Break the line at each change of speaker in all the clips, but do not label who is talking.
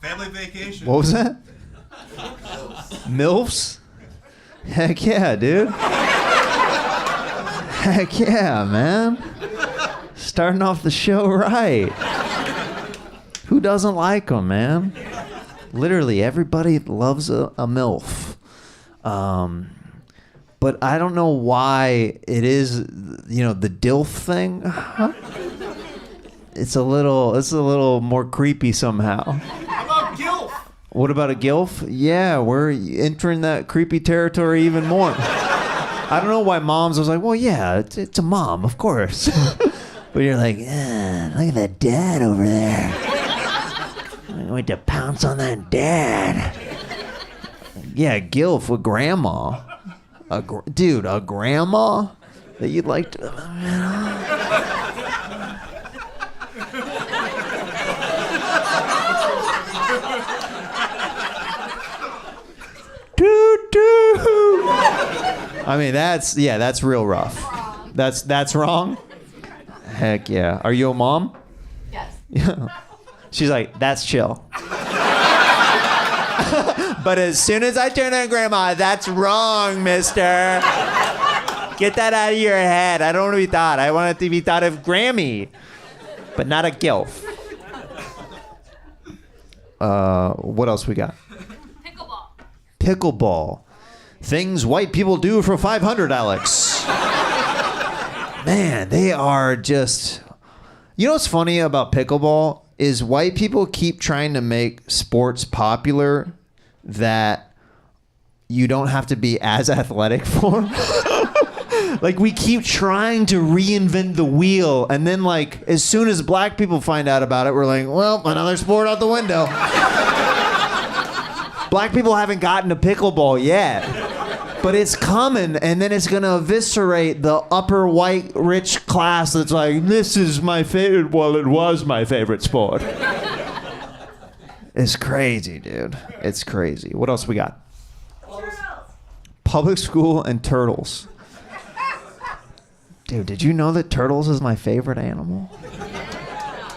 Family vacation.
What was that? MILFs? Heck yeah, dude. Heck yeah, man. Starting off the show right. Who doesn't like them, man? Literally, everybody loves a MILF. But I don't know why it is, the DILF thing. It's a little more creepy somehow.
How about GILF?
What about a GILF? Yeah, we're entering that creepy territory even more. I don't know why moms was like, well, yeah, it's a mom, of course. But you're like, look at that dad over there. I went to pounce on that dad. Yeah, GILF with grandma. Dude, a grandma that you'd like to... I mean, that's real rough. That's wrong? Heck yeah. Are you a mom?
Yes.
Yeah. She's like, that's chill. But as soon as I turn on grandma, that's wrong, mister. Get that out of your head. I don't want to be thought. I want it to be thought of Grammy, but not a GILF. What else we got? Pickleball. Things white people do for $500, Alex. Man, they are just... You know what's funny about pickleball is white people keep trying to make sports popular that you don't have to be as athletic for. Like, we keep trying to reinvent the wheel, and then, like, as soon as black people find out about it, we're like, well, another sport out the window. Black people haven't gotten to pickleball yet. But it's coming, and then it's gonna eviscerate the upper white rich class that's like, this is my favorite, well, it was my favorite sport. It's crazy, dude. It's crazy. What else we got?
Turtles.
Public school and turtles. Dude, did you know that turtles is my favorite animal?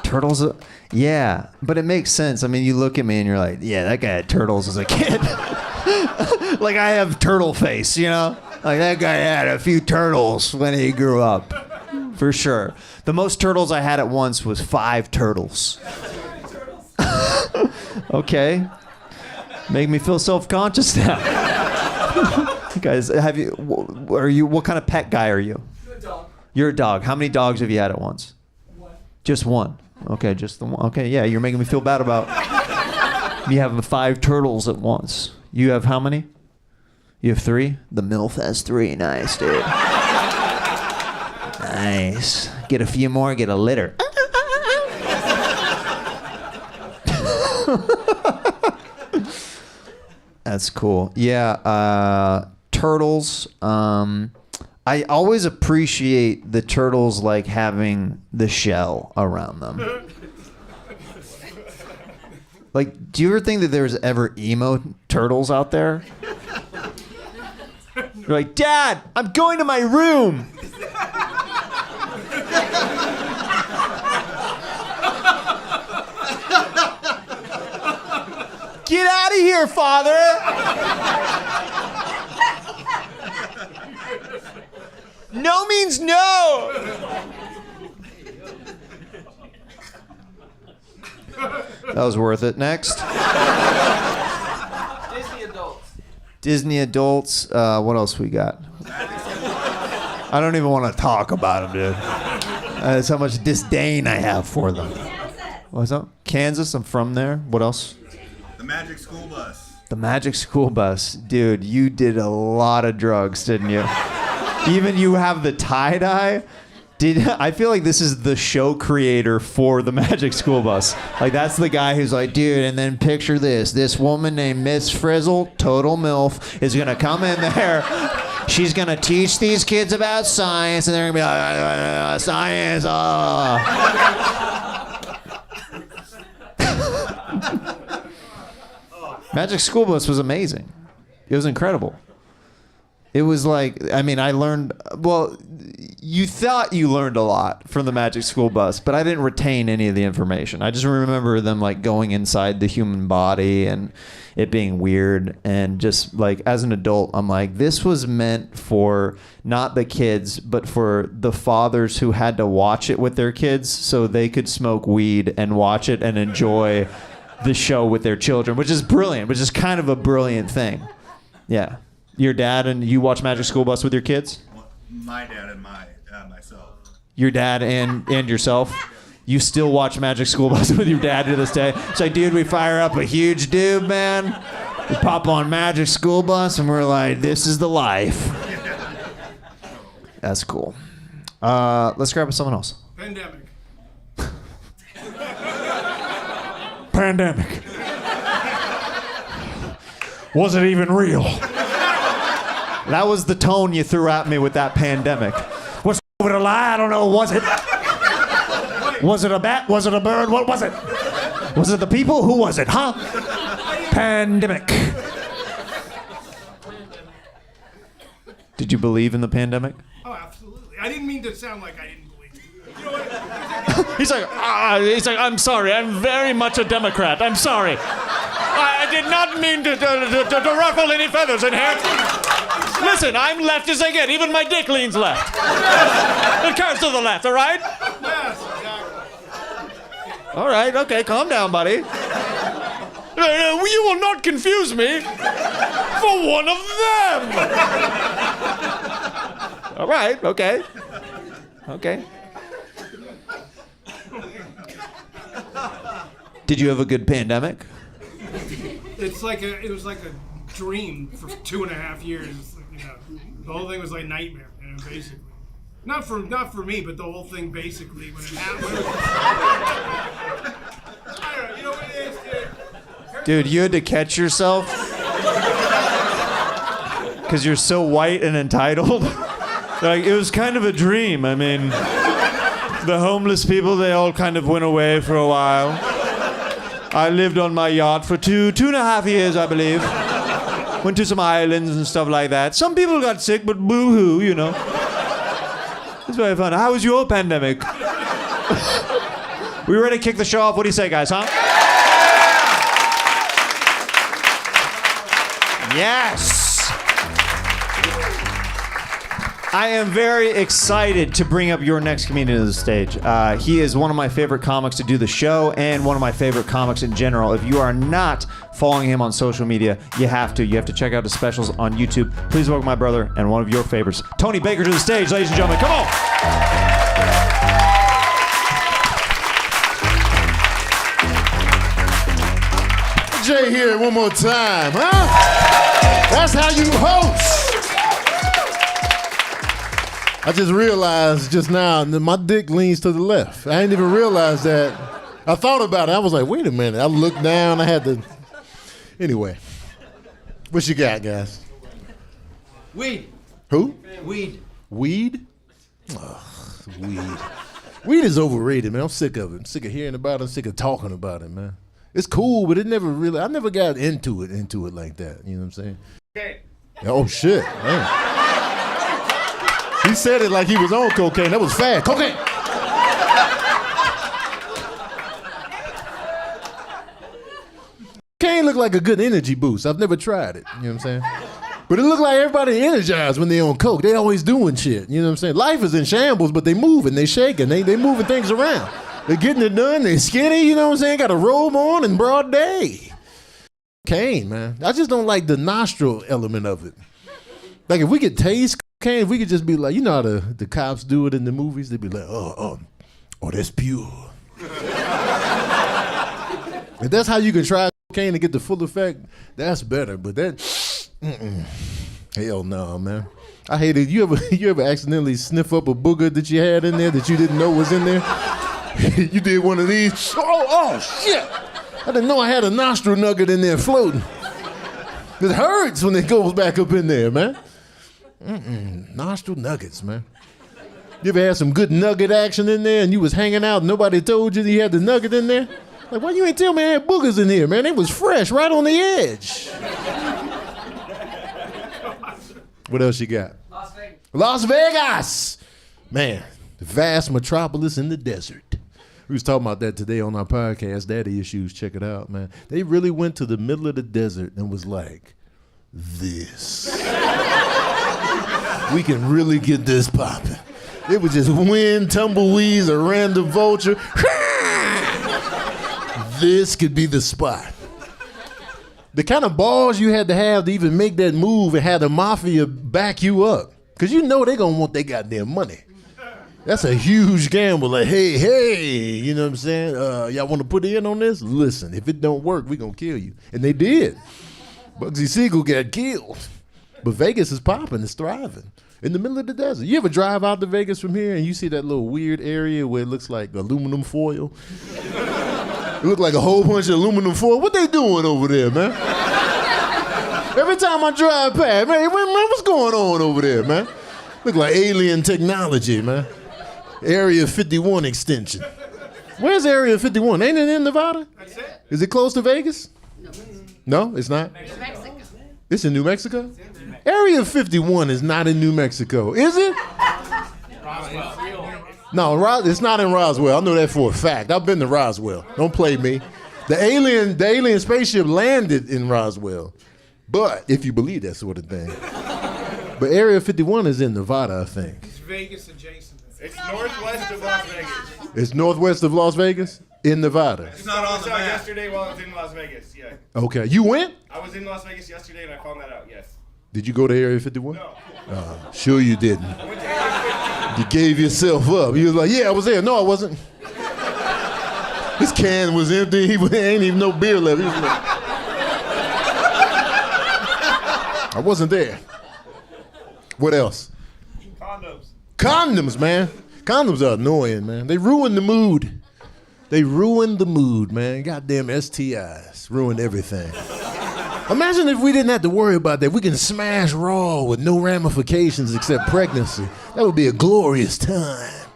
Turtles, yeah, but it makes sense. I mean, you look at me and you're like, yeah, that guy had turtles as a kid. Like, I have turtle face, you know? Like, that guy had a few turtles when he grew up. For sure. The most turtles I had at once was 5 turtles. Okay. Make me feel self-conscious now. Guys, what kind of pet guy are you?
A dog.
You're a dog. How many dogs have you had at once?
One.
Just one. Okay, just the one. Okay, yeah, you're making me feel bad about me having 5 turtles at once. You have how many? You have 3? The MILF has 3. Nice, dude. Nice. Get a few more, get a litter. That's cool. Yeah, turtles. I always appreciate the turtles, like, having the shell around them. Like, do you ever think that there's ever emo turtles out there? You're like, Dad, I'm going to my room. Get out of here, Father. No means no. That was worth it. Next.
Disney adults.
Disney adults. What else we got? I don't even want to talk about them, dude. That's how much disdain I have for them. What's up? Kansas. I'm from there. What else?
The Magic School Bus.
The Magic School Bus. Dude, you did a lot of drugs, didn't you? Even you have the tie-dye. I feel like this is the show creator for the Magic School Bus. Like, that's the guy who's like, dude, and then picture this. This woman named Miss Frizzle, total MILF, is going to come in there. She's going to teach these kids about science, and they're going to be like, science, Magic School Bus was amazing. It was incredible. It was like, I mean, I learned, well, you thought you learned a lot from the Magic School Bus, but I didn't retain any of the information. I just remember them like going inside the human body and it being weird. And just like as an adult, I'm like, this was meant for not the kids, but for the fathers who had to watch it with their kids so they could smoke weed and watch it and enjoy the show with their children, which is brilliant, which is kind of a brilliant thing. Yeah. Your dad and you watch Magic School Bus with your kids?
My dad and myself.
Your dad and yourself? You still watch Magic School Bus with your dad to this day? It's like, dude, we fire up a huge dude, man. We pop on Magic School Bus and we're like, this is the life. That's cool. Let's grab someone else.
Pandemic.
Pandemic. Was it even real? That was the tone you threw at me with that pandemic. Was it a lie? I don't know. Was it? Was it a bat? Was it a bird? What was it? Was it the people? Who was it? Huh? Pandemic. Did you believe in the pandemic?
Oh, absolutely. I didn't mean to sound like I didn't believe it. You know what?
He's like, I'm sorry. I'm very much a Democrat. I'm sorry. I did not mean to ruffle any feathers in here. Listen, I'm left as I get. Even my dick leans left. It curves to the left, all right?
Yes, exactly.
All right, okay, calm down, buddy. You will not confuse me for one of them. All right, okay. Okay. Did you have a good pandemic?
It was like a dream for 2.5 years. You know, the whole thing was like a nightmare, you know, basically. Not for me, but the whole thing basically when it happened. I don't know, you know what it is, dude?
Dude, you had to catch yourself because you're so white and entitled. Like, it was kind of a dream. I mean, the homeless people, they all kind of went away for a while. I lived on my yacht for 2.5 years, I believe. Went to some islands and stuff like that. Some people got sick, but boo-hoo, you know. It's very fun. How was your pandemic? We ready to kick the show off? What do you say, guys, huh? Yes! I am very excited to bring up your next comedian to the stage. He is one of my favorite comics to do the show and one of my favorite comics in general. If you are not following him on social media, you have to. You have to check out his specials on YouTube. Please welcome my brother and one of your favorites, Tony Baker, to the stage, ladies and gentlemen. Come on!
Jay here one more time, huh? That's how you host. I just realized just now that my dick leans to the left. I didn't even realize that. I thought about it. I was like, wait a minute. I looked down. I had to. Anyway, what you got, guys?
Weed.
Who?
Weed.
Weed? Ugh, weed. Weed is overrated, man. I'm sick of it. I'm sick of hearing about it. I'm sick of talking about it, man. It's cool, but it never really. I never got into it like that. You know what I'm saying?
Okay.
Oh shit! Man. He said it like he was on cocaine. That was fast. Cocaine. Cocaine looked like a good energy boost. I've never tried it. You know what I'm saying? But it looked like everybody energized when they on coke. They always doing shit. You know what I'm saying? Life is in shambles, but they moving, they shaking, they moving things around. They getting it done. They skinny. You know what I'm saying? Got a robe on in broad day. Cocaine, man. I just don't like the nostril element of it. Like if we could taste cocaine, if we could just be like, you know how the cops do it in the movies? They'd be like, oh, that's pure. If that's how you can try cocaine to get the full effect, that's better. But that, hell no, man. I hate it. You ever accidentally sniff up a booger that you had in there that you didn't know was in there? You did one of these. Oh shit! I didn't know I had a nostril nugget in there floating. It hurts when it goes back up in there, man. Nostril nuggets, man. You ever had some good nugget action in there and you was hanging out and nobody told you you had the nugget in there? Like, why you ain't tell me I had boogers in here, man? It was fresh, right on the edge. What else you got?
Las Vegas.
Las Vegas! Man, the vast metropolis in the desert. We was talking about that today on our podcast, Daddy Issues. Check it out, man. They really went to the middle of the desert and was like, this. We can really get this popping. It was just wind, tumbleweeds, a random vulture. This could be the spot. The kind of balls you had to have to even make that move and have the mafia back you up. Because you know they're going to want their goddamn money. That's a huge gamble. Like, hey, you know what I'm saying? Y'all want to put in on this? Listen, if it don't work, we going to kill you. And they did. Bugsy Siegel got killed. But Vegas is popping. It's thriving. In the middle of the desert. You ever drive out to Vegas from here and you see that little weird area where it looks like aluminum foil? It looked like a whole bunch of aluminum foil. What they doing over there, man? Every time I drive past, man, what's going on over there, man? Look like alien technology, man. Area 51 extension. Where's Area 51? Ain't it in Nevada?
That's it.
Is it close to Vegas?
No.
No, it's not?
Mexico.
It's in New Mexico? Area 51 is not in New Mexico, is it? No, it's not in Roswell. I know that for a fact. I've been to Roswell. Don't play me. The alien spaceship landed in Roswell. But if you believe that sort of thing. But Area 51 is in Nevada, I think.
It's Vegas adjacent.
It's northwest of Las Vegas.
It's northwest of Las Vegas? In Nevada.
It's not on the map.
Yesterday while I was in Las Vegas, yeah.
Okay. You went?
I was in Las Vegas yesterday and I found that out, yes.
Did you go to Area 51?
No.
Sure you didn't.
I went to Area 50.
You gave yourself up. You was like, yeah, I was there. No, I wasn't. This can was empty. Ain't even no beer left. He was like, I wasn't there. What else?
Condoms.
Condoms, man. Condoms are annoying, man. They ruin the mood. They ruined the mood, man. Goddamn STIs. Ruined everything. Imagine if we didn't have to worry about that. We can smash raw with no ramifications except pregnancy. That would be a glorious time.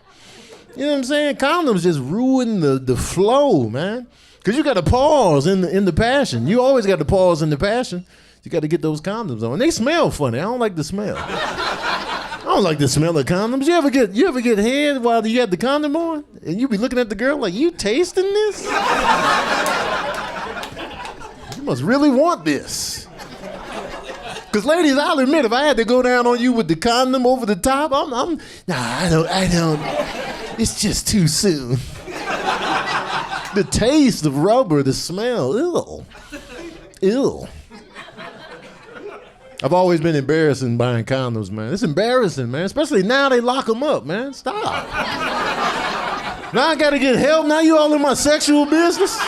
You know what I'm saying? Condoms just ruin the flow, man. Because you got to pause in the passion. You always got to pause in the passion. You got to get those condoms on. And they smell funny. I don't like the smell. I don't like the smell of condoms. You ever get head while you had the condom on? And you be looking at the girl like, you tasting this? You must really want this. Because ladies, I'll admit, if I had to go down on you with the condom over the top, I don't. It's just too soon. The taste of rubber, the smell, ew. I've always been embarrassed in buying condoms, man. It's embarrassing, man. Especially now they lock them up, man. Stop. Now I gotta get help. Now you all in my sexual business.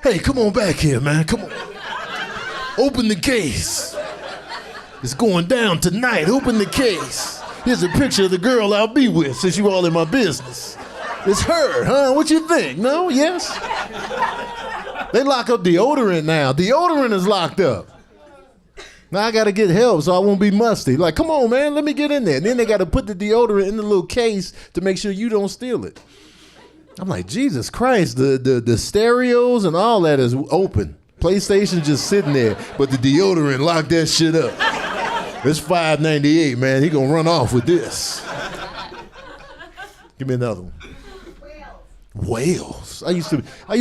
Hey, come on back here, man. Come on. Open the case. It's going down tonight. Open the case. Here's a picture of the girl I'll be with since you all in my business. It's her, huh? What you think? No? Yes? They lock up deodorant now. Deodorant is locked up. Now I gotta get help so I won't be musty. Like, come on, man, let me get in there. And then they gotta put the deodorant in the little case to make sure you don't steal it. I'm like, Jesus Christ, the stereos and all that is open. PlayStation just sitting there, but the deodorant locked that shit up. It's $5.98, man. He gonna run off with this. Give me another one. Whales. I used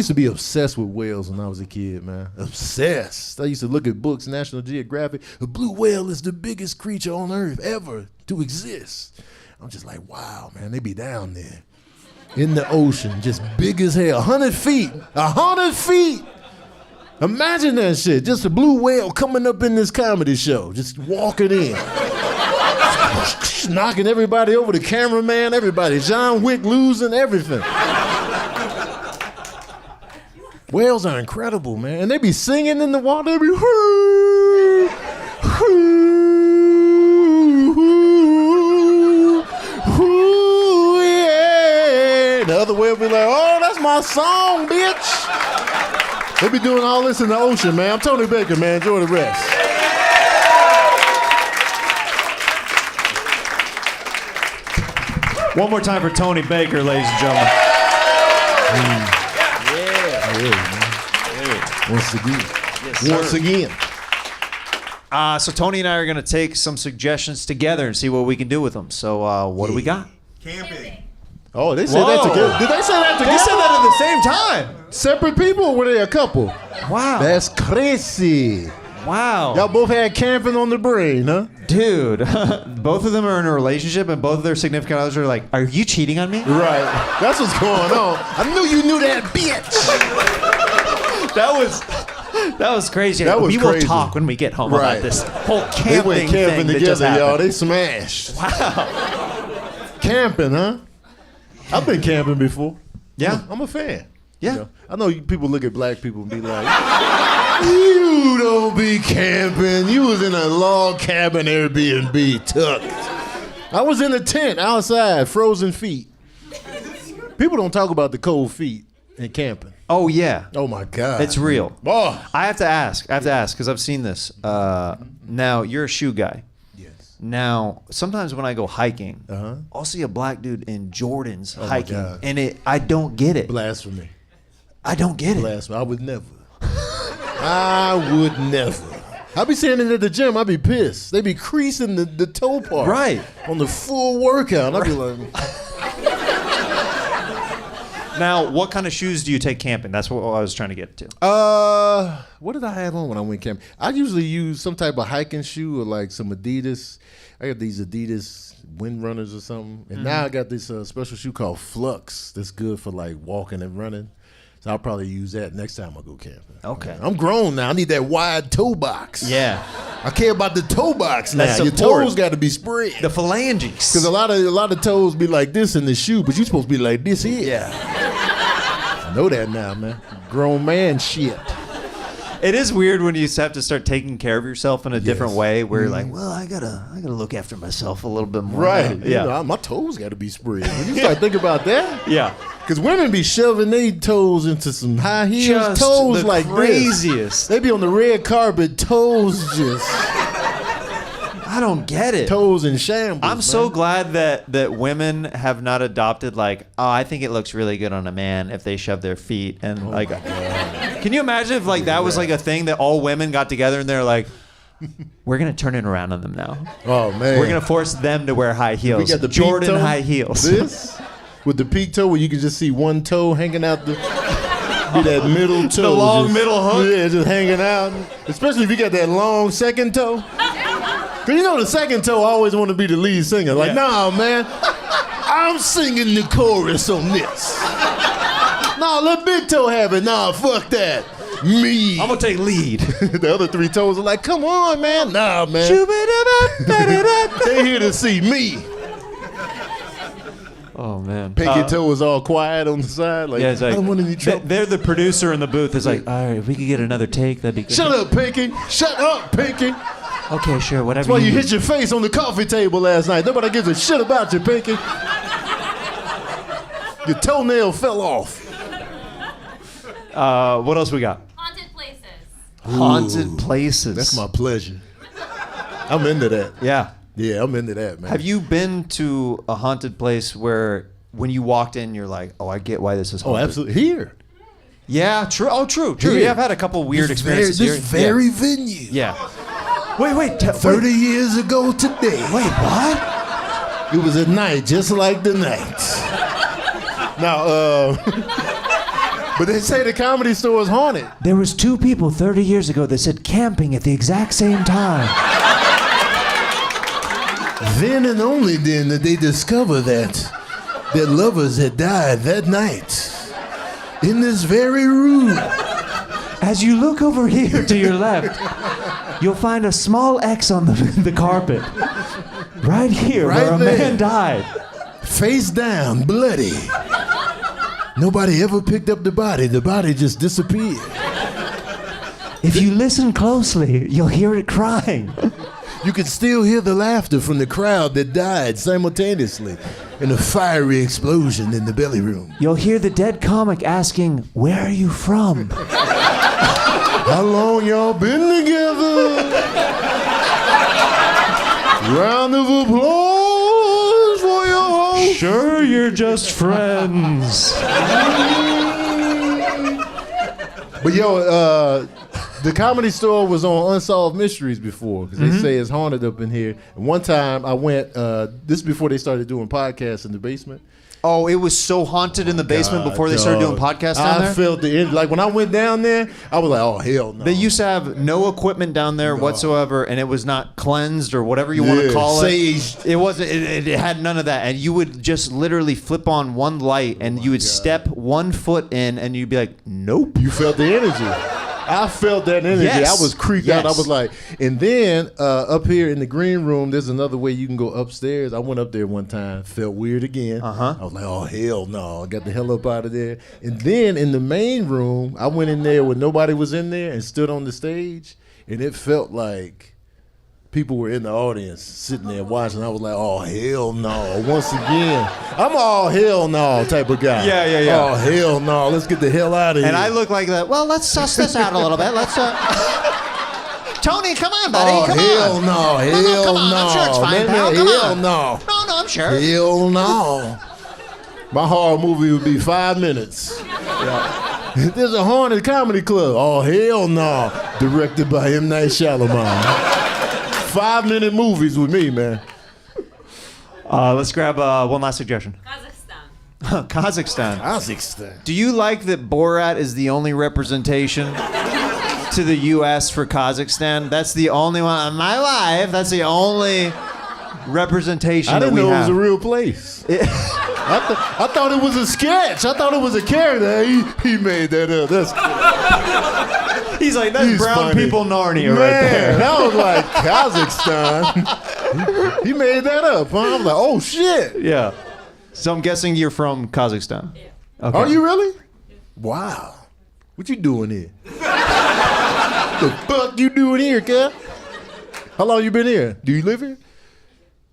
to be obsessed with whales when I was a kid, man. Obsessed. I used to look at books, National Geographic. A blue whale is the biggest creature on earth ever to exist. I'm just like, wow, man, they be down there in the ocean, just big as hell. 100 feet. 100 feet. Imagine that shit. Just a blue whale coming up in this comedy show, just walking in. Knocking everybody over, the cameraman, everybody. John Wick losing everything. Whales are incredible, man. And they be singing in the water. They be, hoo, hoo, hoo, hoo, yeah. The other whale be like, oh, that's my song, bitch. They be doing all this in the ocean, man. I'm Tony Baker, man. Enjoy the rest.
One more time for Tony Baker, ladies and gentlemen.
Once again.
Yes,
Once again.
So Tony and I are going to take some suggestions together and see what we can do with them. So what do we got?
Camping.
Oh, they said that together. Did they say that together?
They said that at the same time.
Separate people, or were they a couple?
Wow.
That's crazy.
Wow.
Y'all both had camping on the brain, huh?
Dude, both of them are in a relationship and both of their significant others are like, are you cheating on me?
Right. That's what's going on. I knew you knew that, bitch.
That was crazy.
That was
we will
crazy.
talk when we get home
Right.
about this whole
They
camping
went
thing
camping
that just
together, y'all.
happened.
They smashed.
Wow.
Camping, huh? I've been camping before.
Yeah.
I'm a fan.
Yeah.
You know, I know people look at black people and be like, you don't be camping. You was in a log cabin Airbnb tucked. I was in a tent outside, frozen feet. People don't talk about the cold feet in camping.
Oh, yeah.
Oh, my God.
It's real.
Oh.
I have to ask because I've seen this. Now, you're a shoe guy.
Yes.
Now, sometimes when I go hiking,
Uh-huh.
I'll see a black dude in Jordans
my
hiking,
God.
and I don't get it.
Blasphemy.
I don't get it.
Blasphemy. I would never. I would never. I be seeing it at the gym. I be pissed. They be creasing the toe part.
Right.
On the full workout. I be like,
Now, what kind of shoes do you take camping? That's what I was trying to get to.
what did I have on when I went camping? I usually use some type of hiking shoe or like some Adidas. I got these Adidas wind runners or something. And now I got this special shoe called Flux that's good for like walking and running. So I'll probably use that next time I go camping.
Okay.
I'm grown now. I need that wide toe box.
Yeah.
I care about the toe box now.
That
Your
support.
toes got to be spread.
The phalanges.
Because a lot of toes be like this in the shoe, but you supposed to be like this here.
Yeah.
I know that now, man. Grown man shit.
It is weird when you have to start taking care of yourself in a different way where you're
Mm-hmm.
like, well, I gotta look after myself a little bit more.
Right.
now.
You
Yeah.
know, my toes got to be spread. When you start thinking about that,
Yeah.
because women be shoving their toes into some high heels,
Just
toes
the
like
craziest.
this. They be on the red carpet, toes just
I don't get it.
toes in shambles.
I'm so
man.
glad that women have not adopted like, oh, I think it looks really good on a man if they shove their feet and like. Can you imagine if like that was like a thing that all women got together and they're like, we're gonna turn it around on them now.
Oh man,
We're gonna force them to wear high
we
heels.
got the peak
Jordan
toe,
high heels.
This with the peak toe where you can just see one toe hanging out the. Be that middle toe.
long
just-
middle hook?
Yeah, just hanging out. Especially if you got that long second toe. Cause you know the second toe always want to be the lead singer. Like,
Yeah.
nah, man, I'm singing the chorus on this. Nah, let big toe have it. Nah, fuck that. Me.
I'm gonna take lead.
The other three toes are like, come on, man. Nah, man. They here to see me.
Oh man.
Pinky toe is all quiet on the side. Like,
Yeah, it's like,
I don't want any trouble.
they're the producer in the booth. Is like, all right, if we could get another take, that'd be good.
Shut up, Pinky. Shut up, Pinky.
Okay, sure, whatever.
That's why you
need.
hit your face on the coffee table last night. Nobody gives a shit about you, Pinky. Your toenail fell off.
What else we got?
Haunted places.
Haunted places.
That's my pleasure. I'm into that.
Yeah.
Yeah, I'm into that, man.
Have you been to a haunted place where when you walked in, you're like, oh, I get why this is
Oh,
haunted?
absolutely. Here.
Yeah, true. Oh, true.
Here.
Yeah, I've had a couple weird experiences
This
here.
very venue.
Yeah. Wait.
30 years ago today.
Wait, what?
It was a night just like the night. Now, but they say the Comedy Store is haunted.
There was two people 30 years ago that said camping at the exact same time.
Then and only then did they discover that their lovers had died that night in this very room.
As you look over here to your left, you'll find a small X on the carpet. Right here,
Right
where a
there.
man died.
Face down, bloody. Nobody ever picked up the body. The body just disappeared.
If you listen closely, you'll hear it crying.
You could still hear the laughter from the crowd that died simultaneously in a fiery explosion in the belly room.
You'll hear the dead comic asking, "Where are you from?"
How long y'all been together? Round of applause for your host.
Sure, you're just friends.
But yo, The Comedy Store was on Unsolved Mysteries before because they say it's haunted up in here. And one time I went. This is before they started doing podcasts in the basement.
Oh, it was so haunted in the basement
God,
before they started doing
dog.
podcasts down there?
I felt the end. Like when I went down there, I was like, oh, hell no.
They used to have no equipment down there whatsoever, and it was not cleansed or whatever you want to call
Sage.
it. It wasn't. It had none of that, and you would just literally flip on one light, and you would step 1 foot in, and you'd be like, "Nope."
You felt the energy. I felt that energy.
Yes.
I was creeped out. I was like, and then up here in the green room, there's another way you can go upstairs. I went up there one time, felt weird again. I was like, oh, hell no. I got the hell up out of there. And then in the main room, I went in there when nobody was in there and stood on the stage, and it felt like people were in the audience sitting there watching. I was like, oh, hell no. Once again, I'm all hell no type of guy.
Yeah.
Oh, hell no. Let's get the hell out of here.
And I look like that. Well, let's suss this out a little bit. Let's. Tony, come on, buddy.
Oh,
come
hell
on.
no. Hell
come on. I'm sure it's fine, pal. Come
Hell
on.
no.
No, I'm sure.
Hell no. My horror movie would be 5 minutes. There's a haunted comedy club. Oh, hell no. Directed by M. Night Shyamalan. 5-minute movies with me, man.
Let's grab one last suggestion.
Kazakhstan.
Kazakhstan. Do you like that Borat is the only representation to the U.S. for Kazakhstan? That's the only one. In my life, that's the only representation
I
that
didn't
we
know
have.
it was a real place. I thought it was a sketch. I thought it was a character. He made that up. That's
He's like, that's brown
funny.
people Narnia
Man,
right there.
that was like Kazakhstan. He made that up, huh? I was like, oh, shit.
Yeah. So I'm guessing you're from Kazakhstan.
Yeah.
Okay.
Are you really? Wow. What you doing here? The fuck you doing here, cuz? How long you been here? Do you live here?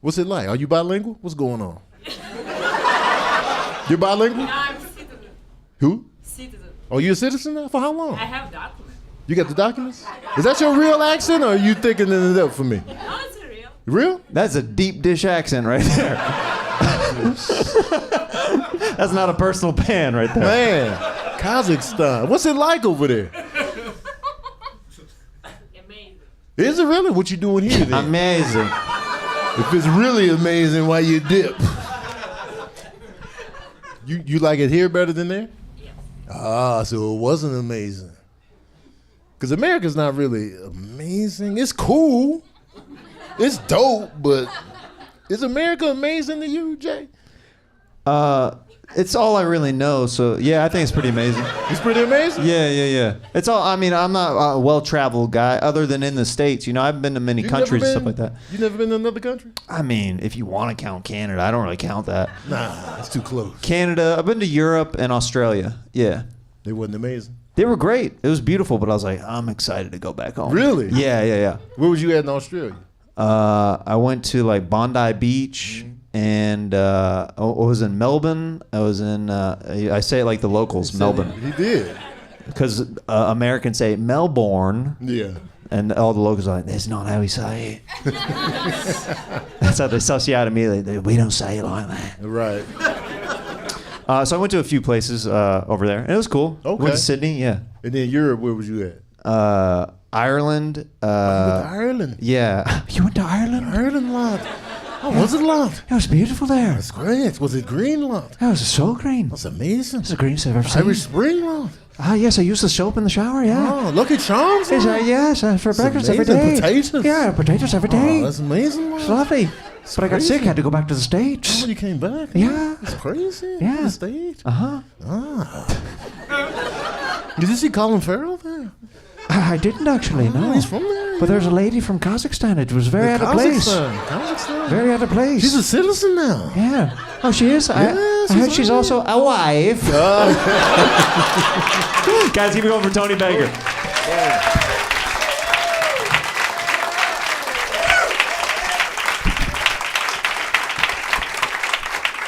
What's it like? Are you bilingual? What's going on? You're bilingual?
No, I'm citizen.
Who?
Citizen.
Oh, you a citizen now? For how long?
I have documents.
You got the documents? Is that your real accent, or are you thinking it up for me?
No, it's real.
Real?
That's a deep dish accent right there. That's not a personal pan right there.
Man, Kazakhstan. What's it like over there?
Amazing.
Is it really? What you doing here then?
Amazing.
If it's really amazing, why you dip? You like it here better than there?
Yes.
Ah, so it wasn't amazing. Because America's not really amazing. It's cool. It's dope, but is America amazing to you, Jay?
It's all I really know, so yeah, I think it's pretty amazing.
It's pretty amazing?
Yeah. It's all, I mean, I'm not a well-traveled guy other than in the States. You know, I've been to many countries and stuff like that.
You never been to another country?
I mean, if you want to count Canada, I don't really count that.
Nah, it's too close.
Canada, I've been to Europe and Australia. Yeah.
They wasn't amazing.
They were great. It was beautiful, but I was like, I'm excited to go back home.
Really?
Yeah.
Where was you at in Australia?
I went to like Bondi Beach and I was in Melbourne. I was in, I say it like the locals, Melbourne.
He did.
Because Americans say Melbourne.
Yeah.
And all the locals are like, that's not how we say it. That's how they suss you out immediately. We don't say it like that.
Right.
So I went to a few places over there, and it was cool.
Okay.
Went to Sydney, yeah.
And then Europe, where was you at?
Ireland.
You went to Ireland.
Yeah. You went to Ireland?
Ireland lot. How was it lot?
It was beautiful there.
That's great. Was it green lot?
It was so green.
That's amazing.
It's the greenest I've ever seen.
Irish Spring lot.
Ah, yes, I use the soap in the shower, yeah.
Oh, Lucky Charms
Yes,
lot.
yes, for breakfast every
amazing.
day.
Potatoes?
Yeah, potatoes every day.
Oh, that's amazing lot.
It's lovely. But I got sick, I had to go back to the States.
Oh, you came back?
Yeah.
It's crazy.
Yeah.
The stage.
Uh-huh.
Did you see Colin Farrell there?
I didn't actually, no.
He's from there.
But there's a lady from Kazakhstan. It was very out of place.
Kazakhstan.
Very out of place.
She's a citizen now.
Yeah. Oh, she is? I heard she's also a wife. Guys, keep it going for Tony Baker.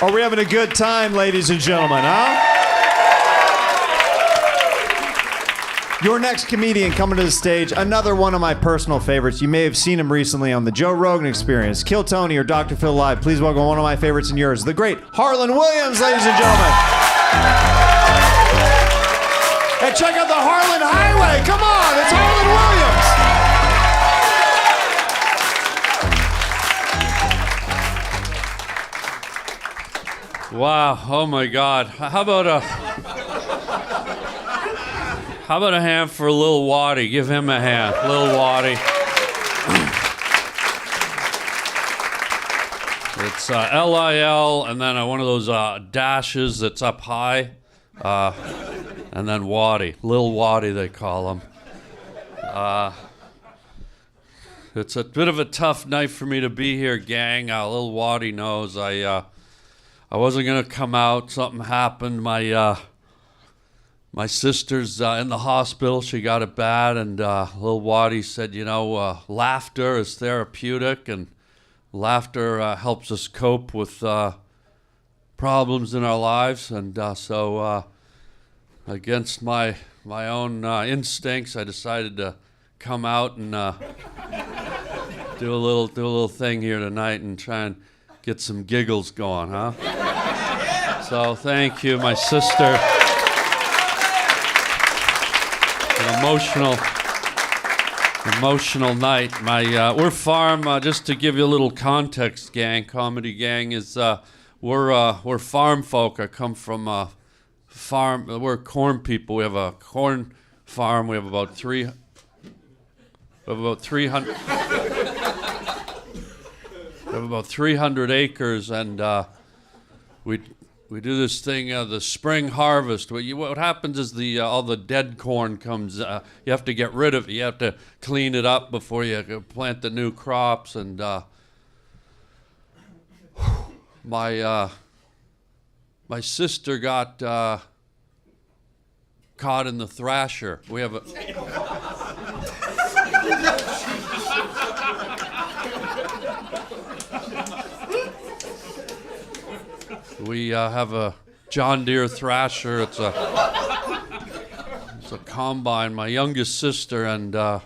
Are we having a good time, ladies and gentlemen, huh? Your next comedian coming to the stage, another one of my personal favorites. You may have seen him recently on the Joe Rogan Experience, Kill Tony, or Dr. Phil Live. Please welcome one of my favorites and yours, the great Harland Williams, ladies and gentlemen. And check out the Harland Highway. Come on, it's Harland
Wow. Oh my God. How about a hand for Lil Waddy? Give him a hand. Lil Waddy. It's L-I-L and then one of those dashes that's up high. And then Waddy. Lil Waddy, they call him. It's a bit of a tough night for me to be here, gang. Lil Waddy knows I wasn't gonna come out. Something happened. My sister's in the hospital. She got it bad, and Lil Waddy said, laughter is therapeutic, and laughter helps us cope with problems in our lives. And so, against my own instincts, I decided to come out and do a little thing here tonight and try and get some giggles going, huh? So thank you, my sister. An emotional night. We're farm. Just to give you a little context, gang, comedy gang is we're farm folk. I come from farm. We're corn people. We have a corn farm. We have about 300. We have about 300 acres, and we do this thing, the spring harvest. What happens is all the dead corn comes. You have to get rid of it. You have to clean it up before you plant the new crops. And my sister got caught in the thrasher. We have a. We have a John Deere thrasher. It's a combine. My youngest sister and I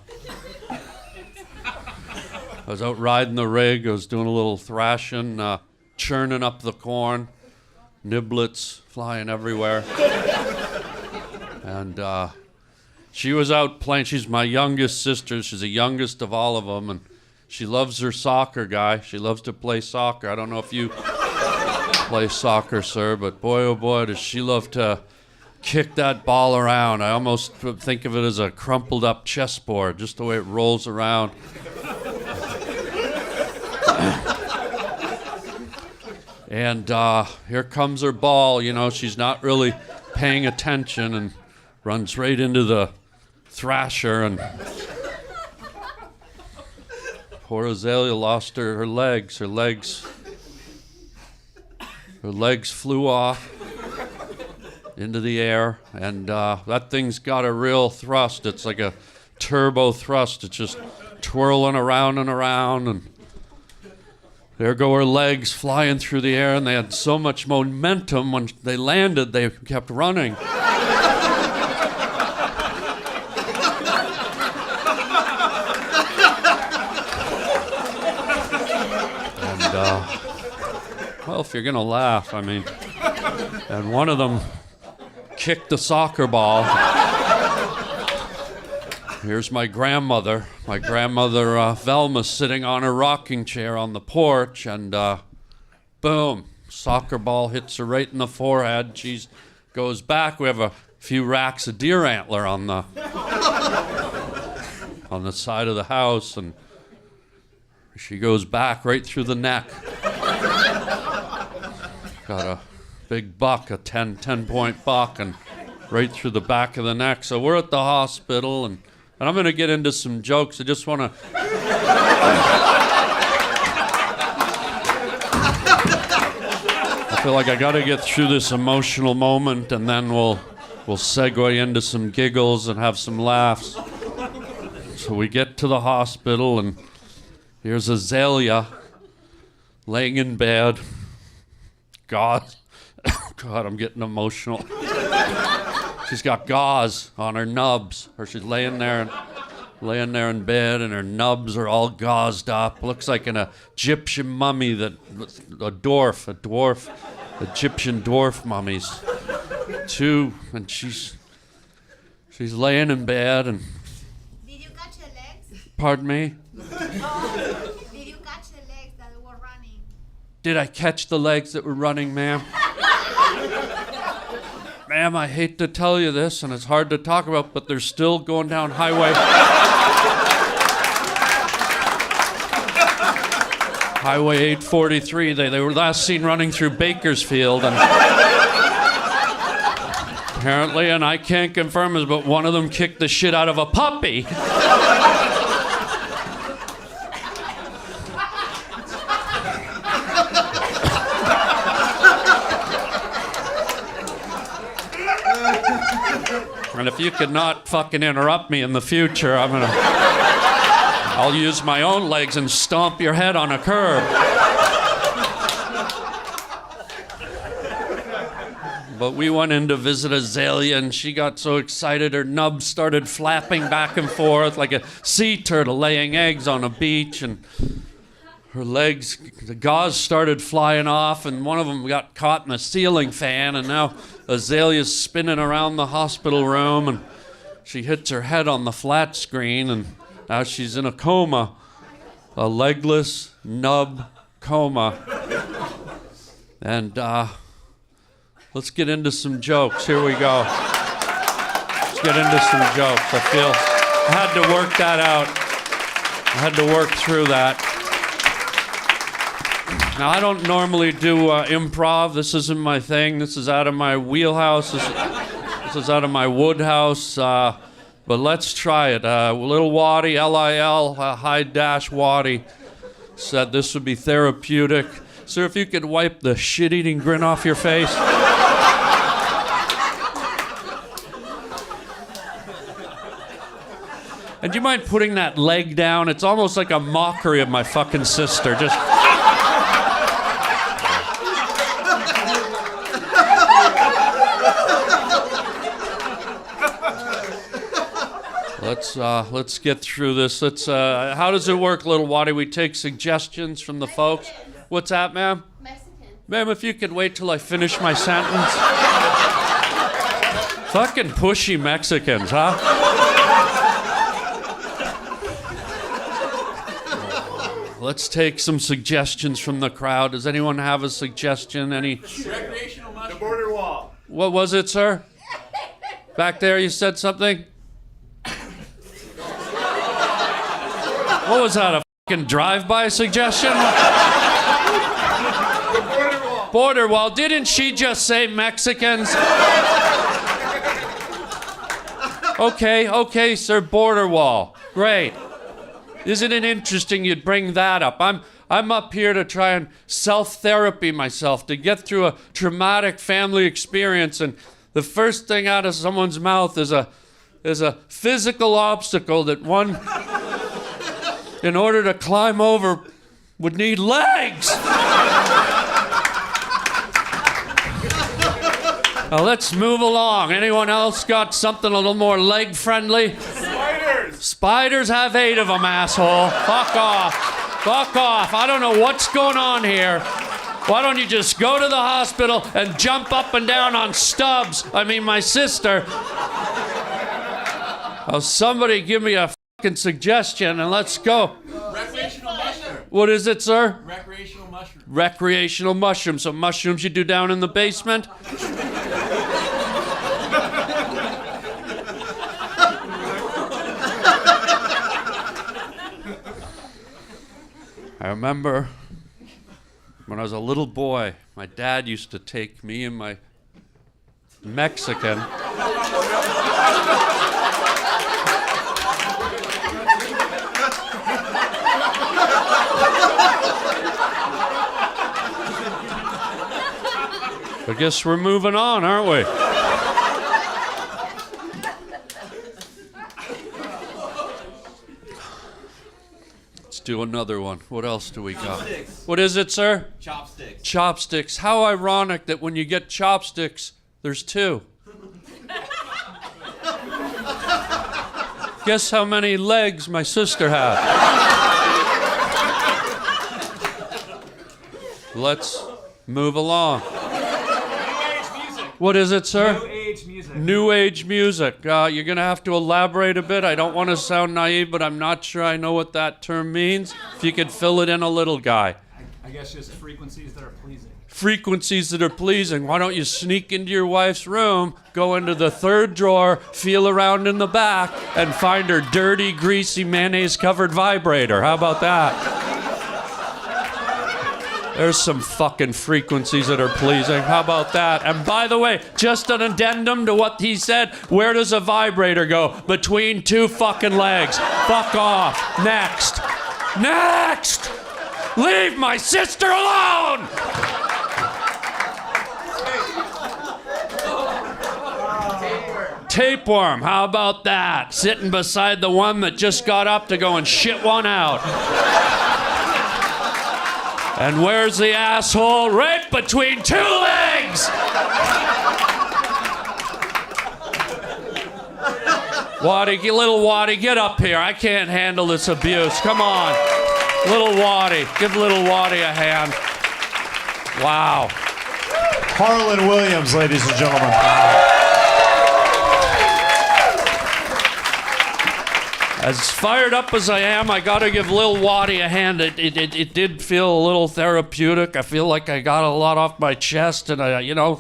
was out riding the rig. I was doing a little thrashing, churning up the corn, niblets flying everywhere. And she was out playing. She's my youngest sister. She's the youngest of all of them, and she loves her soccer guy. She loves to play soccer. I don't know if you play soccer, sir, but boy, oh boy, does she love to kick that ball around. I almost think of it as a crumpled up chessboard, just the way it rolls around. And here comes her ball. She's not really paying attention and runs right into the thrasher, and poor Azalea lost her legs. Her legs flew off into the air, and that thing's got a real thrust. It's like a turbo thrust. It's just twirling around and around, and there go her legs flying through the air, and they had so much momentum when they landed, they kept running. Well, if you're going to laugh, and one of them kicked the soccer ball. Here's my grandmother. My grandmother, Velma, sitting on her rocking chair on the porch, and boom, soccer ball hits her right in the forehead. She goes back. We have a few racks of deer antler on the side of the house, and she goes back right through the neck. Got a big buck, a 10-point buck, and right through the back of the neck. So we're at the hospital, and I'm going to get into some jokes. I just want to... I feel like I got to get through this emotional moment, and then we'll segue into some giggles and have some laughs. So we get to the hospital, and here's Azalea laying in bed. God, I'm getting emotional. She's got gauze on her nubs, or she's laying there in bed, and her nubs are all gauzed up. Looks like an Egyptian mummy, a dwarf, Egyptian dwarf mummies. And she's laying in bed, and.
Did you catch the legs?
Pardon me?
Did you catch the legs that were running?
Did I catch the legs that were running, ma'am? Ma'am, I hate to tell you this, and it's hard to talk about, but they're still going down Highway 843. They were last seen running through Bakersfield, and apparently, and I can't confirm this, but one of them kicked the shit out of a puppy. And if you could not fucking interrupt me in the future, I'll use my own legs and stomp your head on a curb. But we went in to visit Azalea, and she got so excited her nub started flapping back and forth like a sea turtle laying eggs on a beach, and her legs, the gauze started flying off, and one of them got caught in the ceiling fan, and now Azalea's spinning around the hospital room, and she hits her head on the flat screen, and now she's in a coma, a legless nub coma. And let's get into some jokes. Here we go. Let's get into some jokes. I had to work that out. I had to work through that. Now, I don't normally do improv. This isn't my thing. This is out of my wheelhouse. This is out of my woodhouse. But let's try it. Little Waddy, L-I-L, Waddy, said this would be therapeutic. Sir, if you could wipe the shit-eating grin off your face. And do you mind putting that leg down? It's almost like a mockery of my fucking sister. Just... Let's get through this. How does it work, Little Waddy? We take suggestions from the folks. What's that, ma'am?
Mexican.
Ma'am, if you could wait till I finish my sentence. Fucking pushy Mexicans, huh? Let's take some suggestions from the crowd. Does anyone have a suggestion? Any?
Recreational mushroom. The border wall.
What was it, sir? Back there, you said something? What was that, a fucking drive-by suggestion? Border wall. Didn't she just say Mexicans? Okay, sir, border wall. Great. Isn't it interesting you'd bring that up? I'm up here to try and self-therapy myself, to get through a traumatic family experience, and the first thing out of someone's mouth is a physical obstacle that one, in order to climb over, would need legs. Now let's move along. Anyone else got something a little more leg-friendly?
Spiders.
Spiders, have 8 of them, asshole. Fuck off. Fuck off. I don't know what's going on here. Why don't you just go to the hospital and jump up and down on Stubbs? I mean, my sister. Oh, somebody give me a fucking suggestion and let's go.
Recreational mushroom.
What is it, sir?
Recreational mushroom.
Recreational mushrooms. So mushrooms you do down in the basement? I remember when I was a little boy, my dad used to take me and my Mexican. I guess we're moving on, aren't we? Let's do another one. What else do we got?
Chopsticks.
What is it, sir?
Chopsticks.
Chopsticks. How ironic that when you get chopsticks, there's 2. Guess how many legs my sister had. Let's move along. What is it, sir?
New age music.
New age music. You're going to have to elaborate a bit. I don't want to sound naive, but I'm not sure I know what that term means. If you could fill it in a little, guy.
I guess just frequencies that are pleasing.
frequencies that are pleasing. Why don't you sneak into your wife's room, go into the third drawer, feel around in the back, and find her dirty, greasy, mayonnaise-covered vibrator? How about that? There's some fucking frequencies that are pleasing. How about that? And by the way, just an addendum to what he said, where does a vibrator go? Between two fucking legs. Fuck off. Next. Next! Leave my sister alone! Tapeworm, how about that? Sitting beside the one that just got up to go and shit one out. And where's the asshole? Right between two legs! Waddy, little Waddy, get up here. I can't handle this abuse. Come on. Little Waddy. Give little Waddy a hand. Wow.
Harland Williams, ladies and gentlemen.
As fired up as I am, I gotta give Lil Waddy a hand. It did feel a little therapeutic. I feel like I got a lot off my chest, and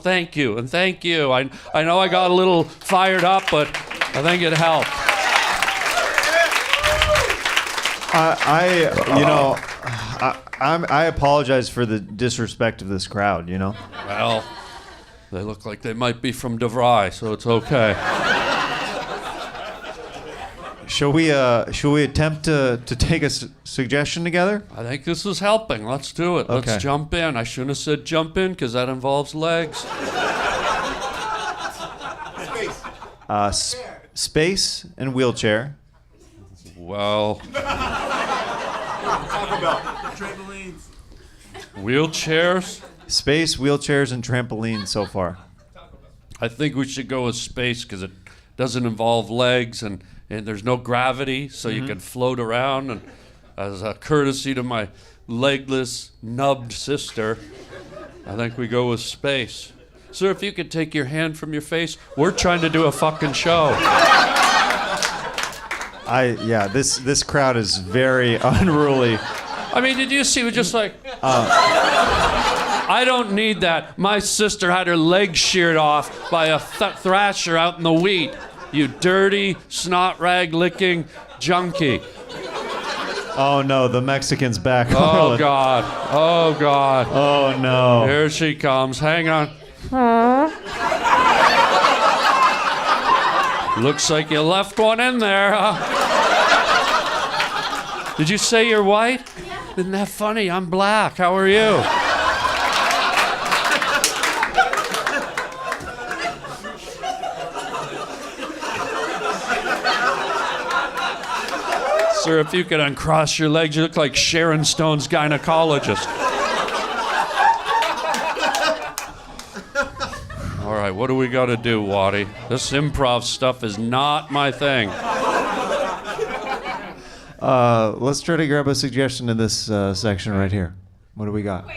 thank you, and thank you. I know I got a little fired up, but I think it helped.
I apologize for the disrespect of this crowd,
Well, they look like they might be from DeVry, so it's okay.
Shall we attempt to take a suggestion together?
I think this is helping. Let's do it.
Okay.
Let's jump in. I shouldn't have said jump in because that involves legs.
Space and wheelchair.
Well,
Trampolines.
wheelchairs?
Space, wheelchairs, and trampolines so far.
I think we should go with space because it doesn't involve legs and there's no gravity, so you can float around. And as a courtesy to my legless, nubbed sister, I think we go with space. Sir, if you could take your hand from your face, we're trying to do a fucking show.
This crowd is very unruly.
I mean, did you see? We're just like, I don't need that. My sister had her legs sheared off by a thrasher out in the wheat. You dirty, snot rag licking junkie.
Oh no, the Mexican's back.
Oh God. Oh God.
Oh no.
Here she comes. Hang on. Looks like you left one in there, huh? Did you say you're white? Yeah. Isn't that funny? I'm black. How are you? Sir, if you could uncross your legs, you look like Sharon Stone's gynecologist. All right, what do we got to do, Waddy? This improv stuff is not my thing.
Let's try to grab a suggestion in this section right here. What do we got?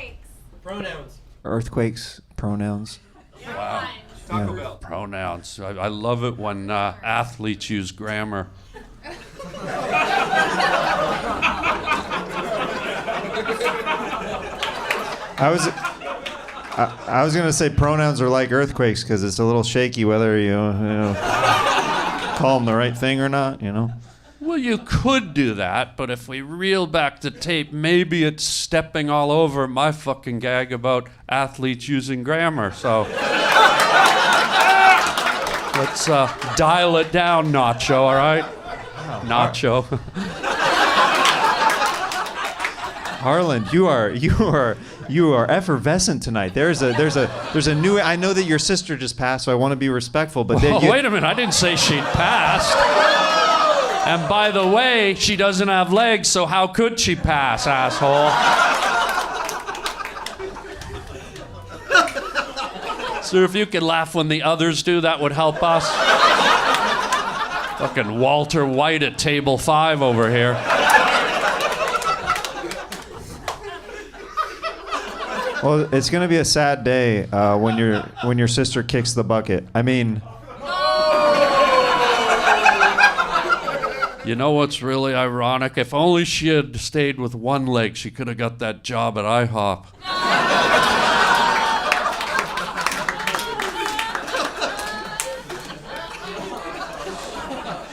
Pronouns.
Earthquakes, pronouns.
Wow.
Taco Bell.
Pronouns. I love it when athletes use grammar.
I was gonna say pronouns are like earthquakes because it's a little shaky whether you call them the right thing or not.
Well, you could do that, but if we reel back the tape, maybe it's stepping all over my fucking gag about athletes using grammar. So let's dial it down, Nacho. All right, Nacho.
Harland, you are effervescent tonight. There's a new. I know that your sister just passed, so I want to be respectful. But
Wait a minute, I didn't say she'd passed. And by the way, she doesn't have legs, so how could she pass, asshole? Sir, if you could laugh when the others do, that would help us. Fucking Walter White at table 5 over here.
Well, it's gonna be a sad day when your sister kicks the bucket. I mean.
You know what's really ironic? If only she had stayed with one leg, she could have got that job at IHOP.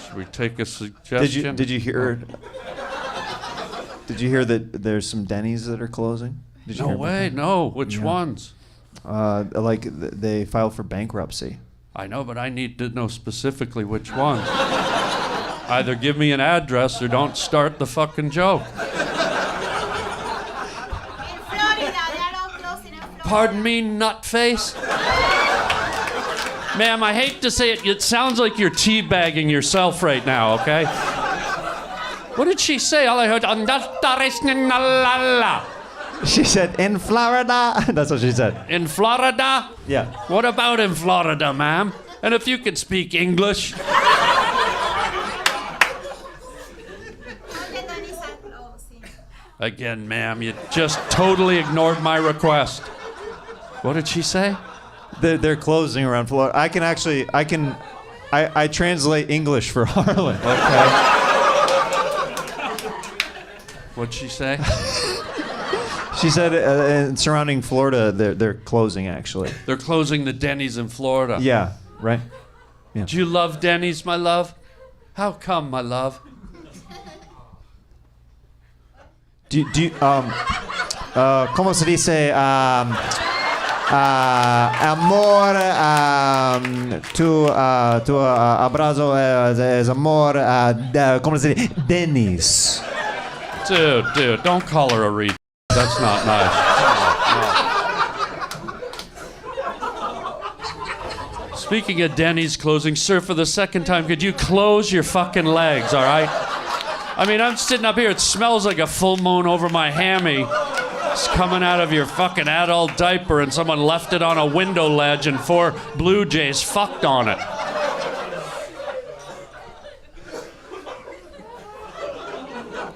Should we take a suggestion?
Did you hear? Did you hear that there's some Denny's that are closing? Did you
No
hear about
way,
that?
no. Which ones?
Like they filed for bankruptcy.
I know, but I need to know specifically which ones. Either give me an address or don't start the fucking joke.
In Florida, they're all closing in Florida.
Pardon me, nutface? Ma'am, I hate to say it, it sounds like you're teabagging yourself right now, okay? What did she say? All I heard,
She said, in Florida. That's what she said.
in Florida?
Yeah.
What about in Florida, ma'am? And if you could speak English.
All the Denny's are closing.
Again, ma'am, you just totally ignored my request. What did she say?
They're closing around Florida. I translate English for Harland. Okay.
What'd she say?
She said in surrounding Florida, they're closing actually.
They're closing the Denny's in Florida.
Yeah. Right.
Do you love Denny's, my love? How come, my love?
¿Cómo se dice? Amor, tu abrazo es amor, ¿cómo se dice? Denny's.
Dude, don't call her a reed. That's not nice. No. Speaking of Denny's closing, sir, for the second time, could you close your fucking legs, all right? I mean, I'm sitting up here, it smells like a full moon over my hammy. It's coming out of your fucking adult diaper and someone left it on a window ledge and 4 blue jays fucked on it.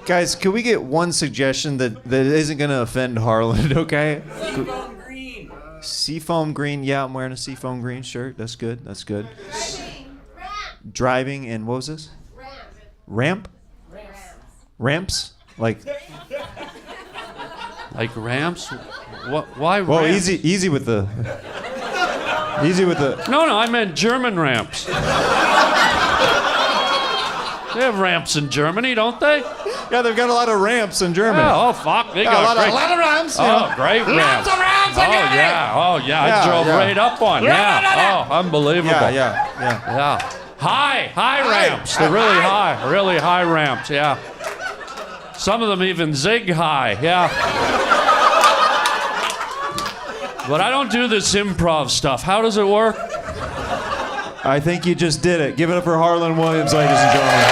Guys, can we get one suggestion that isn't going to offend Harland, okay?
Seafoam green.
Seafoam green. Yeah, I'm wearing a seafoam green shirt. That's good. That's good.
Ramp.
Driving and what was this?
Ramp.
Ramp? Ramps? Like
ramps? What? Why
well,
ramps?
easy with the
No, I meant German ramps. They have ramps in Germany, don't they?
Yeah, they've got a lot of ramps in Germany.
Oh, fuck. They got
a lot of ramps.
Oh, great ramps.
of ramps.
Oh, yeah. I
Yeah,
drove
yeah.
right up one. Yeah. Oh, unbelievable.
Yeah.
High ramps. They're really high ramps. Yeah. Some of them even zig high. Yeah. But I don't do this improv stuff. How does it work?
I think you just did it. Give it up for Harland Williams, ladies and gentlemen.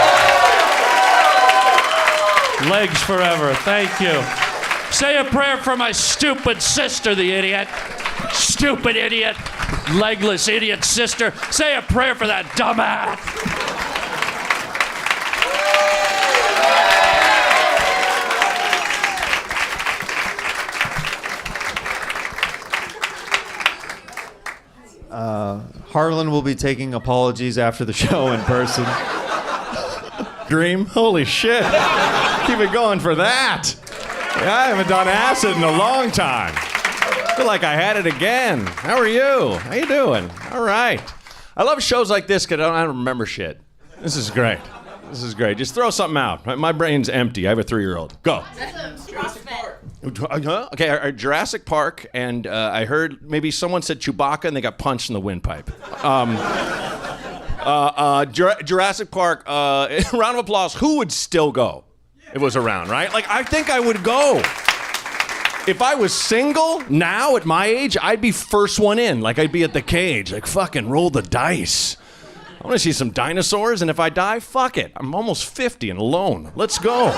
Legs forever. Thank you. Say a prayer for my stupid sister, the idiot. Stupid idiot. Legless idiot sister. Say a prayer for that dumbass.
Harland will be taking apologies after the show in person.
Dream? Holy shit. Keep it going for that. Yeah, I haven't done acid in a long time. Feel like I had it again. How are you? How you doing? All right. I love shows like this because I don't remember shit. This is great. Just throw something out. My brain's empty. I have a 3-year-old. Go.
Jurassic Park.
Okay, Jurassic Park, and I heard maybe someone said Chewbacca and they got punched in the windpipe. Jurassic Park, round of applause. Who would still go if it was around, right? Like, I think I would go. If I was single now at my age, I'd be first one in. Like, I'd be at the cage. Like, fucking roll the dice. I want to see some dinosaurs, and if I die, fuck it. I'm almost 50 and alone. Let's go.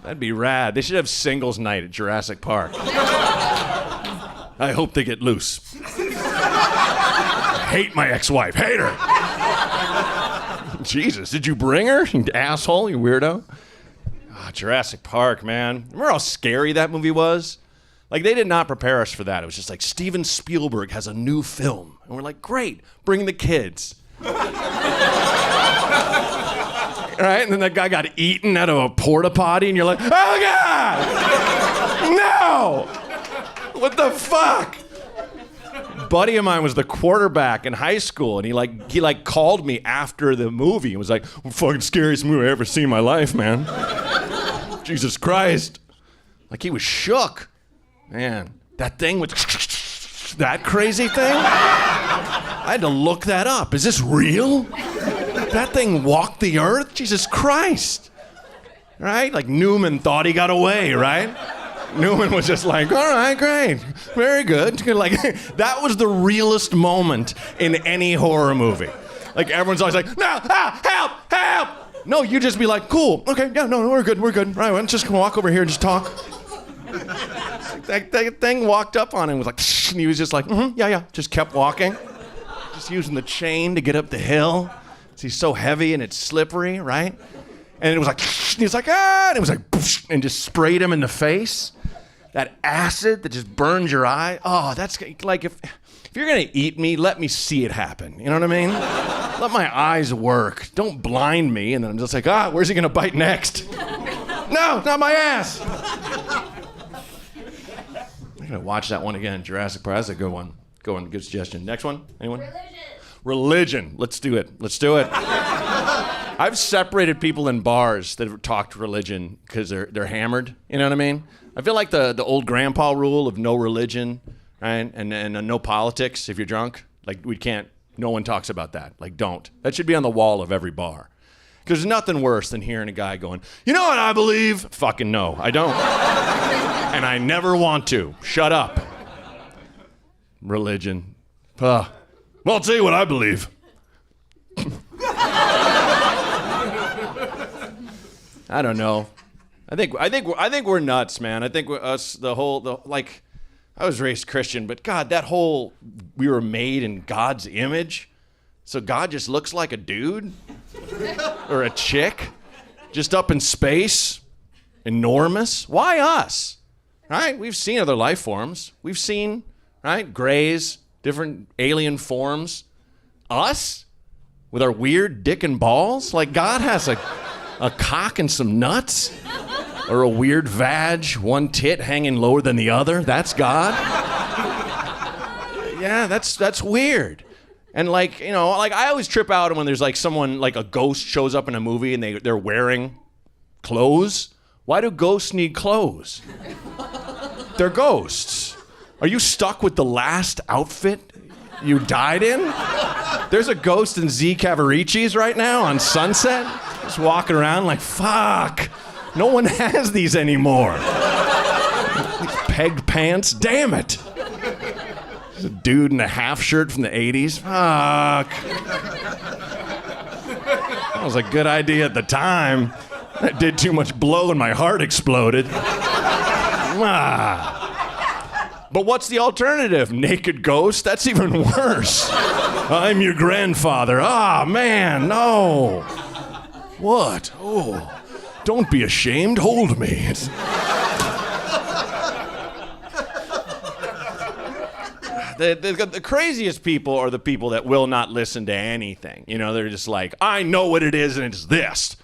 That'd be rad. They should have singles night at Jurassic Park. I hope they get loose. I hate my ex-wife. Hate her. Jesus, did you bring her? You asshole, you weirdo. Oh, Jurassic Park, man. Remember how scary that movie was? Like, they did not prepare us for that. It was just like, Steven Spielberg has a new film. And we're like, great, bring the kids. Right? And then that guy got eaten out of a porta potty, and you're like, oh, God! No! What the fuck? buddy of mine was the quarterback in high school, and he called me after the movie and was like, "Fucking scariest movie I ever seen in my life, man." Jesus Christ. Like, he was shook. Man, that thing was that crazy thing? I had to look that up. Is this real? That thing walked the earth? Jesus Christ. Right? Like Newman thought he got away, right? Newman was just like, all right, great. Very good. Like, that was the realest moment in any horror movie. Like, everyone's always like, no, help, help. No, you just be like, cool, okay, yeah, no, we're good. Right, let's just walk over here and just talk. That thing walked up on him and was like, and he was just like, yeah, just kept walking. Just using the chain to get up the hill. He's so heavy and it's slippery, right? And it was like, and he was like, and it was like, and just sprayed him in the face. That acid that just burns your eye. Oh, that's like, if you're gonna eat me, let me see it happen. You know what I mean? Let my eyes work. Don't blind me, and then I'm just like, where's he gonna bite next? No, not my ass. I'm gonna watch that one again. Jurassic Park. That's a good one. Good suggestion. Next one. Anyone? Religion. Let's do it. I've separated people in bars that have talked religion because they're hammered. You know what I mean? I feel like the old grandpa rule of no religion, right? And no politics if you're drunk. Like, no one talks about that. Like, don't. That should be on the wall of every bar. Because there's nothing worse than hearing a guy going, you know what I believe? Fucking no, I don't. And I never want to. Shut up. Religion. Well, I'll tell you what I believe. I don't know. I think we're nuts, man. I think I was raised Christian, but God, we were made in God's image. So God just looks like a dude or a chick just up in space, enormous. Why us? Right? We've seen other life forms. We've seen, right, grays, different alien forms. Us? With our weird dick and balls? Like, God has a cock and some nuts? Or a weird vag, one tit hanging lower than the other? That's God? Yeah, that's weird. And like, you know, like I always trip out when there's like someone, like a ghost shows up in a movie and they're wearing clothes. Why do ghosts need clothes? They're ghosts. Are you stuck with the last outfit you died in? There's a ghost in Z Cavaricci's right now on Sunset. Just walking around like, fuck. No one has these anymore. These pegged pants, damn it. There's a dude in a half shirt from the 80s. Fuck. That was a good idea at the time. I did too much blow and my heart exploded. But what's the alternative? Naked ghost? That's even worse. I'm your grandfather. Man, no. What? Oh. Don't be ashamed. Hold me. The craziest people are the people that will not listen to anything. You know, they're just like, I know what it is and it's this.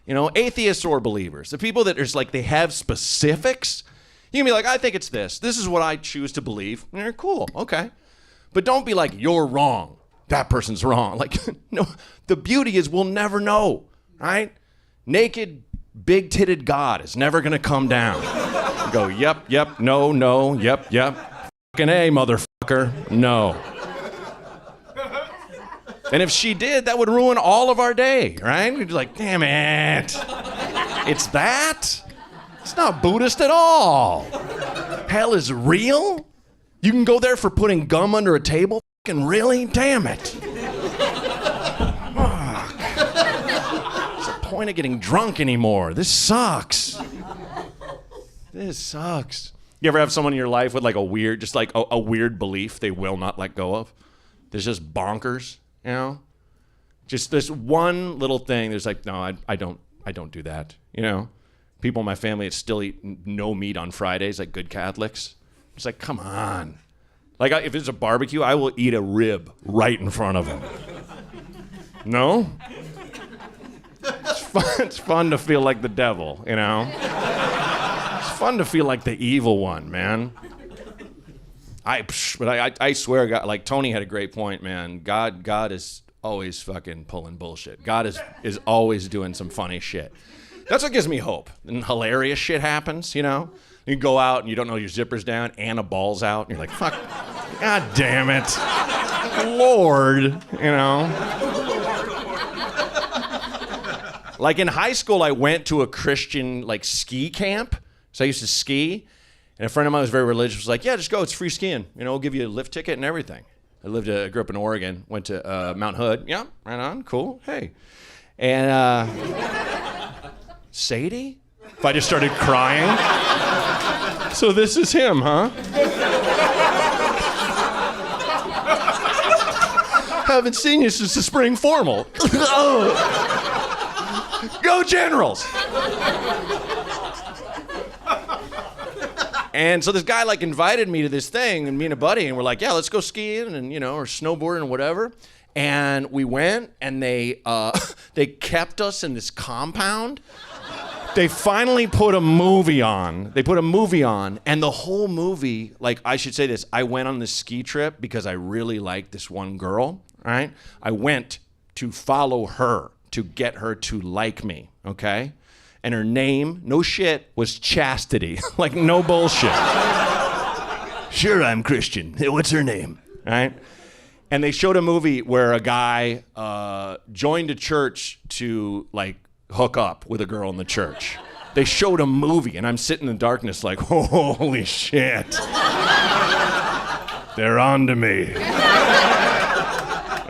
You know, atheists or believers. The people that are just like, they have specifics. You can be like, I think it's this. This is what I choose to believe. And you're cool, okay. But don't be like, you're wrong. That person's wrong. Like, no, the beauty is we'll never know, right? Naked, big-titted God is never gonna come down. You go, yep, no, yep. Fucking A, motherfucker, no. And if she did, that would ruin all of our day, right? We'd be like, damn it. It's that? It's not Buddhist at all. Hell is real? You can go there for putting gum under a table? Fucking really? Damn it. Fuck. What's the point of getting drunk anymore? This sucks. This sucks. You ever have someone in your life with like a weird, just like a weird belief they will not let go of? There's just bonkers, you know? Just this one little thing, there's like, no, I don't do that, you know? People in my family that still eat no meat on Fridays, like good Catholics. It's like, come on. Like, if it's a barbecue, I will eat a rib right in front of them. No? It's fun to feel like the devil, you know? It's fun to feel like the evil one, man. I swear, God, like Tony had a great point, man. God is always fucking pulling bullshit. God is always doing some funny shit. That's what gives me hope. And hilarious shit happens, you know? You go out and you don't know your zipper's down and a ball's out. And you're like, fuck, God damn it. Lord, you know? Like in high school, I went to a Christian like ski camp. So I used to ski. And a friend of mine was very religious, was like, yeah, just go, it's free skiing. You know, we'll give you a lift ticket and everything. I grew up in Oregon, went to Mount Hood. Yeah, right on, cool, hey. And Sadie? If I just started crying. So this is him, huh? Haven't seen you since the spring formal. Go Generals! And so this guy like invited me to this thing, and me and a buddy, and we're like, yeah, let's go skiing and, you know, or snowboarding or whatever. And we went, and they kept us in this compound. They finally put a movie on. And the whole movie, like, I should say this, I went on this ski trip because I really liked this one girl, right? I went to follow her, to get her to like me, okay? And her name, no shit, was Chastity. Like, no bullshit. Sure, I'm Christian. Hey, what's her name? Right? And they showed a movie where a guy joined a church to, like, hook up with a girl in the church. They showed a movie, and I'm sitting in the darkness like, holy shit. They're on to me. All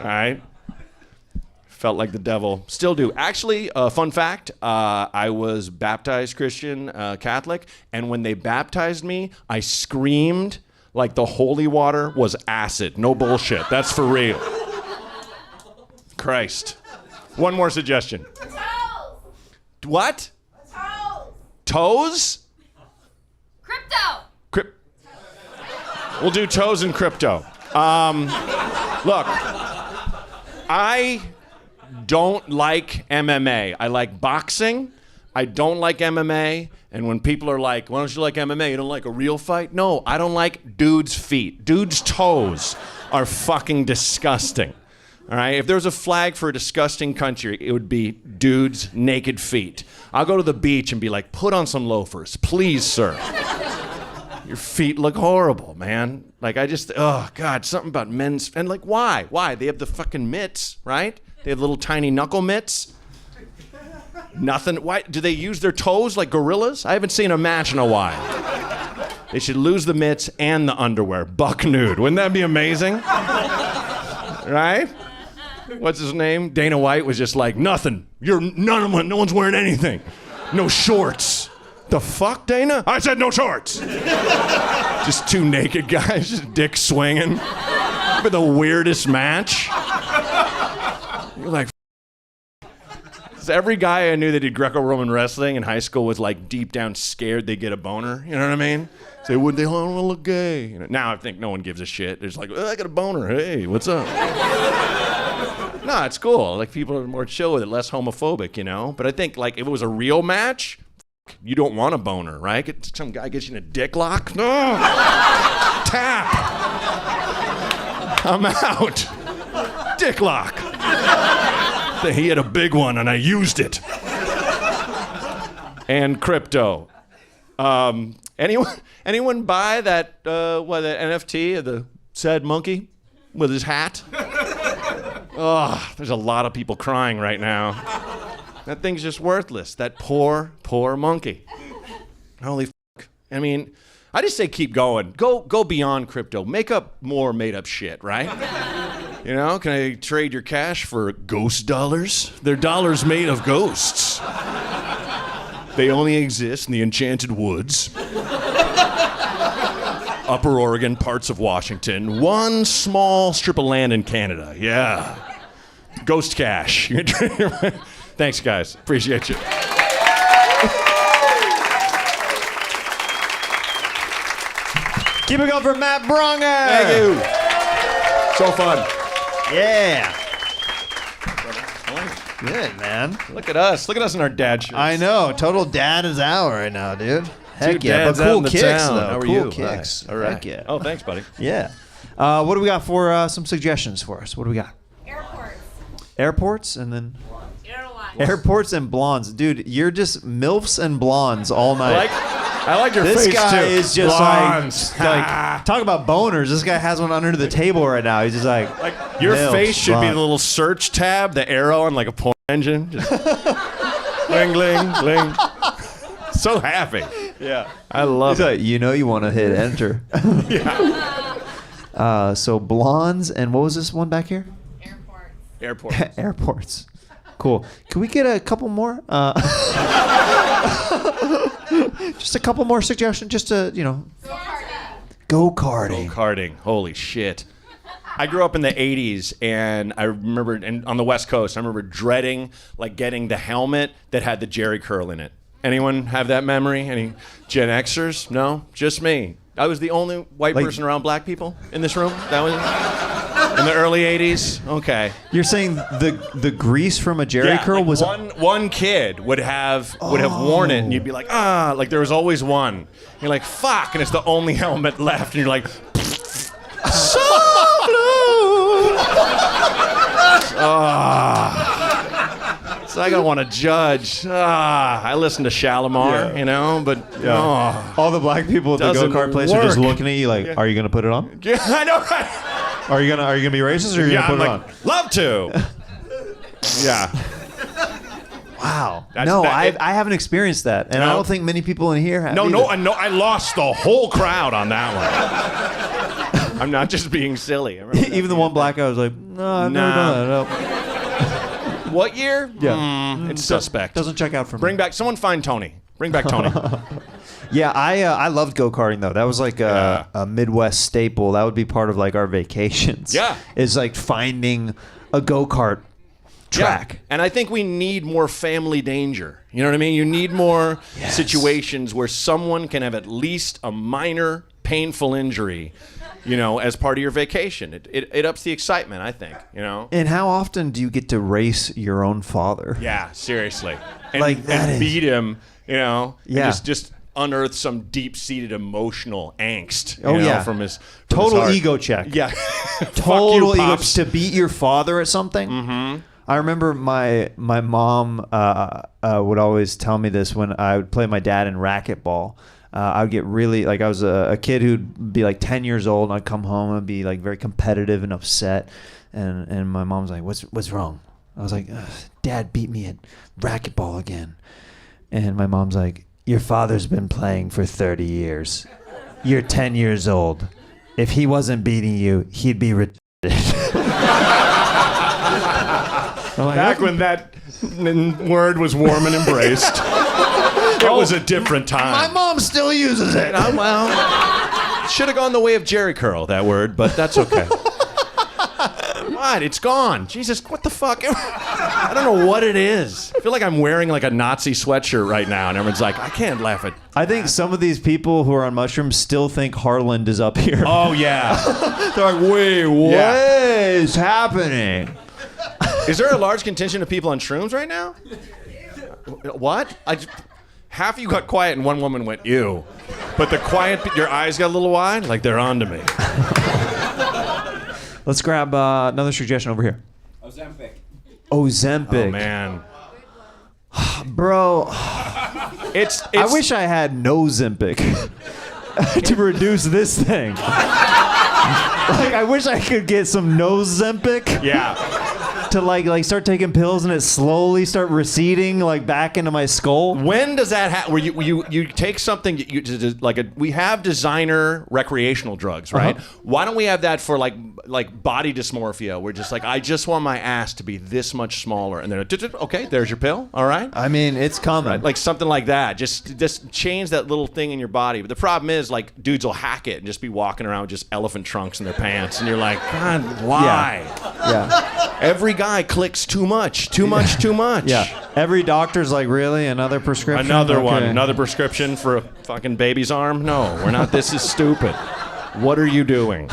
right? Felt like the devil. Still do. Actually, fun fact, I was baptized Christian, Catholic, and when they baptized me, I screamed like the holy water was acid. No bullshit. That's for real. Christ. One more suggestion.
Toes.
What?
Toes.
Toes?
Crypto.
We'll do toes and crypto. Look, I don't like MMA. I like boxing. I don't like MMA. And when people are like, why don't you like MMA? You don't like a real fight? No, I don't like dudes' feet. Dudes' toes are fucking disgusting. All right? If there was a flag for a disgusting country, it would be dudes' naked feet. I'll go to the beach and be like, put on some loafers. Please, sir. Your feet look horrible, man. Like, oh, God, something about men's... And, like, why? Why? They have the fucking mitts, right? They have little tiny knuckle mitts. Nothing. Why? Do they use their toes like gorillas? I haven't seen a match in a while. They should lose the mitts and the underwear. Buck nude. Wouldn't that be amazing? Right? What's his name? Dana White was just like, nothing. No one's wearing anything. No shorts. The fuck, Dana? I said no shorts. Just two naked guys, just dick swinging. For the weirdest match. You're like, every guy I knew that did Greco-Roman wrestling in high school was like deep down scared they'd get a boner. You know what I mean? Say, would they don't want to look gay? You know, now I think no one gives a shit. They're just like, I got a boner. Hey, what's up? No, it's cool. Like, people are more chill with it, less homophobic, you know? But I think, like, if it was a real match, you don't want a boner, right? Some guy gets you in a dick lock. No! Tap! I'm out. Dick lock. He had a big one and I used it. And crypto. Anyone buy that that NFT of the sad monkey with his hat? Oh, there's a lot of people crying right now. That thing's just worthless. That poor monkey. Holy fuck. I mean, I just say keep going. Go beyond crypto. Make up more made up shit, right? You know, can I trade your cash for ghost dollars? They're dollars made of ghosts. They only exist in the enchanted woods. Upper Oregon, parts of Washington, one small strip of land in Canada. Yeah. Ghost cash. Thanks, guys. Appreciate you.
Keep it going for Matt Braunger.
Thank you. So fun.
Yeah. Good, man.
Look at us. Look at us in our dad shirts.
I know. Total dad is out right now, dude. Heck
Two
yeah,
dads
but
out
cool
in the
kicks
town.
though.
How are
cool
you?
kicks.
All right.
Heck yeah.
Oh, thanks, buddy.
Yeah. What do we got for some suggestions for us? What do we got?
Airports.
Airports and then
Airline.
airports and blondes, dude. You're just milfs and blondes all night.
I like your
This
face
guy
too.
is just
Blondes.
like talk about boners. This guy has one under the table right now. He's just like
Your
milfs,
face should be
blondes.
the little search tab, the arrow on like a porn engine. Just bling, bling, bling. So happy.
Yeah.
I love
He's
it.
like, you know you want to hit enter. So blondes and what was this one back here?
Airport.
Airports. Cool. Can we get a couple more? Just a couple more suggestions. Just to go karting.
Karting. Holy shit. I grew up in the 80s, and I remember, and on the West Coast, I remember dreading like getting the helmet that had the Jerry curl in it. Anyone have that memory? Any Gen Xers? No? Just me. I was the only white person around black people in this room? That was in the early 80s? Okay.
You're saying the grease from a Jerry curl
like
was
one kid would have worn it, and you'd be like, like there was always one. You're like, fuck, and it's the only helmet left, and you're like, so blue. So I don't want to judge. I listen to Shalimar, but
all the black people at the
Doesn't
go-kart place are just
work.
looking at you like, are you gonna put it on?
yeah, I know, right?
Are you gonna be racist or are you
Yeah,
gonna
I'm
put it
like, love to. Yeah.
on? Wow.
That's-
No,
that-
I haven't experienced that, and I
No.
don't think many people in here have.
No,
either.
I lost the whole crowd on that one. I'm not just being silly. I remember that
Even the
being
one
a
black guy was like, no, I've never
Nah.
done that. No.
thing. What year?
Yeah.
It's suspect.
Doesn't check out for me.
Bring back, someone find Tony. Bring back Tony.
Yeah, I loved go-karting though. That was like a Midwest staple. That would be part of like our vacations.
Yeah.
Is like finding a go-kart track.
Yeah. And I think we need more family danger. You know what I mean? You need more situations where someone can have at least a minor painful injury, as part of your vacation. It ups the excitement, I think,
And how often do you get to race your own father?
Yeah, seriously. And,
Like, that
and
is-
beat him, and
Yeah.
just unearth some deep-seated emotional angst,
Oh, yeah.
from his
Total
heart.
ego check.
Yeah.
Total
Fuck you,
ego
Pops.
to beat your father at something. Mm-hmm. I remember my mom would always tell me this when I would play my dad in racquetball. I would get really like I was a kid who'd be like 10 years old, and I'd come home and be like very competitive and upset, and my mom's like, "What's wrong?" I was like, "Dad beat me at racquetball again," and my mom's like, "Your father's been playing for 30 years. You're 10 years old. If he wasn't beating you, he'd be retarded." I'm like,
Back when that word was warm and embraced. It was a different time.
my mom still uses it.
Well, should have gone the way of Jerry curl, that word, but that's okay. What? It's gone. Jesus, what the fuck? I don't know what it is. I feel like I'm wearing like a Nazi sweatshirt right now, and everyone's like, I can't laugh at.
I think some of these people who are on mushrooms still think Harland is up here.
Oh yeah.
They're like, wait, what is happening?
Is there a large contingent of people on shrooms right now? What? Half of you got quiet and one woman went, ew. But the quiet, your eyes got a little wide, like they're on to me.
Let's grab another suggestion over here.
Ozempic.
Ozempic.
Oh man.
Bro,
It's
I wish I had no Zempic to reduce this thing. Like, I wish I could get some no Zempic.
Yeah.
To like start taking pills and it slowly start receding like back into my skull.
When does that happen? Where you take something we have designer recreational drugs, right? Why don't we have that for like body dysmorphia? We're just like, I just want my ass to be this much smaller, and then okay, there's your pill. All right.
I mean, it's coming.
Right, like something like that. Just change that little thing in your body. But the problem is, like, dudes will hack it and just be walking around with just elephant trunks in their pants, and you're like, God, why?
Yeah.
Every guy clicks too much.
Yeah. Every doctor's like, really? Another prescription?
Another one.
Okay.
Another prescription for a fucking baby's arm? No, we're not. This is stupid. What are you doing?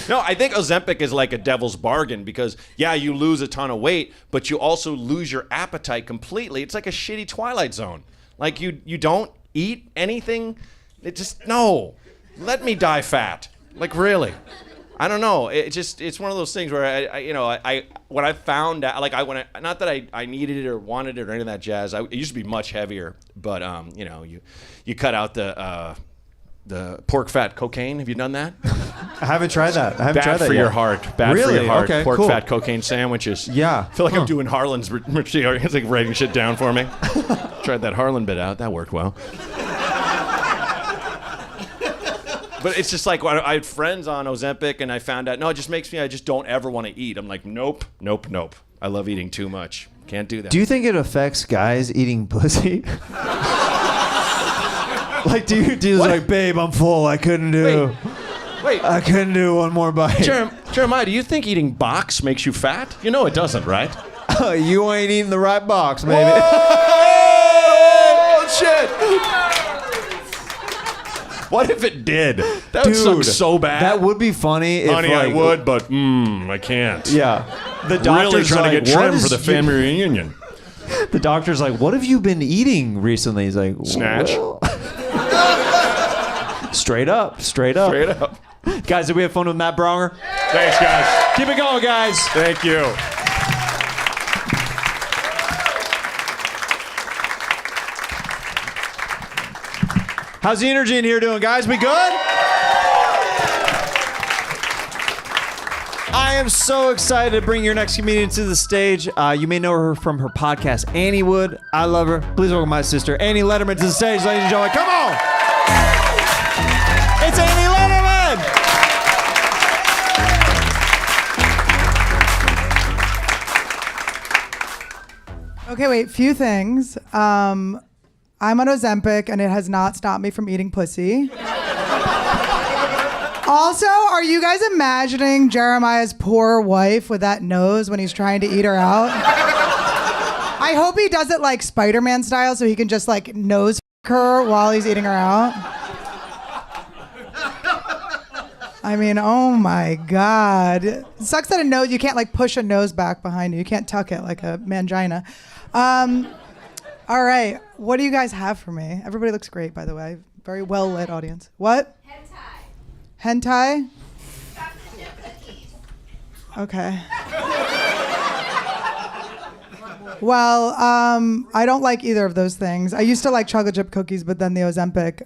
No, I think Ozempic is like a devil's bargain because, yeah, you lose a ton of weight, but you also lose your appetite completely. It's like a shitty Twilight Zone. Like you don't eat anything. It just no. Let me die fat. Like really. I don't know. It's one of those things where I when I found out, like not that I needed it or wanted it or any of that jazz. It used to be much heavier, but you cut out the pork fat cocaine. Have you done that?
I haven't tried that. I haven't
Bad
tried that
for
yet.
your heart. Bad for
Really?
your heart.
Okay,
pork
cool.
fat cocaine sandwiches.
Yeah.
I feel like I'm doing Harland's. It's like writing shit down for me. Tried that Harland bit out. That worked well. But it's just like when I had friends on Ozempic and I found out, no, it just makes me, I just don't ever want to eat. I'm like, nope. I love eating too much. Can't do that.
Do you think it affects guys eating pussy? Like, do you like, babe, I'm full. I couldn't do.
Wait.
I couldn't do one more bite.
Jeremiah, do you think eating box makes you fat? You know it doesn't, right?
You ain't eating the right box, baby.
Oh, shit. What if it did? That would suck so bad.
That would be funny.
Honey,
if,
I
like,
would, but I can't.
Yeah. The
Really
doctor's
trying
like,
to get
"What
trim for
is
the family reunion.
The doctor's like, what have you been eating recently? He's like,
Snatch.
well." Straight up.
Straight up.
Guys, did we have fun with Matt Braunger?
Thanks, guys.
Keep it going, guys.
Thank you.
How's the energy in here doing, guys? We good? I am so excited to bring your next comedian to the stage. You may know her from her podcast, Annie Wood. I love her. Please welcome my sister, Annie Lederman, to the stage, ladies and gentlemen. Come on! It's Annie Lederman!
Okay, wait, few things. I'm on Ozempic, and it has not stopped me from eating pussy. Also, are you guys imagining Jeremiah's poor wife with that nose when he's trying to eat her out? I hope he does it like Spider-Man style so he can just like nose f- her while he's eating her out. I mean, oh my God. It sucks that a nose, you can't like push a nose back behind you. You can't tuck it like a mangina. All right, what do you guys have for me? Everybody looks great, by the way. Very well lit audience. What? Hentai? Okay. Well, I don't like either of those things. I used to like chocolate chip cookies, but then the Ozempic.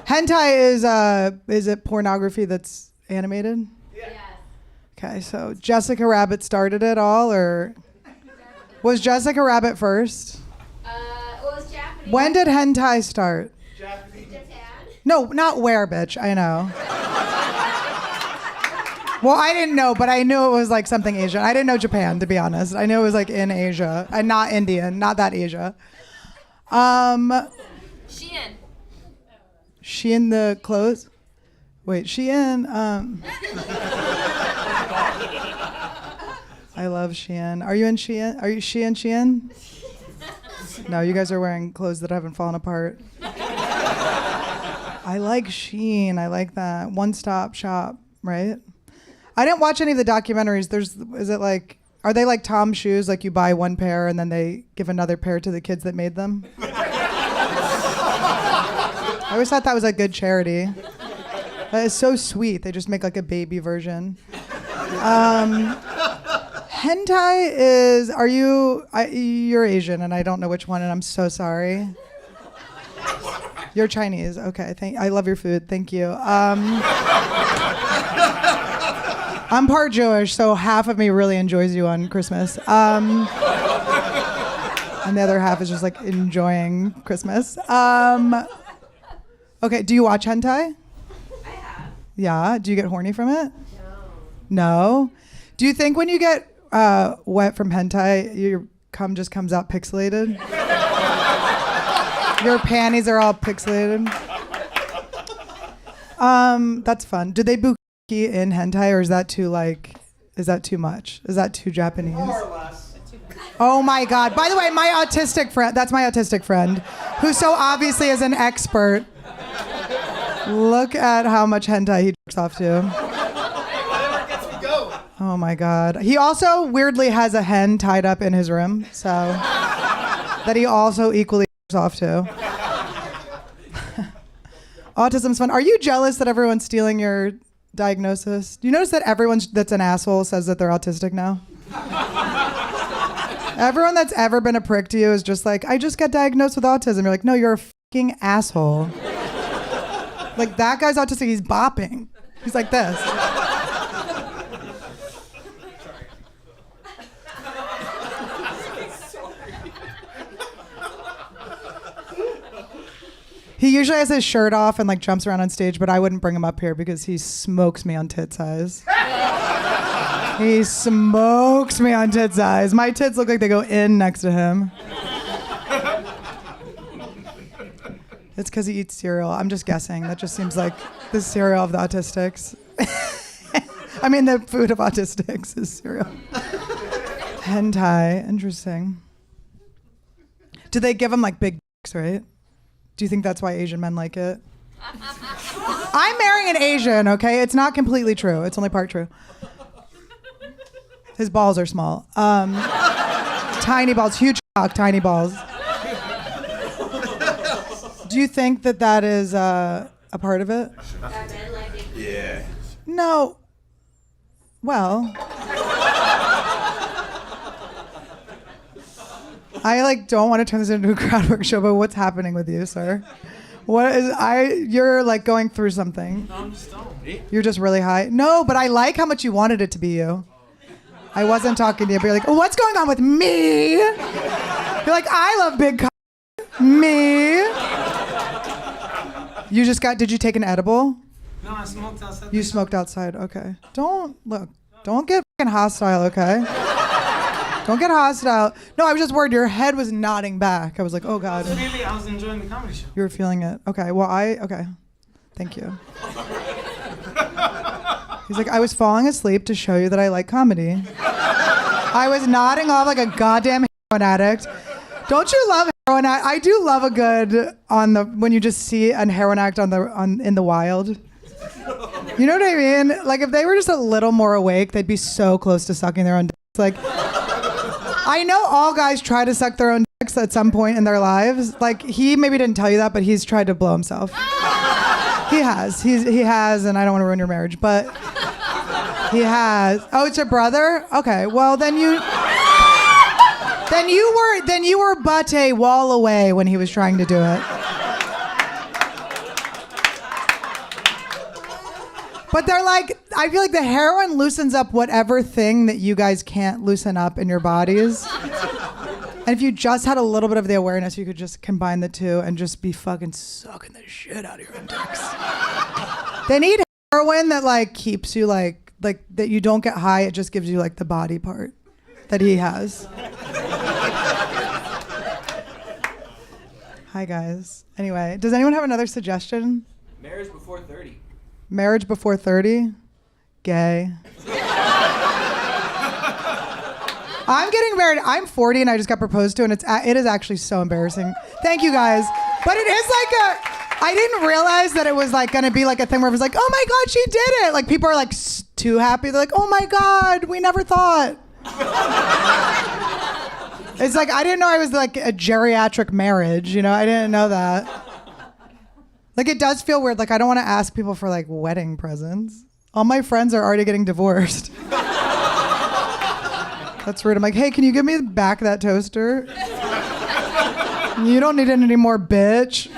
Hentai is it pornography that's animated? Yes. Okay, so Jessica Rabbit started it all, or was Jessica Rabbit first?
It was Japanese.
When did hentai start?
Japan?
No, not where, bitch. I know. Well, I didn't know, but I knew it was like something Asian. I didn't know Japan, to be honest. I knew it was like in Asia and not Indian, not that Asia.
Shein.
Shein the clothes? Wait, Shein. I love Shein. Are you in Shein? Are you Shein? No, you guys are wearing clothes that haven't fallen apart. I like Shein. I like that. One-stop shop, right? I didn't watch any of the documentaries. Are they like Tom's shoes? Like you buy one pair and then they give another pair to the kids that made them? I always thought that was a good charity. That is so sweet. They just make like a baby version. Hentai is, you're Asian and I don't know which one and I'm so sorry. You're Chinese. Okay, I love your food. Thank you. I'm part Jewish, so half of me really enjoys you on Christmas. And the other half is just like enjoying Christmas. Okay, do you watch hentai?
I have.
Yeah, do you get horny from it? No? Do you think when you get wet from hentai, your cum just comes out pixelated? Your panties are all pixelated? That's fun. Do they buki in hentai, or is that too much? Is that too Japanese?
More or less.
Oh my God. By the way, my autistic friend, that's my autistic friend, who so obviously is an expert. Look at how much hentai he jerks off to. Oh my God. He also weirdly has a hen tied up in his room, so that he also equally off to. Autism's fun. Are you jealous that everyone's stealing your diagnosis? Do you notice that everyone that's an asshole says that they're autistic now? Everyone that's ever been a prick to you is just like, I just got diagnosed with autism. You're like, no, you're a fucking asshole. Like, that guy's autistic. He's bopping. He's like this. He usually has his shirt off and like jumps around on stage, but I wouldn't bring him up here because he smokes me on tit size. He smokes me on tit size. My tits look like they go in next to him. It's because he eats cereal. I'm just guessing. That just seems like the cereal of the autistics. I mean, the food of autistics is cereal. Hentai. Interesting. Do they give him like big dicks, right? Do you think that's why Asian men like it? I'm marrying an Asian, okay? It's not completely true. It's only part true. His balls are small. Tiny balls, huge cock, tiny balls. Do you think that that is a part of it?
Yeah.
No. Well. I like don't want to turn this into a crowd work show, but what's happening with you, sir? You're like going through something.
No, I'm just stoned.
You're just really high. No, but I like how much you wanted it to be you. I wasn't talking to you, but you're like, oh, what's going on with me? You're like, I love big cock. Me. Did you take an edible?
No, I smoked outside.
You smoked outside, okay. Don't get fucking hostile, okay? Don't get hostile. No, I was just worried. Your head was nodding back. I was like, oh God.
Really, I was enjoying the comedy show.
You were feeling it. Okay, well, okay. Thank you. He's like, I was falling asleep to show you that I like comedy. I was nodding off like a goddamn heroin addict. Don't you love heroin addict? I do love a good when you just see a heroin addict in the wild. You know what I mean? Like if they were just a little more awake, they'd be so close to sucking their own dicks. Like, I know all guys try to suck their own dicks at some point in their lives. Like he maybe didn't tell you that, but he's tried to blow himself. He has. He has, and I don't want to ruin your marriage, but he has. Oh, it's your brother? Okay. Well, then you were but a wall away when he was trying to do it. But they're like, I feel like the heroin loosens up whatever thing that you guys can't loosen up in your bodies. And if you just had a little bit of the awareness, you could just combine the two and just be fucking sucking the shit out of your own dicks. They need heroin that like keeps you like that you don't get high. It just gives you like the body part that he has. Hi guys. Anyway, does anyone have another suggestion?
Marriage before 30.
Marriage before 30? Gay. I'm getting married. I'm 40 and I just got proposed to, and it is actually so embarrassing. Thank you guys. But it is like I didn't realize that it was like gonna be like a thing where it was like, oh my God, she did it. Like people are like too happy. They're like, oh my God, we never thought. It's like, I didn't know I was like a geriatric marriage, you know? I didn't know that. Like it does feel weird. Like I don't want to ask people for like wedding presents. All my friends are already getting divorced. That's weird. I'm like, hey, can you give me back that toaster? You don't need it anymore, bitch.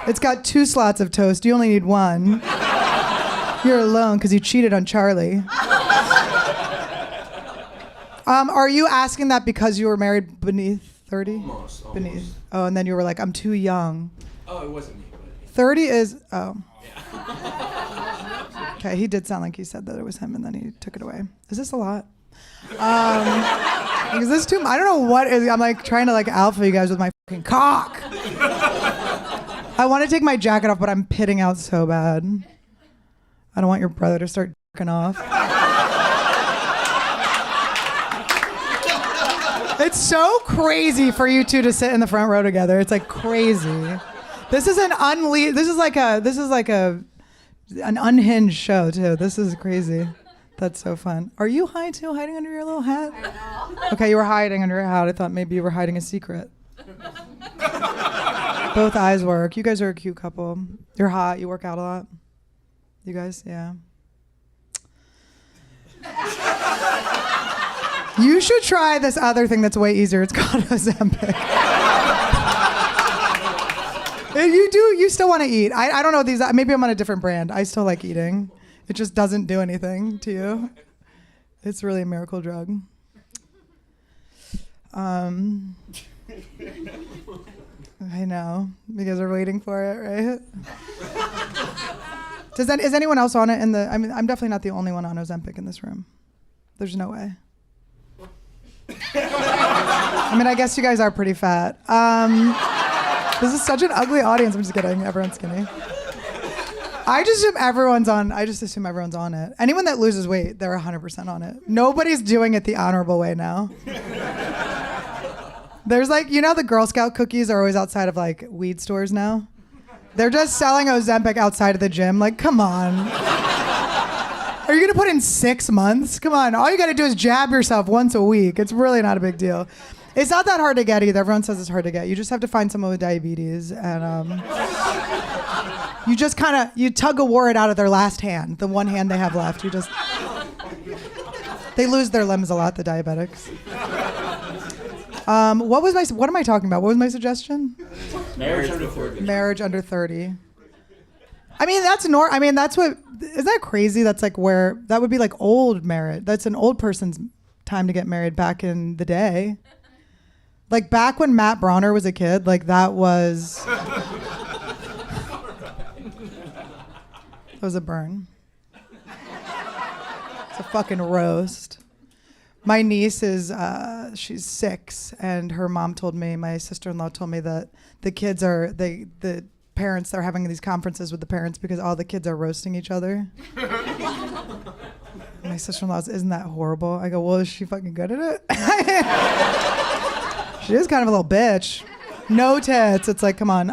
It's got 2 slots of toast. You only need 1. You're alone because you cheated on Charlie. Are you asking that because you were married beneath 30?
Almost.
Beneath. Oh, and then you were like, I'm too young.
Oh, it wasn't me.
30 is, oh. Yeah. Okay, he did sound like he said that it was him and then he took it away. Is this a lot? Is this too much? I don't know what is, I'm like trying to like alpha you guys with my fucking cock. I want to take my jacket off, but I'm pitting out so bad. I don't want your brother to start jerking off. It's so crazy for you two to sit in the front row together. It's like crazy. This is an an unhinged show too. This is crazy. That's so fun. Are you high too, hiding under your little hat? Okay, you were hiding under your hat. I thought maybe you were hiding a secret. Both eyes work. You guys are a cute couple. You're hot. You work out a lot. You guys, yeah. You should try this other thing that's way easier. It's called Ozempic. You still want to eat. I don't know these. Maybe I'm on a different brand. I still like eating. It just doesn't do anything to you. It's really a miracle drug. I know. You guys are waiting for it, right? Is anyone else on it I mean, I'm definitely not the only one on Ozempic in this room. There's no way. I mean, I guess you guys are pretty fat. This is such an ugly audience. I'm just kidding. Everyone's skinny. I just assume everyone's on it. Anyone that loses weight, they're 100% on it. Nobody's doing it the honorable way now. There's like, the Girl Scout cookies are always outside of like weed stores now. They're just selling Ozempic outside of the gym. Like, come on. Are you going to put in 6 months? Come on. All you got to do is jab yourself once a week. It's really not a big deal. It's not that hard to get either. Everyone says it's hard to get. You just have to find someone with diabetes and you just you tug a wart out of their last hand, the one hand they have left. They lose their limbs a lot, the diabetics. What am I talking about? What was my suggestion?
Marriage under 30.
Marriage under 30. I mean, isn't that crazy? That's like where, that would be like old marriage. That's an old person's time to get married back in the day. Like back when Matt Braunger was a kid, like that was a burn. It's a fucking roast. My niece is, she's 6, and her mom told me, my sister-in-law told me that the kids are, the parents are having these conferences with the parents because all the kids are roasting each other. My sister-in-law says, isn't that horrible? I go, well, is she fucking good at it? She is kind of a little bitch. No tits. It's like, come on.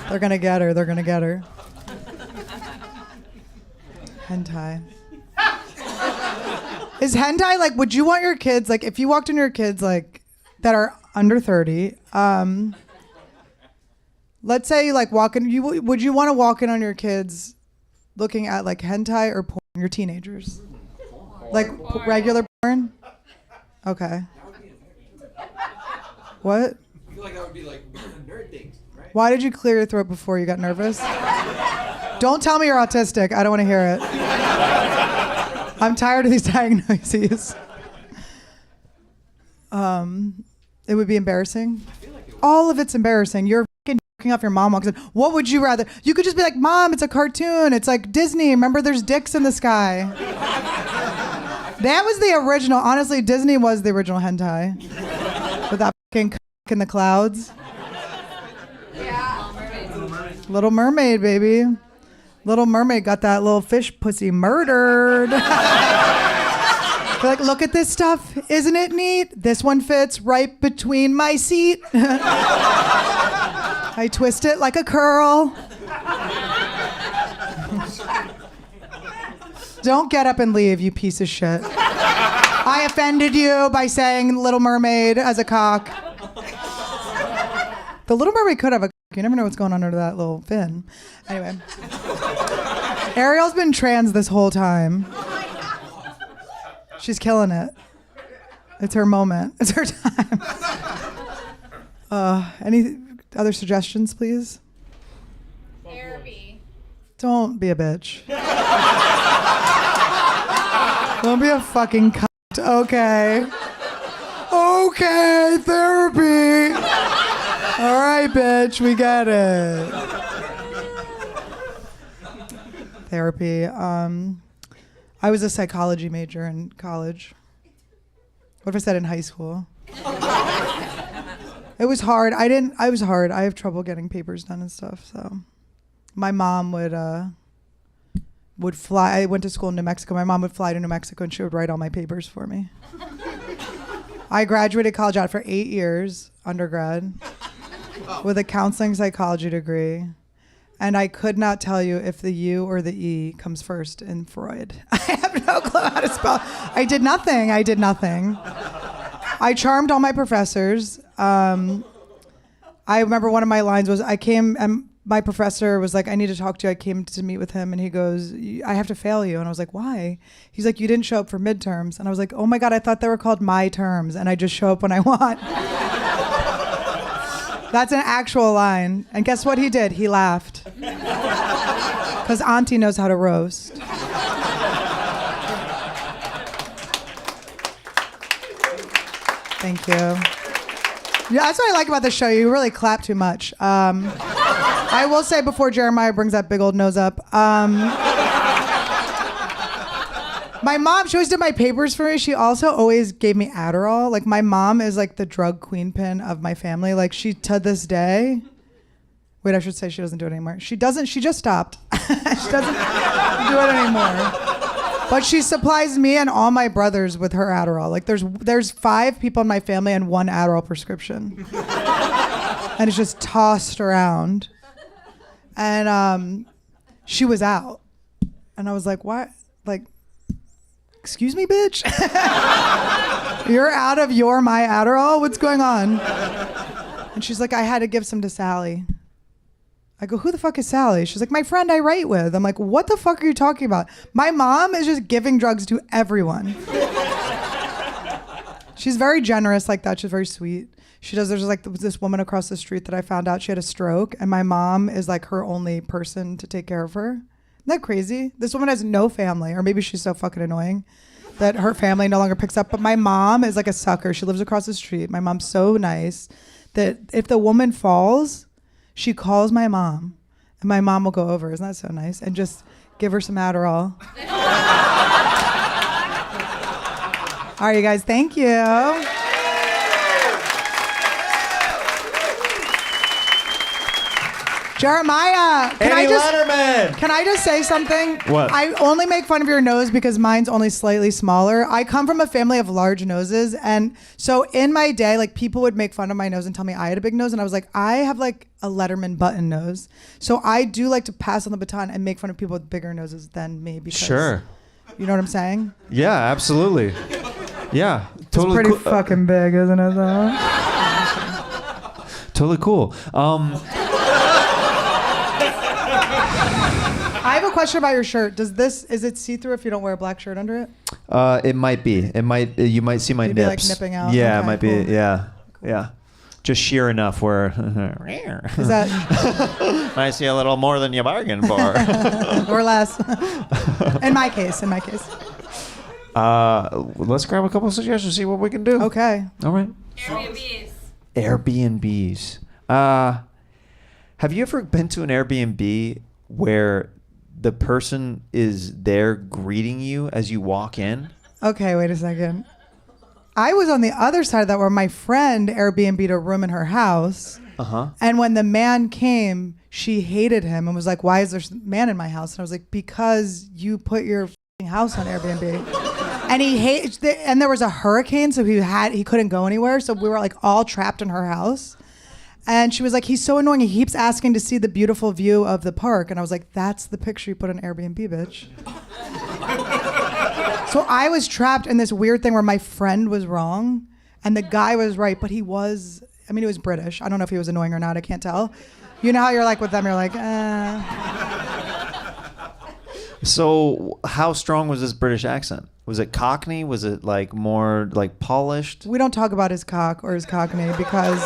They're gonna get her. They're gonna get her. Hentai. Is hentai like, would you want your kids, like if you walked in your kids like that are under 30, let's say you like walk in, would you want to walk in on your kids looking at like hentai or porn, your teenagers? Like regular porn? Okay. What?
I feel like that would be like nerd things, right?
Why did you clear your throat before you got nervous? Don't tell me you're autistic. I don't want to hear it. I'm tired of these diagnoses. It would be embarrassing. All of it's embarrassing. You're fucking jerking off, your mom walks in. What would you rather? You could just be like, Mom, it's a cartoon. It's like Disney. Remember, there's dicks in the sky. That was the original. Honestly, Disney was the original hentai. With that fucking cock in the clouds.
Yeah.
Little Mermaid, baby. Little Mermaid got that little fish pussy murdered. They're like, look at this stuff. Isn't it neat? This one fits right between my seat. I twist it like a curl. Don't get up and leave, you piece of shit. I offended you by saying Little Mermaid as a cock. The Little Mermaid could have a cock. You never know what's going on under that little fin. Anyway. Ariel's been trans this whole time. She's killing it. It's her moment. It's her time. Any other suggestions, please?
Therapy.
Don't be a bitch. Don't be a fucking cunt. Okay. Okay, therapy. All right, bitch, we get it. Therapy. I was a psychology major in college. What if I said in high school? It was hard. I was hard. I have trouble getting papers done and stuff, so. My mom would fly. I went to school in New Mexico. My mom would fly to New Mexico and she would write all my papers for me. I graduated college out for 8 years, undergrad, with a counseling psychology degree. And I could not tell you if the U or the E comes first in Freud. I have no clue how to spell. I did nothing. I charmed all my professors. I remember one of my lines was, I came and my professor was like, I need to talk to you. I came to meet with him and he goes, I have to fail you. And I was like, why? He's like, you didn't show up for midterms. And I was like, oh my God, I thought they were called my terms and I just show up when I want. That's an actual line. And guess what he did? He laughed. Because Auntie knows how to roast. Thank you. Yeah, that's what I like about the show. You really clap too much. I will say before Jeremiah brings that big old nose up, my mom, she always did my papers for me. She also always gave me Adderall. Like, my mom is like the drug queen pin of my family. Like, she, to this day, wait, I should say she doesn't do it anymore. She just stopped. She doesn't do it anymore. But she supplies me and all my brothers with her Adderall. Like, there's 5 people in my family and 1 Adderall prescription. And it's just tossed around. And she was out. And I was like, what? Like, excuse me, bitch? You're out of my Adderall? What's going on? And she's like, I had to give some to Sally. I go, who the fuck is Sally? She's like, my friend I write with. I'm like, what the fuck are you talking about? My mom is just giving drugs to everyone. She's very generous like that. She's very sweet. There's like this woman across the street that I found out she had a stroke and my mom is like her only person to take care of her. Isn't that crazy? This woman has no family, or maybe she's so fucking annoying that her family no longer picks up. But my mom is like a sucker. She lives across the street. My mom's so nice that if the woman falls, she calls my mom and my mom will go over. Isn't that so nice? And just give her some Adderall. All right, you guys, thank you. Jeremiah, can I just say something?
What?
I only make fun of your nose because mine's only slightly smaller. I come from a family of large noses, and so in my day, like, people would make fun of my nose and tell me I had a big nose, and I was like, I have like a Lederman button nose. So I do like to pass on the baton and make fun of people with bigger noses than me because
Sure.
You know what I'm saying?
Yeah, absolutely. Yeah, totally.
It's pretty fucking big, isn't it though?
Totally cool.
I have a question about your shirt. Is it see-through if you don't wear a black shirt under it?
It might be. You might see my
Maybe
nips.
like nipping out.
Yeah,
Okay,
it might
cool.
be. Yeah, yeah. Just sheer enough where
Is that
I see a little more than you bargained for.
or less? In my case.
Let's grab a couple of suggestions, see what we can do.
Okay.
All right.
Airbnbs.
Airbnbs. Have you ever been to an Airbnb where the person is there greeting you as you walk in?
Okay, wait a second. I was on the other side of that where my friend Airbnb'd a room in her house.
Uh-huh.
And when the man came, she hated him and was like, why is there a man in my house? And I was like, because you put your house on Airbnb. And and there was a hurricane, so he couldn't go anywhere. So we were like all trapped in her house. And she was like, he's so annoying. He keeps asking to see the beautiful view of the park. And I was like, that's the picture you put on Airbnb, bitch. So I was trapped in this weird thing where my friend was wrong and the guy was right, but he was British. I don't know if he was annoying or not. I can't tell. You know how you're like with them, you're like,
So how strong was this British accent? Was it Cockney? Was it like more like polished?
We don't talk about his cock or his Cockney because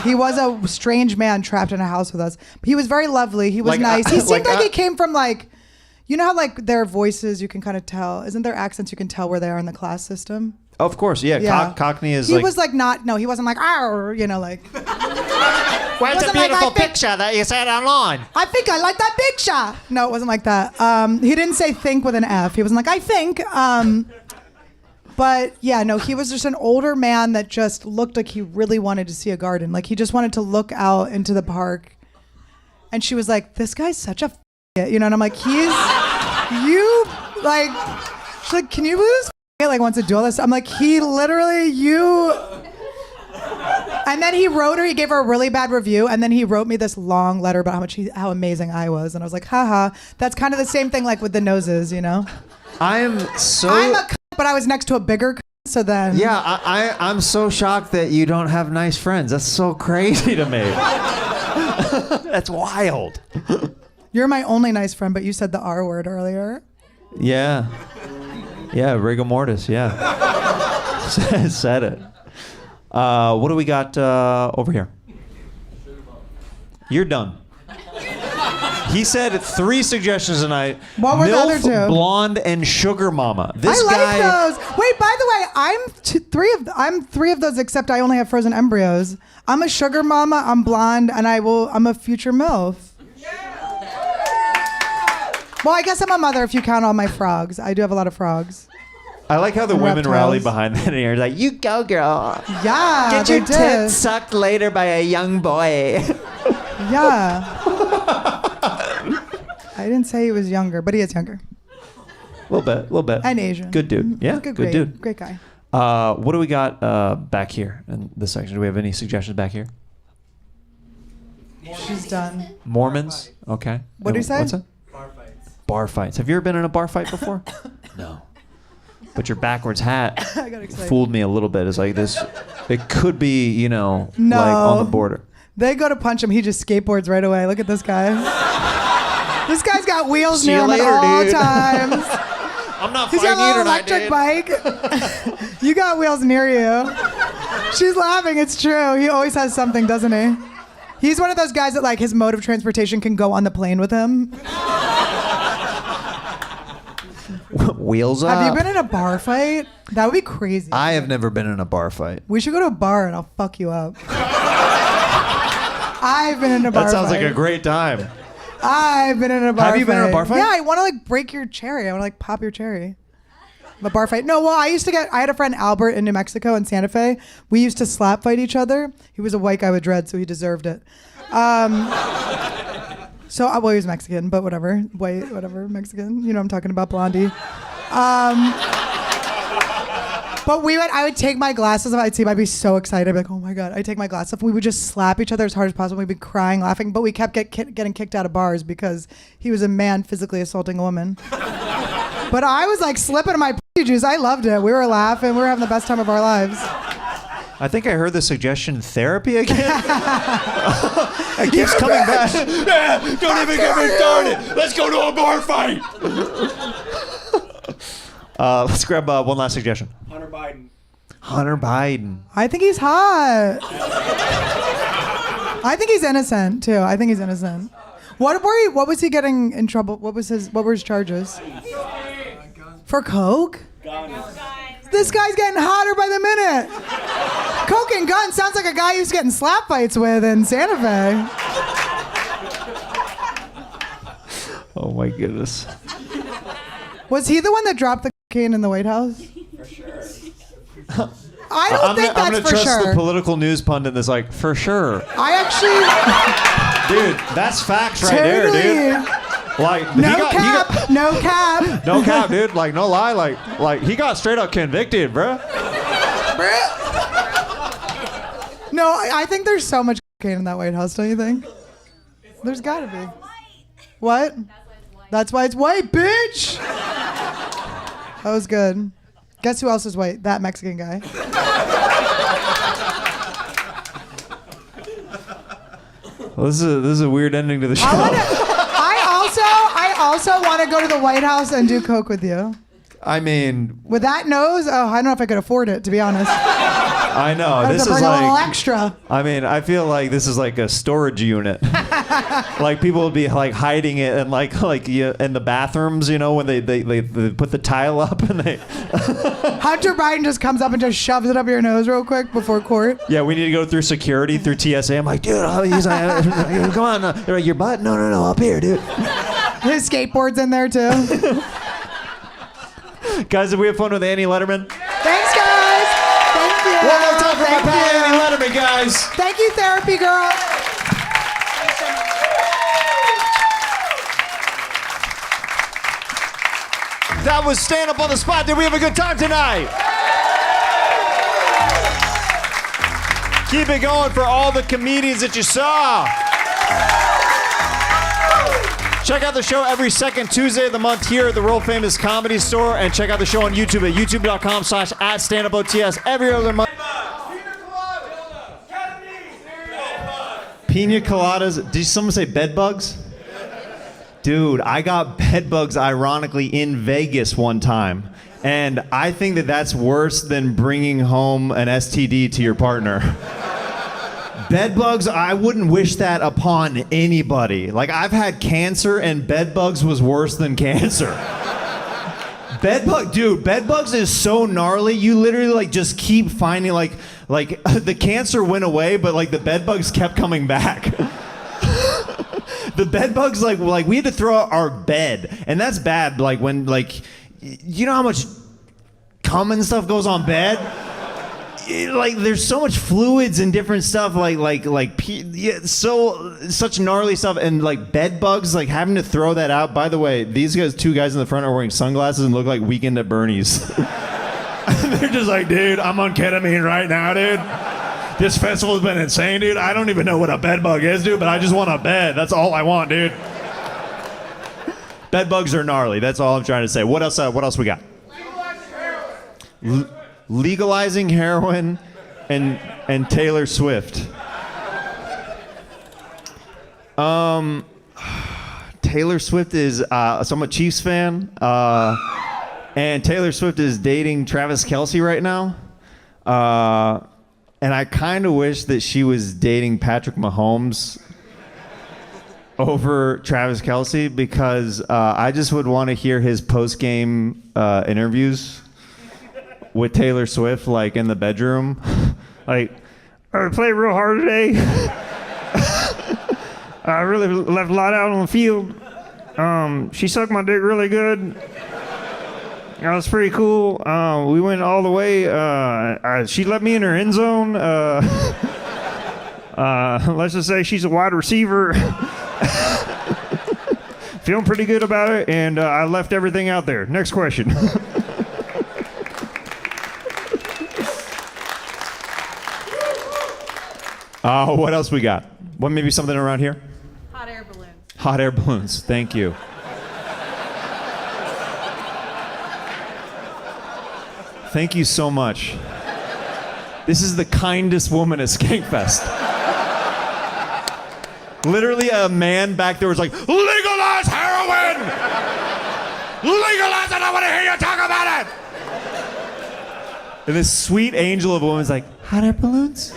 he was a strange man trapped in a house with us. But he was very lovely. He was nice. He seemed like he came from like, you know how like their voices you can kind of tell. Isn't there accents you can tell where they are in the class system?
Of course, yeah. Cockney is
he
like...
was like he wasn't like, you know, like...
Where's the beautiful picture that you said online?
I think I like that picture. No, it wasn't like that. He didn't say think with an F. He wasn't like, I think. But yeah, no, he was just an older man that just looked like he really wanted to see a garden. Like he just wanted to look out into the park. And she was like, this guy's such a you know, and I'm like, she's like, can you believe this like wants to do all this? I'm like, he literally, And then he gave her a really bad review, and then he wrote me this long letter about how amazing I was. And I was like, haha, that's kind of the same thing like with the noses, you know?
I'm a
cunt, but I was next to a bigger cunt, so then...
Yeah, I'm so shocked that you don't have nice friends. That's so crazy to me. That's wild.
You're my only nice friend, but you said the R word earlier.
Yeah. Yeah, rigor mortis, yeah. Said it. What do we got over here? You're done. He said 3 suggestions tonight.
What were the other two?
Blonde, and Sugar Mama.
I like those. Wait, by the way, I'm three of those, except I only have frozen embryos. I'm a sugar mama, I'm blonde, and I'm a future MILF. Well, I guess I'm a mother if you count all my frogs. I do have a lot of frogs.
I like how the
And
women
reptiles.
rally behind that and you're like, you go, girl.
Yeah,
Get
they
your
did.
tits sucked later by a young boy.
Yeah. I didn't say he was younger, but he is younger.
A little bit.
And Asian.
Good dude. Yeah, good dude.
Great guy.
What do we got back here in this section? Do we have any suggestions back here?
She's done.
Mormons? Okay.
What do you say?
What's that? Bar fights. Have you ever been in a bar fight before? No. But your backwards hat
I got excited.
fooled me a little bit. It's like this, it could be, you know,
No.
like on the border.
They go to punch him. He just skateboards right away. Look at this guy. This guy's got wheels
See
near
you
him
later,
at all
dude.
times.
I'm not
He's got
fighting you
a little
tonight,
electric
dude.
bike. You got wheels near you. She's laughing. It's true. He always has something, doesn't he? He's one of those guys that like his mode of transportation can go on the plane with him.
Wheels up.
Have you been in a bar fight? That would be crazy.
I have never been in a bar fight.
We should go to a bar and I'll fuck you up. I've been in a bar
That sounds
fight.
like a great time.
I've been in a bar fight.
Have you been in a bar fight?
Yeah, I want to like break your cherry. I want to like pop your cherry. A bar fight. No, well, I had a friend Albert in New Mexico in Santa Fe. We used to slap fight each other. He was a white guy with dreads, so he deserved it. So, well, he was Mexican, but whatever. White, whatever, Mexican. You know what I'm talking about, blondie. But I would take my glasses off. I'd see him. I'd be so excited. I'd be like, oh my God. I'd take my glasses off. We would just slap each other as hard as possible. We'd be crying, laughing. But we kept getting kicked out of bars because he was a man physically assaulting a woman. But I was like slipping in my juice. I loved it. We were laughing. We were having the best time of our lives.
I think I heard the suggestion therapy again. It keeps coming back.
Don't even get me started. Let's go to a bar fight.
Let's grab one last suggestion.
Hunter Biden.
Hunter Biden.
I think he's hot. I think he's innocent too. I think he's innocent. What was he getting in trouble? What were his charges? For coke? This guy's getting hotter by the minute. Coke and gun sounds like a guy who's getting slap fights with in Santa Fe.
Oh my goodness.
Was he the one that dropped the cocaine in the White House?
For sure.
I don't think
I'm
that's
gonna
for
trust
sure.
the political news pundit that's like, for sure.
I actually...
Dude, that's facts right there, dude. Like,
No cap.
No cap, dude. Like, no lie. Like he got straight up convicted, bruh.
No, I think there's so much cocaine in that White House, don't you think? There's gotta be. What? That's why it's white, bitch! That was good. Guess who else is white? That Mexican guy.
Well, this is a weird ending to the show.
I also want to go to the White House and do coke with you.
I mean,
With that nose, I don't know if I could afford it, to be honest.
I know
I have
this
to
is
bring a little
like.
extra.
I mean, I feel like this is like a storage unit. Like people would be like hiding it and like in the bathrooms, you know, when they put the tile up and they.
Hunter Biden just comes up and just shoves it up your nose real quick before court.
Yeah, we need to go through security through TSA. I'm like, dude, he's like, come on, they're like, your butt? No, up here, dude.
His skateboard's in there too.
Guys, did we have fun with Annie Lederman?
Thanks, guys. Thank you.
One more time for my
Thank
pal
you.
Annie Lederman, guys.
Thank you, therapy girl.
That was Stand Up on the Spot. Did we have a good time tonight? Keep it going for all the comedians that you saw. Check out the show every second Tuesday of the month here at the world famous Comedy Store, and check out the show on YouTube at youtube.com/@standupots every other month. Pina coladas. Did someone say bed bugs? Dude, I got bed bugs ironically in Vegas one time. And I think that that's worse than bringing home an STD to your partner. Bed bugs, I wouldn't wish that upon anybody. Like, I've had cancer and bed bugs was worse than cancer. Bed bugs is so gnarly. You literally like just keep finding like the cancer went away, but like the bed bugs kept coming back. The bed bugs like we had to throw out our bed, and that's bad. Like when you know how much cum and stuff goes on bed. Like there's so much fluids and different stuff such gnarly stuff, and like bed bugs, like having to throw that out. By the way, these two guys in the front are wearing sunglasses and look like Weekend at Bernie's. They're just like, dude, I'm on ketamine right now, dude. This festival's been insane, dude. I don't even know what a bed bug is, dude, but I just want a bed. That's all I want, dude. Bed bugs are gnarly. That's all I'm trying to say. What else we got? Legalizing heroin and Taylor Swift. Taylor Swift is so I'm a Chiefs fan, and Taylor Swift is dating Travis Kelce right now, and I kind of wish that she was dating Patrick Mahomes over Travis Kelce, because I just would want to hear his post-game interviews with Taylor Swift, like in the bedroom. Like, I played real hard today. I really left a lot out on the field. She sucked my dick really good. That was pretty cool. We went all the way. She let me in her end zone. Let's just say she's a wide receiver. Feeling pretty good about it, and I left everything out there. Next question. What else we got? What, maybe something around here?
Hot air balloons.
Hot air balloons. Thank you. Thank you so much. This is the kindest woman at Skankfest. Literally a man back there was like, legalize heroin! Legalize it! I want to hear you talk about it! And this sweet angel of a woman's like, hot air balloons?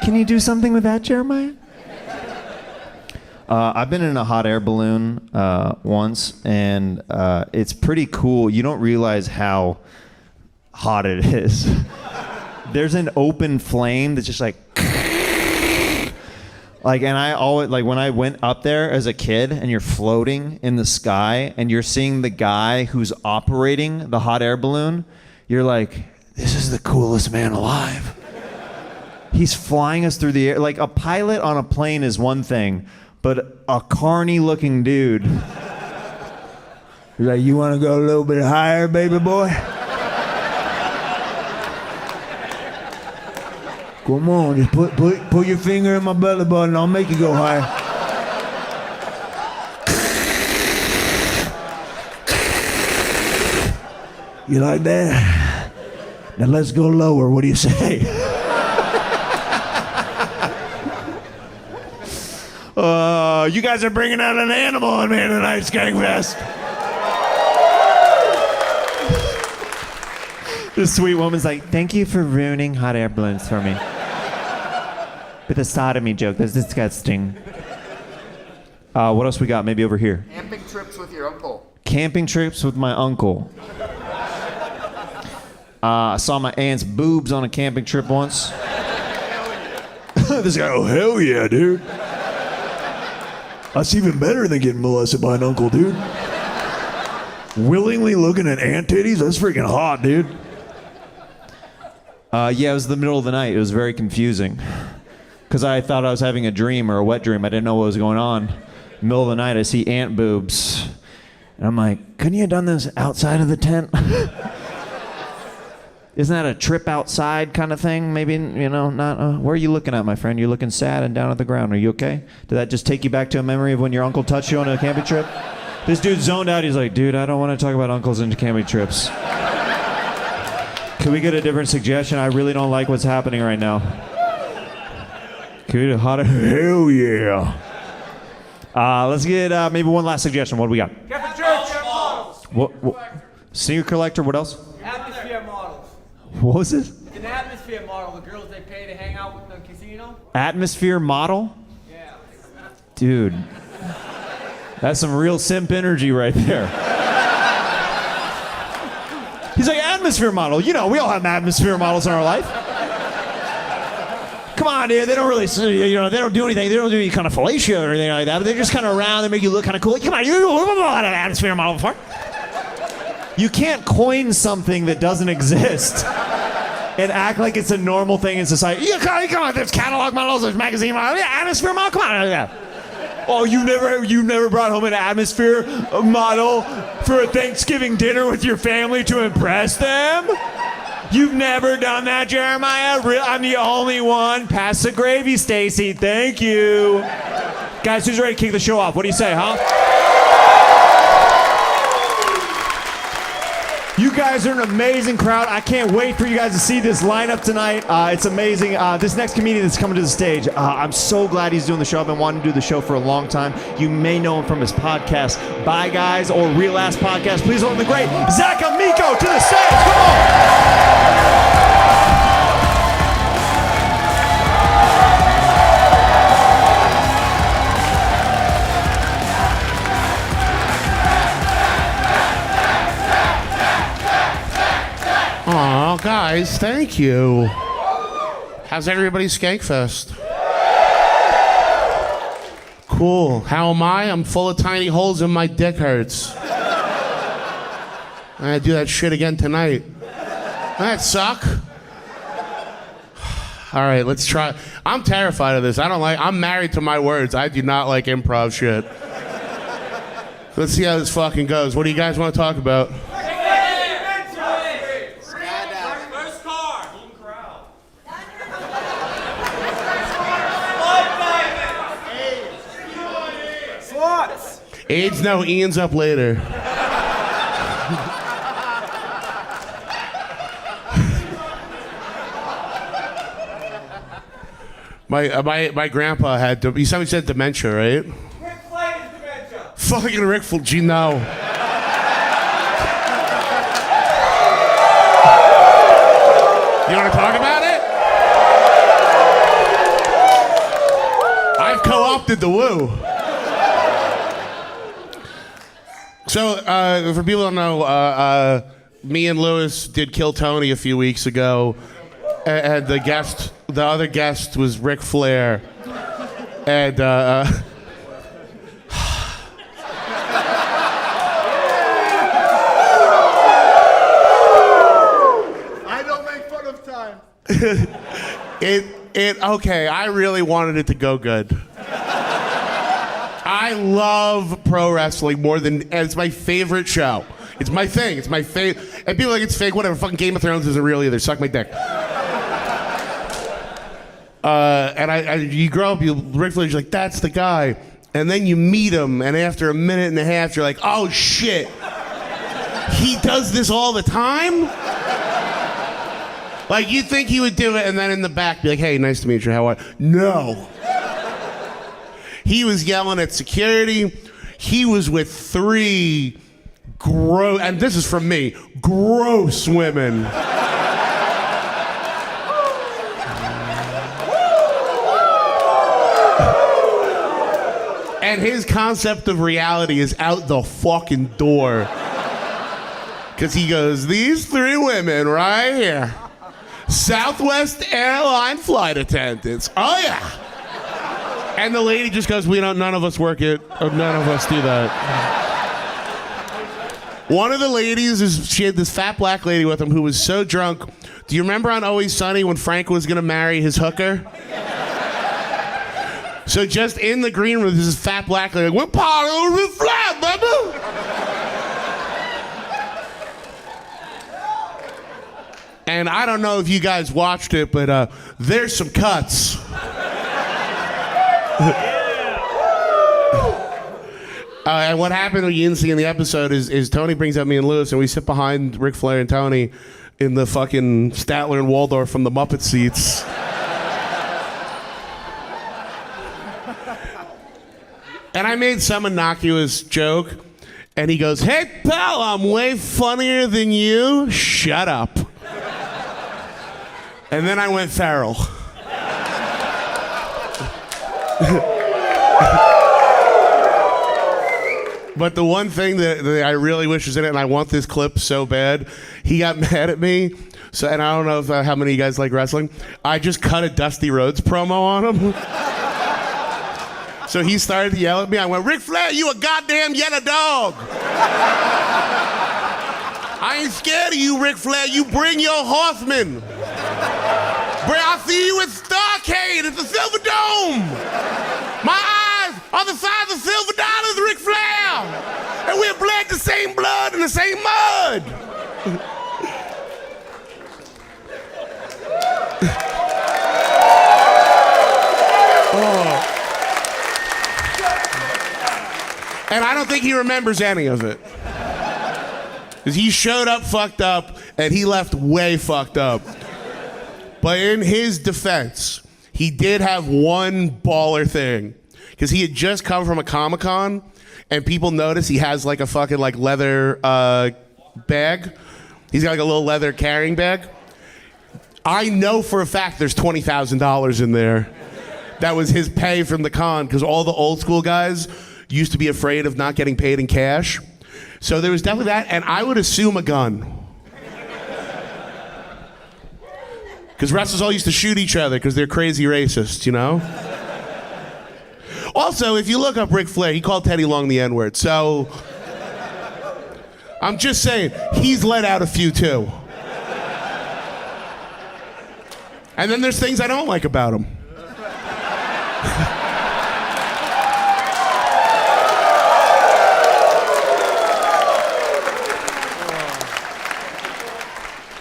Can you do something with that, Jeremiah? I've been in a hot air balloon once, and it's pretty cool. You don't realize how hot it is. There's an open flame that's just like, and I always, like when I went up there as a kid and you're floating in the sky and you're seeing the guy who's operating the hot air balloon, you're like, this is the coolest man alive. He's flying us through the air. Like, a pilot on a plane is one thing, but a carny looking dude. He's like, you want to go a little bit higher, baby boy? Come on, just put your finger in my belly button. I'll make you go higher. You like that? Now let's go lower. What do you say? You guys are bringing out an animal on me tonight, Skankfest. This sweet woman's like, thank you for ruining hot air balloons for me. With a sodomy joke. That's disgusting. What else we got? Maybe over here.
Camping trips with your uncle.
Camping trips with my uncle. I saw my aunt's boobs on a camping trip once. This guy, oh, hell yeah, dude. That's even better than getting molested by an uncle, dude. Willingly looking at ant titties? That's freaking hot, dude. Yeah, it was the middle of the night. It was very confusing. Because I thought I was having a dream or a wet dream. I didn't know what was going on. Middle of the night, I see ant boobs. And I'm like, couldn't you have done this outside of the tent? Isn't that a trip outside kind of thing? Maybe, not. Where are you looking at, my friend? You're looking sad and down at the ground. Are you okay? Did that just take you back to a memory of when your uncle touched you on a camping trip? This dude zoned out. He's like, dude, I don't want to talk about uncles and camping trips. Can we get a different suggestion? I really don't like what's happening right now. Can we get a hotter? Hell yeah. Let's get maybe one last suggestion. What do we got?
Catholic Church models.
What? Sneaker collector, what else?
Atmosphere models.
What was this?
It's an atmosphere model. The girls they pay to hang out with in the casino.
Atmosphere model?
Yeah.
Dude. That's some real simp energy right there. He's like, atmosphere model. We all have atmosphere models in our life. Come on, dude. They don't really, they don't do anything. They don't do any kind of fellatio or anything like that. But they're just kind of around. They make you look kind of cool. Come on, you've had an atmosphere model before. You can't coin something that doesn't exist and act like it's a normal thing in society. Yeah, come on. There's catalog models. There's magazine models. Yeah, atmosphere model. Come on. Yeah. Oh, you never brought home an atmosphere model for a Thanksgiving dinner with your family to impress them? You've never done that, Jeremiah? I'm the only one. Pass the gravy, Stacy. Thank you. Guys, who's ready to kick the show off? What do you say, huh? You guys are an amazing crowd. I can't wait for you guys to see this lineup tonight. It's amazing. This next comedian that's coming to the stage, I'm so glad he's doing the show. I've been wanting to do the show for a long time. You may know him from his podcast, Bye Guys, or Real Ass Podcast. Please welcome the great Zach Amico to the stage. Come on.
Aw, guys, thank you. How's everybody's Skankfest? Cool. How am I? I'm full of tiny holes and my dick hurts. I'm gonna do that shit again tonight. That suck. All right, let's try. I'm terrified of this. I'm married to my words. I do not like improv shit. Let's see how this fucking goes. What do you guys want to talk about? AIDS, no, Ian's up later. My grandpa had, somebody said dementia, right?
Rick Flagg's dementia.
Fucking Rick Flag, no. You want to talk about it? I've co-opted the woo. So, for people who don't know, me and Lewis did Kill Tony a few weeks ago, and the other guest was Ric Flair, and
I don't make fun of time.
Okay, I really wanted it to go good. I love pro wrestling more than, it's my favorite show. It's my thing. It's my favorite. And people are like, it's fake, whatever. Fucking Game of Thrones isn't real either. Suck my dick. And you grow up, Ric Flair's like, that's the guy. And then you meet him, and after a minute and a half, you're like, oh shit. He does this all the time? Like, you think he would do it, and then in the back, be like, hey, nice to meet you, how are you? No. He was yelling at security. He was with 3 gross, and this is from me, gross women. And his concept of reality is out the fucking door. Because he goes, these 3 women right here, Southwest airline flight attendants. Oh yeah. And the lady just goes, none of us work it. None of us do that. One of the ladies, she had this fat black lady with him who was so drunk. Do you remember on Always Sunny when Frank was gonna marry his hooker? So just in the green room, there's this fat black lady, we're part of the flat, baby. And I don't know if you guys watched it, but there's some cuts. And what happened when you didn't see in the episode is Tony brings up me and Lewis, and we sit behind Ric Flair and Tony in the fucking Statler and Waldorf from the Muppet seats. And I made some innocuous joke, and he goes, "Hey, pal, I'm way funnier than you. Shut up." And then I went feral. But the one thing that I really wish was in it, and I want this clip so bad, he got mad at me. So, and I don't know if, how many of you guys like wrestling. I just cut a Dusty Rhodes promo on him. So he started to yell at me. I went, "Ric Flair, you a goddamn yellow dog. I ain't scared of you, Ric Flair. You bring your horsemen. I'll see you at Starcade at the Silver Dome. My eyes are the size of silver dollars, Ric Flair. And we're bled the same blood and the same mud." Oh. And I don't think he remembers any of it. Because he showed up fucked up, and he left way fucked up. But in his defense, he did have one baller thing. Because he had just come from a Comic-Con, and people noticed he has like a fucking like leather bag. He's got like a little leather carrying bag. I know for a fact there's $20,000 in there. That was his pay from the con, because all the old school guys used to be afraid of not getting paid in cash. So there was definitely that, and I would assume a gun. Because wrestlers all used to shoot each other because they're crazy racists, you know? Also, if you look up Ric Flair, he called Teddy Long the N-word, so I'm just saying, he's let out a few too. And then there's things I don't like about him.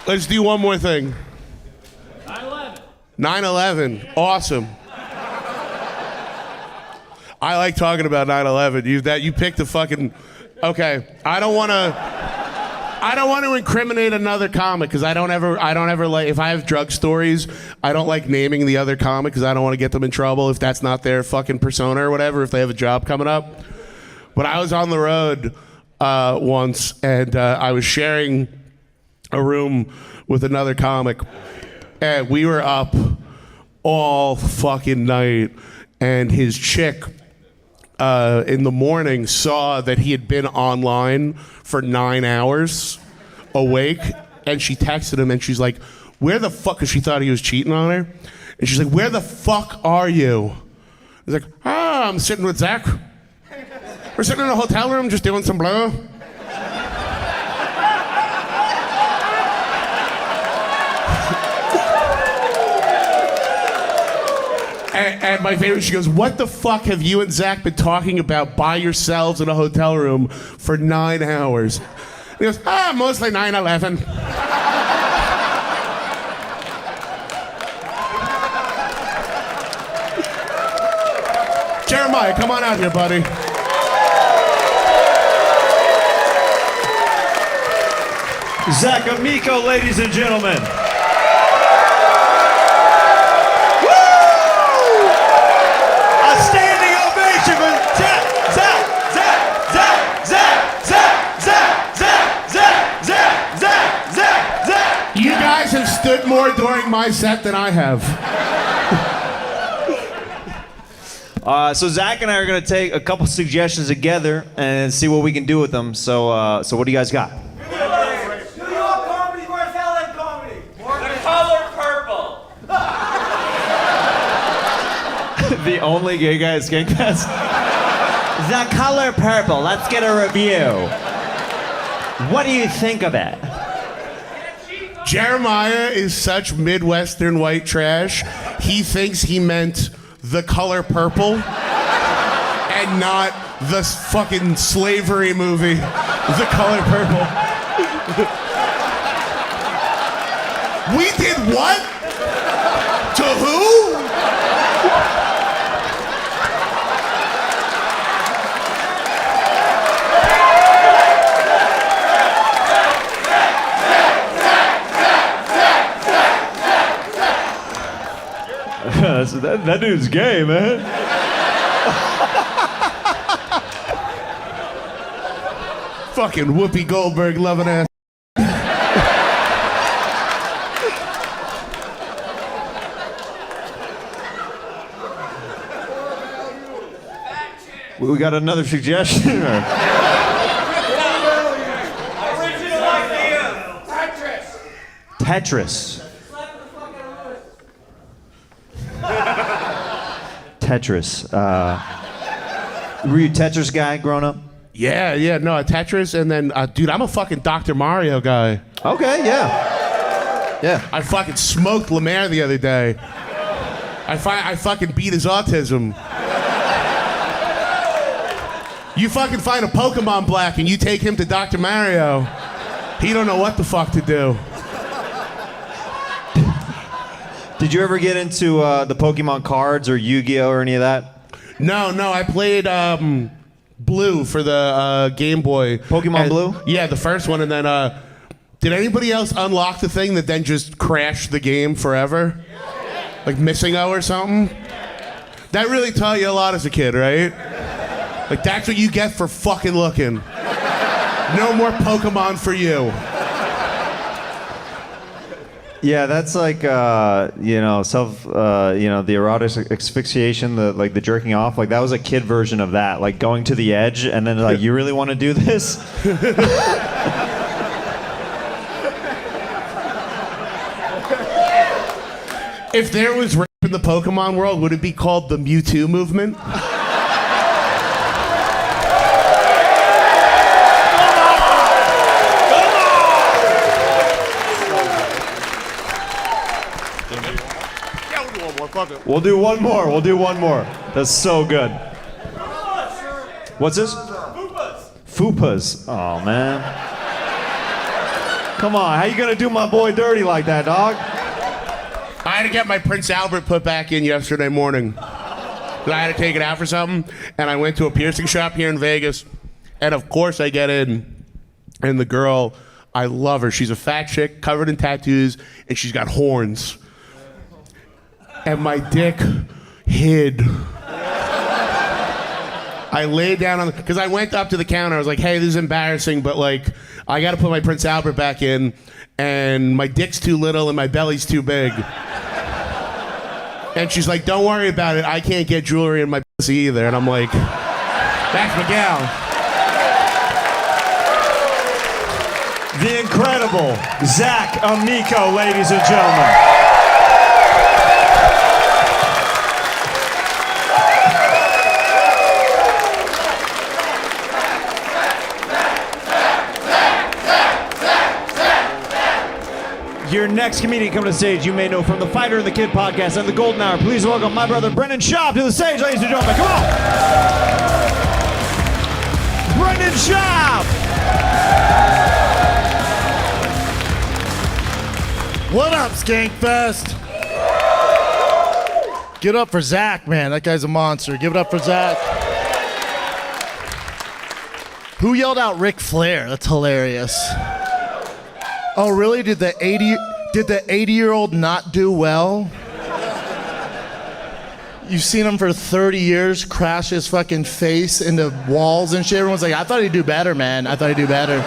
Let's do one more thing.
9/11.
9/11. Awesome. I like talking about 9/11. You picked a fucking. Okay. I don't want to incriminate another comic because I don't ever like, if I have drug stories, I don't like naming the other comic because I don't want to get them in trouble if that's not their fucking persona or whatever, if they have a job coming up. But I was on the road once, and I was sharing a room with another comic, and we were up all fucking night, and his chick in the morning saw that he had been online for 9 hours awake, and she texted him, and she's like, "Where the fuck," because she thought he was cheating on her, and she's like, "Where the fuck are you?" He's like, "I'm sitting with Zach. We're sitting in a hotel room just doing some blow." And my favorite, she goes, "What the fuck have you and Zach been talking about by yourselves in a hotel room for 9 hours?" He goes, "Mostly 9/11. Jeremiah, come on out here, buddy.
Zach Amico, ladies and gentlemen.
You guys have stood more during my set than I have.
So Zach and I are going to take a couple suggestions together and see what we can do with them. So what do you guys got?
New York comedy, where's LA comedy? The color purple.
The only gay guy at Skankfest? The color purple. Let's get a review. What do you think of it?
Jeremiah is such Midwestern white trash. He thinks he meant The Color Purple and not the fucking slavery movie, The Color Purple. We did what? To who?
that dude's gay, man.
Fucking Whoopi Goldberg loving ass.
We got another suggestion? Or?
Original idea.
Tetris. Tetris. Were you a Tetris guy growing up?
Yeah, no, Tetris, and then, dude, I'm a fucking Dr. Mario guy.
Okay, yeah. Yeah.
I fucking smoked Lemaire the other day. I fucking beat his autism. You fucking find a Pokemon Black and you take him to Dr. Mario. He don't know what the fuck to do.
Did you ever get into the Pokemon cards or Yu-Gi-Oh or any of that?
No, I played Blue for the Game Boy.
Pokemon Blue?
Yeah, the first one, and then did anybody else unlock the thing that then just crashed the game forever? Like Missing-O or something? That really taught you a lot as a kid, right? Like, that's what you get for fucking looking. No more Pokemon for you.
Yeah, that's like the erotic asphyxiation, the jerking off. Like that was a kid version of that. Like going to the edge, and then like, you really want to do this?
If there was rape in the Pokemon world, would it be called the Mewtwo movement?
We'll do one more. That's so good. What's this? Fupas. Oh, man. Come on, how you gonna do my boy dirty like that, dog?
I had to get my Prince Albert put back in yesterday morning. I had to take it out for something, and I went to a piercing shop here in Vegas, and of course I get in, and the girl, I love her. She's a fat chick, covered in tattoos, and she's got horns. And my dick hid. I laid down on, because I went up to the counter. I was like, hey, this is embarrassing, but like, I got to put my Prince Albert back in, and my dick's too little and my belly's too big. And she's like, don't worry about it. I can't get jewelry in my pussy either. And I'm like, that's my gal.
The incredible Zach Amico, ladies and gentlemen. Your next comedian coming to the stage, you may know from the Fighter and the Kid podcast and the Golden Hour. Please welcome my brother Brendan Schaub to the stage, ladies and gentlemen. Come on! Brendan Schaub!
What up, Skankfest? Give it up for Zach, man. That guy's a monster. Give it up for Zach. Who yelled out Ric Flair? That's hilarious. Oh, really? Did the 80-year-old not do well? You've seen him for 30 years crash his fucking face into walls and shit. Everyone's like, I thought he'd do better, man. I thought he'd do better.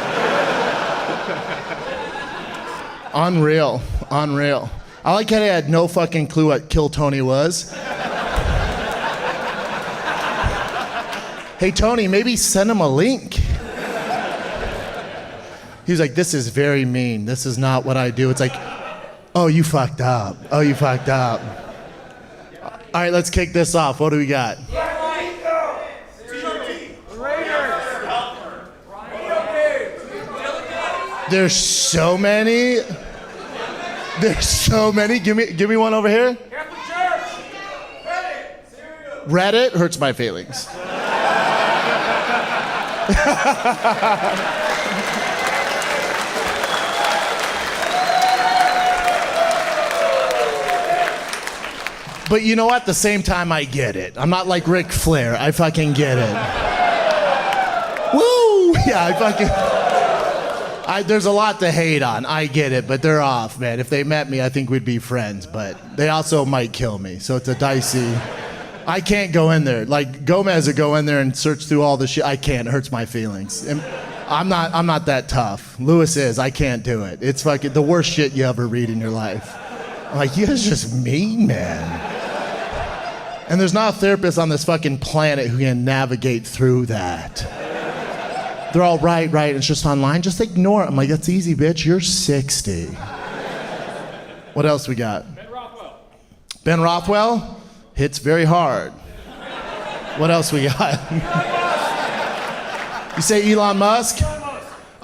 Unreal. I like how they had no fucking clue what Kill Tony was. Hey, Tony, maybe send him a link. He was like, this is very mean. This is not what I do. It's like, oh, you fucked up. All right, let's kick this off. What do we got? There's so many. Give me one over here. Reddit hurts my feelings. But you know, at the same time, I get it. I'm not like Ric Flair. I fucking get it. Woo! Yeah, there's a lot to hate on. I get it, but they're off, man. If they met me, I think we'd be friends. But they also might kill me, so it's a dicey. I can't go in there. Like Gomez would go in there and search through all the shit. I can't. It hurts my feelings. And I'm not that tough. Lewis is. I can't do it. It's fucking the worst shit you ever read in your life. I'm like, you guys are just mean, man. And there's not a therapist on this fucking planet who can navigate through that. They're all right, it's just online. Just ignore it. I'm like, that's easy, bitch. You're 60. What else we got? Ben Rothwell hits very hard. What else we got? You say Elon Musk?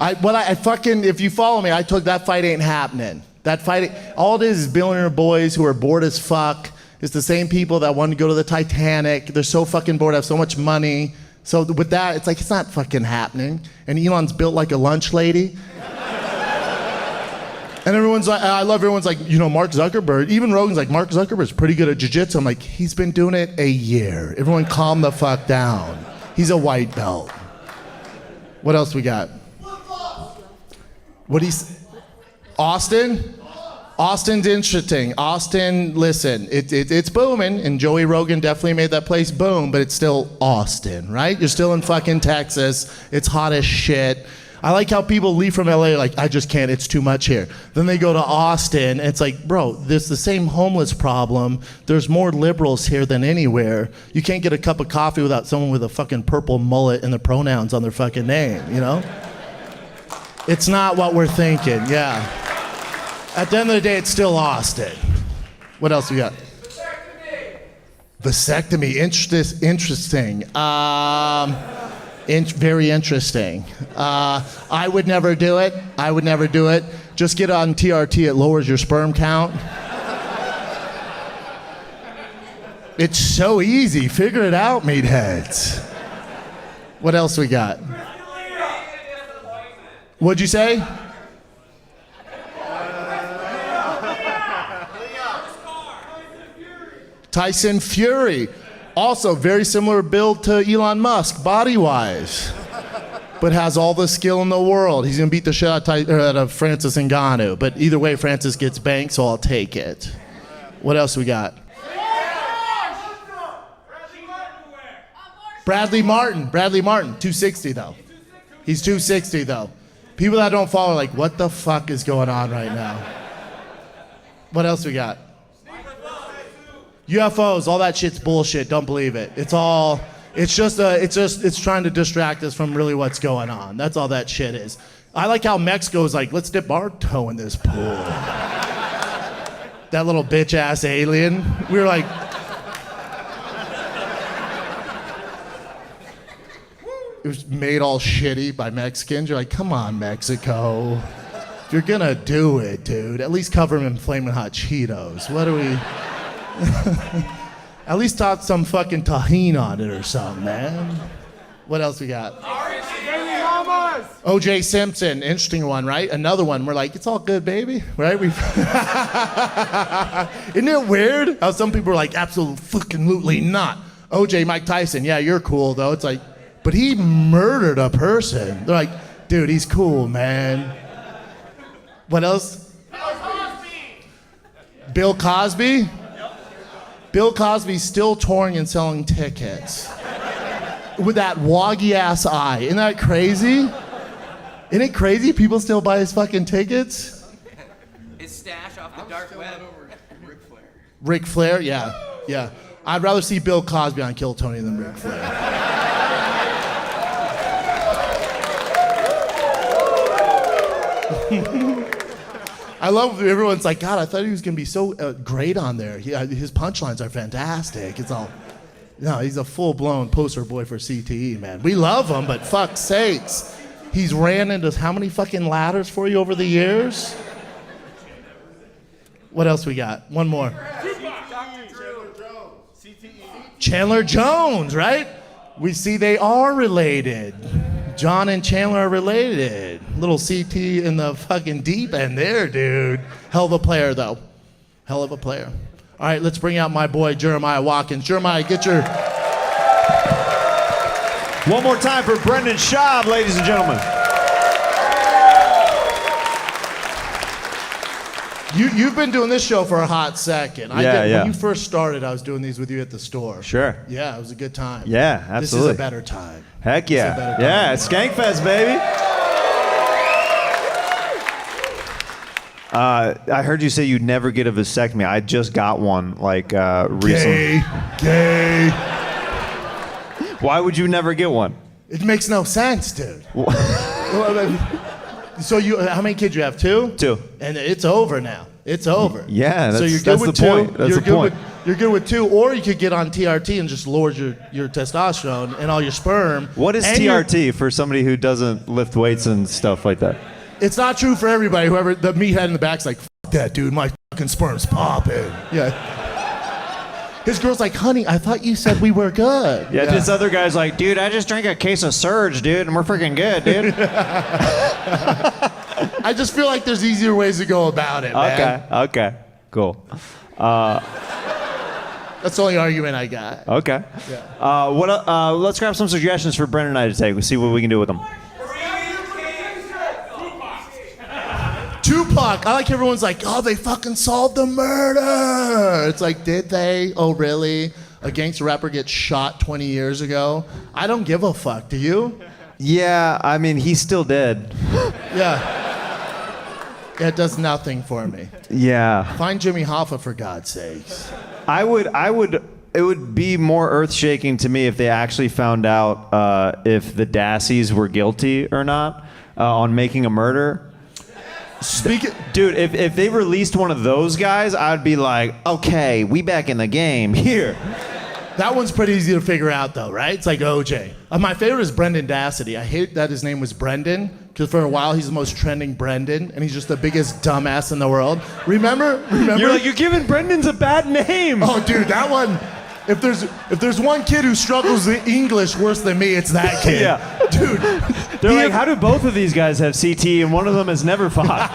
If you follow me, I told that fight ain't happening. That fight, all it is billionaire boys who are bored as fuck. It's the same people that want to go to the Titanic. They're so fucking bored, have so much money. So with that, it's like, it's not fucking happening. And Elon's built like a lunch lady. And everyone's like, everyone's like, you know, Mark Zuckerberg. Even Rogan's like, Mark Zuckerberg's pretty good at jiu-jitsu. I'm like, he's been doing it a year. Everyone calm the fuck down. He's a white belt. What else we got? Austin? Austin's interesting. Austin, listen, it's booming, and Joey Rogan definitely made that place boom, but it's still Austin, right? You're still in fucking Texas. It's hot as shit. I like how people leave from LA like, I just can't, it's too much here. Then they go to Austin, and it's like, bro, there's the same homeless problem. There's more liberals here than anywhere. You can't get a cup of coffee without someone with a fucking purple mullet and the pronouns on their fucking name, you know? It's not what we're thinking, yeah. At the end of the day, it's still Austin. What else we got? Vasectomy. Interesting. Very interesting. I would never do it. Just get on TRT. It lowers your sperm count. It's so easy. Figure it out, meatheads. What else we got? What'd you say? Tyson Fury, also very similar build to Elon Musk, body-wise, but has all the skill in the world. He's gonna beat the shit out of Francis Ngannou, but either way, Francis gets banked, so I'll take it. What else we got? Bradley Martin, 260 though. He's 260 though. People that don't follow are like, what the fuck is going on right now? What else we got? UFOs, all that shit's bullshit. Don't believe it. It's trying to distract us from really what's going on. That's all that shit is. I like how Mexico's like, let's dip our toe in this pool. That little bitch ass alien. We were like, it was made all shitty by Mexicans. You're like, come on, Mexico. If you're gonna do it, dude, at least cover them in flaming hot Cheetos. What do we? At least toss some fucking tahini on it or something, man. What else we got? O.J. Simpson, interesting one, right? Another one. We're like, it's all good, baby, right? Isn't it weird how some people are like, absolutely not. O.J. Mike Tyson, yeah, you're cool though. It's like, but he murdered a person. They're like, dude, he's cool, man. What else? Bill Cosby? Bill Cosby's still touring and selling tickets with that woggy ass eye. Isn't that crazy? Isn't it crazy people still buy his fucking tickets?
His stash off the dark web.
Ric Flair, yeah. I'd rather see Bill Cosby on Kill Tony than Ric Flair. I love everyone's like, God, I thought he was gonna be so great on there. His punchlines are fantastic. It's all, no, he's a full-blown poster boy for CTE, man. We love him, but fuck's sakes, he's ran into how many fucking ladders for you over the years? What else we got? One more. Chandler Jones, right? We see they are related. John and Chandler are related. Little CT in the fucking deep end there, dude. Hell of a player, though. Hell of a player. All right, let's bring out my boy Jeremiah Watkins. Jeremiah, get your...
One more time for Brendan Schaub, ladies and gentlemen.
You've been doing this show for a hot second.
Yeah.
When you first started, I was doing these with you at the store.
Sure.
Yeah, it was a good time.
Yeah, absolutely.
This is a better time.
Heck yeah.
This is a better time.
Yeah, it's Skankfest, baby. I heard you say you'd never get a vasectomy. I just got one, like, recently.
Gay.
Why would you never get one?
It makes no sense, dude. So how many kids you have? 2? 2. And it's over now. It's over.
Yeah,
so you're
that's
good with
the
2.
point. That's the point.
You're good with 2, or you could get on TRT and just lower your testosterone and all your sperm.
What is TRT for somebody who doesn't lift weights and stuff like that?
It's not true for everybody. Whoever the meathead in the back's like, "F that dude, my fucking sperm's popping." Yeah. His girl's like, "Honey, I thought you said we were good."
Yeah, this other guy's like, "Dude, I just drank a case of Surge, dude, and we're freaking good, dude."
I just feel like there's easier ways to go about it, man.
Okay, cool.
That's the only argument I got.
Okay. Yeah. Let's grab some suggestions for Brendan and I to take. We'll see what we can do with them.
Tupac. I like everyone's like, "Oh, they fucking solved the murder." It's like, did they? Oh, really? A gangster rapper gets shot 20 years ago? I don't give a fuck. Do you?
Yeah, I mean, he's still dead.
Yeah. It does nothing for me.
Yeah.
Find Jimmy Hoffa, for God's sakes.
It would be more earth-shaking to me if they actually found out if the Dassies were guilty or not on making a murder. Dude, if they released one of those guys, I'd be like, okay, we back in the game here.
That one's pretty easy to figure out, though, right? It's like OJ. My favorite is Brendan Dassity. I hate that his name was Brendan, because for a while he's the most trending Brendan, and he's just the biggest dumbass in the world. Remember?
You're like, you're giving Brendan's a bad name.
Oh, dude, that one. If there's one kid who struggles with English worse than me, it's that kid.
Yeah.
Dude.
They're like, how do both of these guys have CT and one of them has never fought?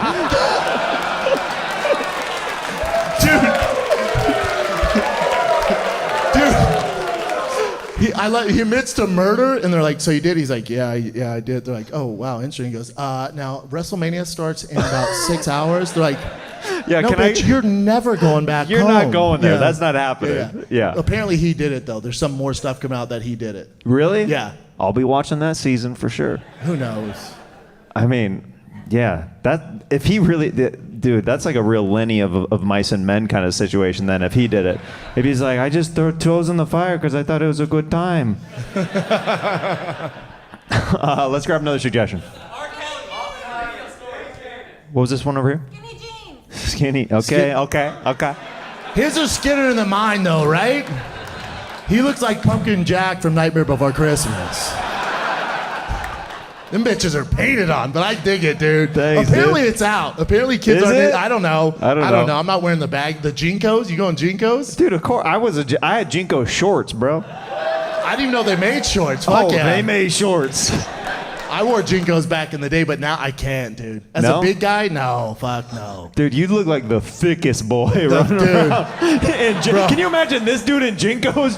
He admits to murder, and they're like, "So you did?" He's like, "Yeah, I did." They're like, "Oh, wow, interesting." He goes, "Now WrestleMania starts in about 6 hours." They're like,
"Yeah,
no, bitch, you're never going back
You're
home."
not going there.
Yeah.
That's not happening. Yeah.
Apparently he did it though. There's some more stuff coming out that he did it.
Really?
Yeah.
I'll be watching that season for sure.
Who knows?
I mean, yeah. If he really, dude, that's like a real Lenny of Mice and Men kind of situation. Then if he did it, if he's like, I just threw toes in the fire because I thought it was a good time. Let's grab another suggestion. What was this one over here? Skinny jeans. Skinny. Okay.
His are skinnier than mine though, right? He looks like Pumpkin Jack from Nightmare Before Christmas. Them bitches are painted on, but I dig it, dude.
Thanks,
Apparently
dude.
it's out. Apparently kids
Is
aren't.
it?
I don't know.
I don't know.
I'm not wearing the bag. The Jinkos? You going Jinkos?
Dude, of course. I had Jinko shorts, bro.
I didn't even know they made shorts. Fuck yeah.
They made shorts.
I wore Jinkos back in the day, but now I can't, dude. As
No?
a big guy, no. Fuck no.
Dude, you look like the thickest boy running around.
Bro.
Can you imagine this dude in Jinkos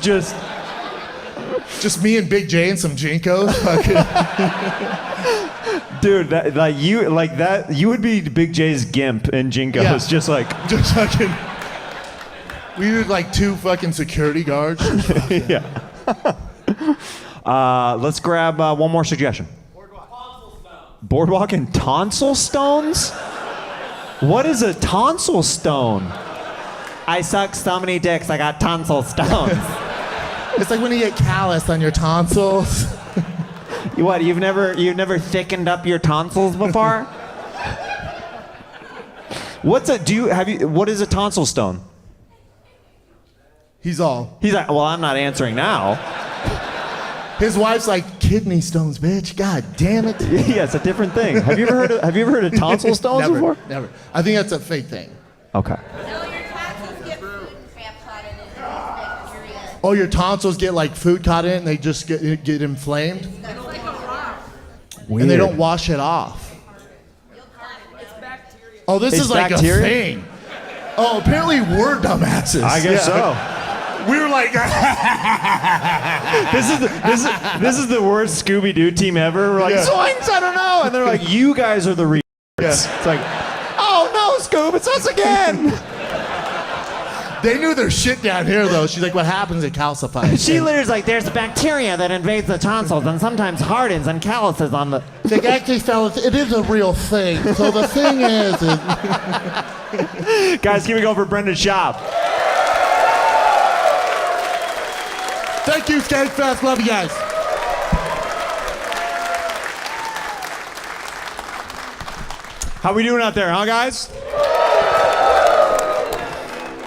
Just me and Big J and some Jinkos?
Dude, you would be Big J's gimp in Jinkos,
Yeah.
just
fucking. We need like 2 fucking security guards.
Yeah. Let's grab one more suggestion. Boardwalk and tonsil stones? What is a tonsil stone? I suck so many dicks, I got tonsil stones.
It's like when you get calloused on your tonsils.
What, you've never thickened up your tonsils before? What is a tonsil stone?
He's all.
He's like, well, I'm not answering now.
His wife's like, kidney stones, bitch. God damn it.
Yeah, it's a different thing. Have you ever heard of tonsil stones
Never,
before?
Never. I think that's a fake thing.
Okay.
Oh, your tonsils get like food caught in it and they just get inflamed?
Weird.
And they don't wash it off. Oh, this
It's
is like
bacteria?
a thing. Oh, apparently we're dumbasses.
I guess so.
We were like,
This is the worst Scooby-Doo team ever. We're like, Zoinks, I don't know. And they're like, you guys are the retards. It's like, oh no, Scoob, it's us again.
they knew their shit down here, though. She's like, what happens? It calcifies.
She literally's like, there's bacteria that invades the tonsils and sometimes hardens and calluses on the...
Like, actually, fellas, it is a real thing. So the thing is...
Guys, keep it going for Brendan Schaub.
Thank you, Skagfest. Love you guys.
How we doing out there, huh, guys?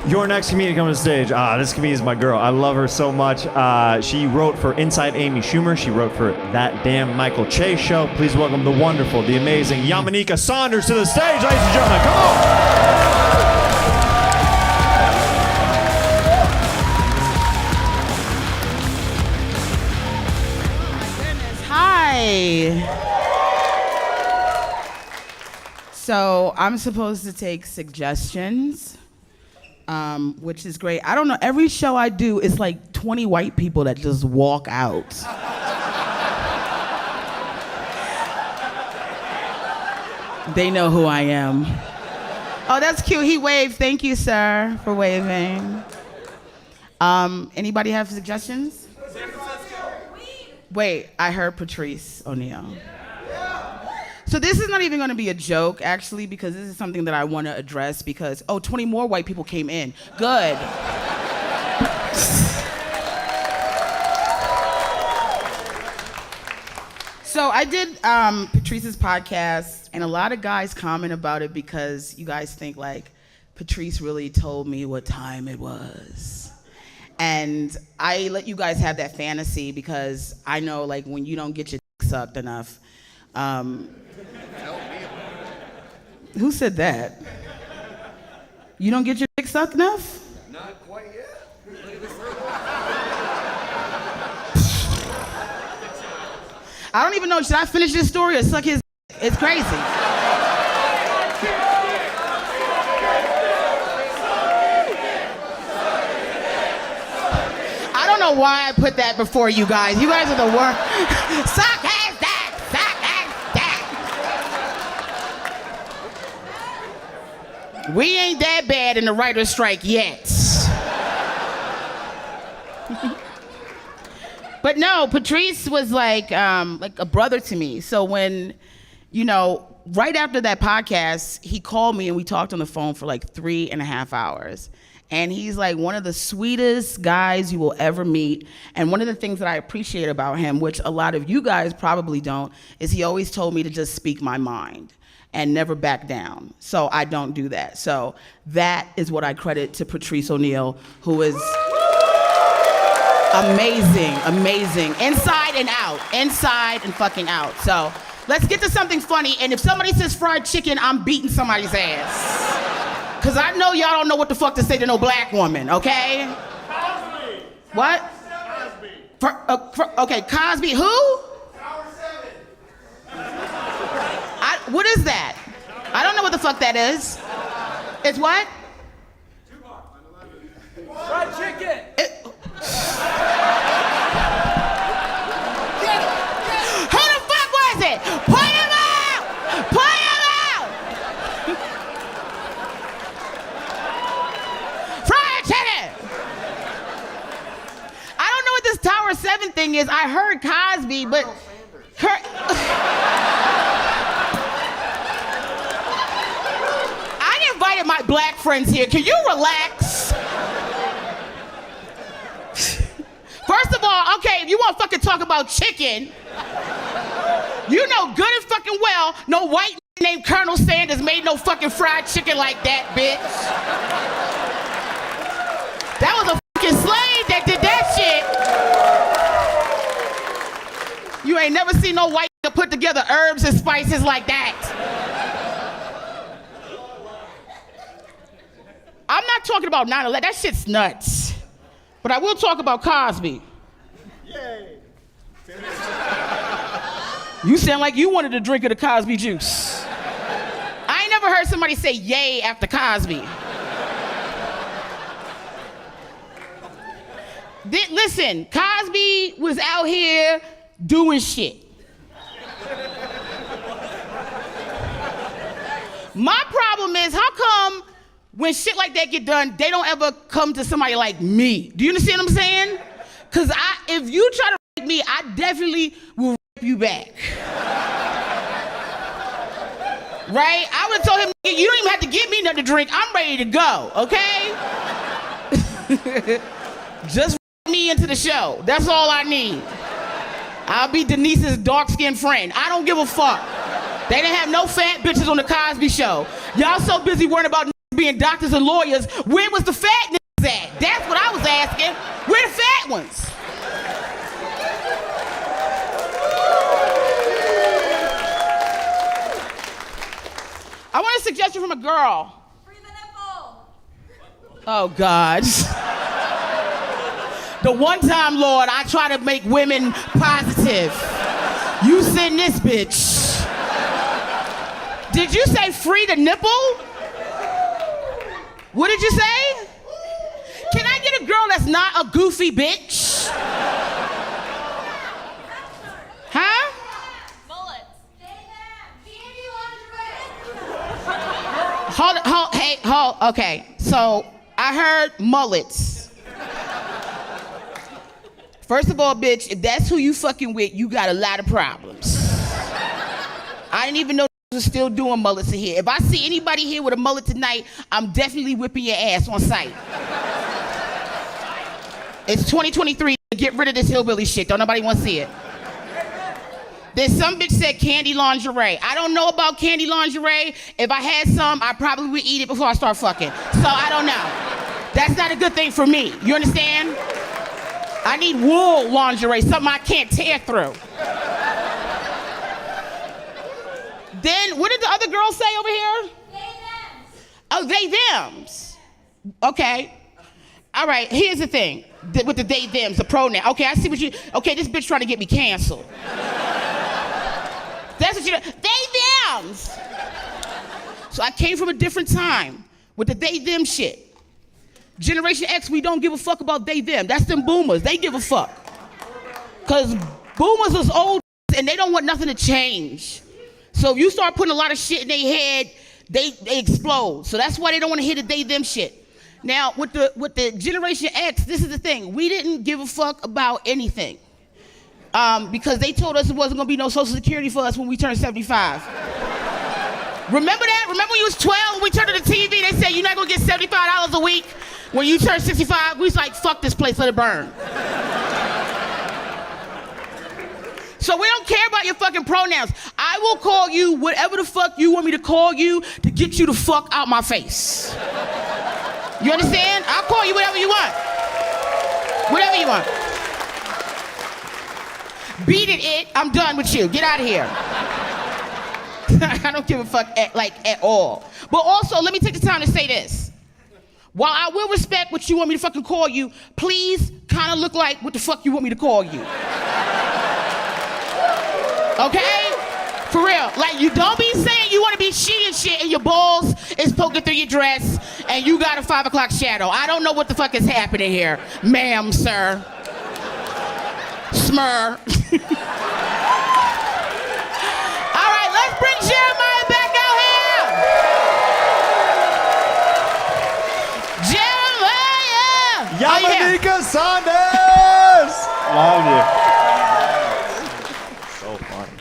Your next comedian coming to stage. This comedian is my girl. I love her so much. She wrote for Inside Amy Schumer. She wrote for That Damn Michael Che Show. Please welcome the wonderful, the amazing Yamaneika Saunders to the stage, ladies and gentlemen. Come on!
Hi. So I'm supposed to take suggestions, which is great. I don't know, every show I do, it's like 20 white people that just walk out. They know who I am. Oh, that's cute. He waved. Thank you, sir, for waving. Anybody have suggestions? Wait, I heard Patrice O'Neal. So this is not even going to be a joke, actually, because this is something that I want to address because, 20 more white people came in. Good. So I did Patrice's podcast, and a lot of guys comment about it because you guys think, like, Patrice really told me what time it was. And I let you guys have that fantasy because I know, like, when you don't get your dick sucked enough. Who said that? You don't get your dick sucked enough?
Not quite yet.
I don't even know. Should I finish this story or suck his dick? It's crazy. I don't know why I put that before you guys. You guys are the worst. Suck his dick! Suck his dick! We ain't that bad in the writer's strike yet. But no, Patrice was like a brother to me. So when, right after that podcast, he called me and we talked on the phone for like 3.5 hours. And he's like one of the sweetest guys you will ever meet. And one of the things that I appreciate about him, which a lot of you guys probably don't, is he always told me to just speak my mind and never back down. So I don't do that. So that is what I credit to Patrice O'Neal, who is amazing, amazing, inside and out, inside and fucking out. So let's get to something funny. And if somebody says fried chicken, I'm beating somebody's ass. Because I know y'all don't know what the fuck to say to no black woman, okay?
Cosby.
What?
Cosby.
Okay, Cosby, who?
Tower 7.
What is that? I don't know what the fuck that is. It's what?
Fried chicken.
Who the fuck was it? Point him out! Point him out! Fried chicken! I don't know what this Tower 7 thing is. I heard Cosby, but... I invited my black friends here. Can you relax? First of all, okay, if you want to fucking talk about chicken, you know good and fucking well no white named Colonel Sanders made no fucking fried chicken like that, bitch. That was a fucking slave that did that shit. You ain't never seen no white nigga put together herbs and spices like that. I'm not talking about 9/11. That shit's nuts. But I will talk about Cosby.
Yay.
You sound like you wanted a drink of the Cosby juice. I ain't never heard somebody say yay after Cosby. Listen, Cosby was out here doing shit. My problem is, how come when shit like that get done, they don't ever come to somebody like me? Do you understand what I'm saying? Because if you try to rape me, I definitely will rape you back. Right? I would have told him, you don't even have to give me nothing to drink. I'm ready to go, okay? Just me into the show. That's all I need. I'll be Denise's dark-skinned friend. I don't give a fuck. They didn't have no fat bitches on the Cosby Show. Y'all so busy worrying about being doctors and lawyers. Where was the fat niggas at? That's what I was asking. Where the fat ones? I want a suggestion from a girl.
Free the nipple.
Oh, God. The one time, Lord, I try to make women positive. You send this bitch. Did you say free the nipple? What did you say? Can I get a girl that's not a goofy bitch? Huh? Hold, okay. So I heard mullets. First of all, bitch, if that's who you fucking with, you got a lot of problems. I didn't even know was still doing mullets in here. If I see anybody here with a mullet tonight, I'm definitely whipping your ass on sight. It's 2023. Get rid of this hillbilly shit. Don't nobody want to see it. There's some bitch said candy lingerie. I don't know about candy lingerie. If I had some, I probably would eat it before I start fucking. So I don't know. That's not a good thing for me. You understand? I need wool lingerie, something I can't tear through. Then, what did the other girl say over here? They, thems. Oh, they, thems. Okay. All right, here's the thing. With the they, thems, the pronoun. Okay, I see what you... Okay, this bitch trying to get me canceled. That's what you... They, thems. So I came from a different time with the they, them shit. Generation X, we don't give a fuck about they, them. That's them boomers. They give a fuck. Because boomers is old and they don't want nothing to change. So if you start putting a lot of shit in their head, they explode. So that's why they don't want to hear the they, them shit. Now, with the Generation X, this is the thing. We didn't give a fuck about anything. Because they told us it wasn't going to be no Social Security for us when we turned 75. Remember that? Remember when you was 12, when we turned to the TV, they said you're not going to get $75 a week. When you turn 65, we was like, fuck this place, let it burn. So we don't care about your fucking pronouns. I will call you whatever the fuck you want me to call you to get you the fuck out my face. You understand? I'll call you whatever you want. Whatever you want. Beat it, I'm done with you. Get out of here. I don't give a fuck at all. But also, let me take the time to say this. While I will respect what you want me to fucking call you, please kind of look like what the fuck you want me to call you. Okay? For real. Like, you don't be saying you want to be she and shit and your balls is poking through your dress and you got a 5 o'clock shadow. I don't know what the fuck is happening here. Ma'am, sir. Smur. All right, let's bring Jeremiah back out here. Jeremiah!
Yamanika Saunders!
Love you. So funny.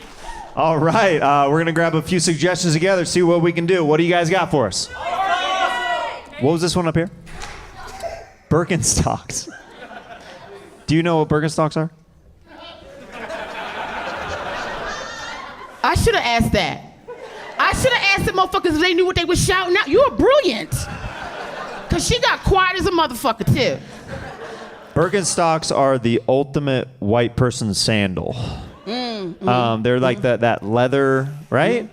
All right, we're going to grab a few suggestions together, see what we can do. What do you guys got for us? What was this one up here? Birkenstocks. Do you know what Birkenstocks are?
I should have asked that. I should have asked the motherfuckers if they knew what they were shouting out. You were brilliant. Because she got quiet as a motherfucker, too.
Birkenstocks are the ultimate white person sandal. They're like that leather, right?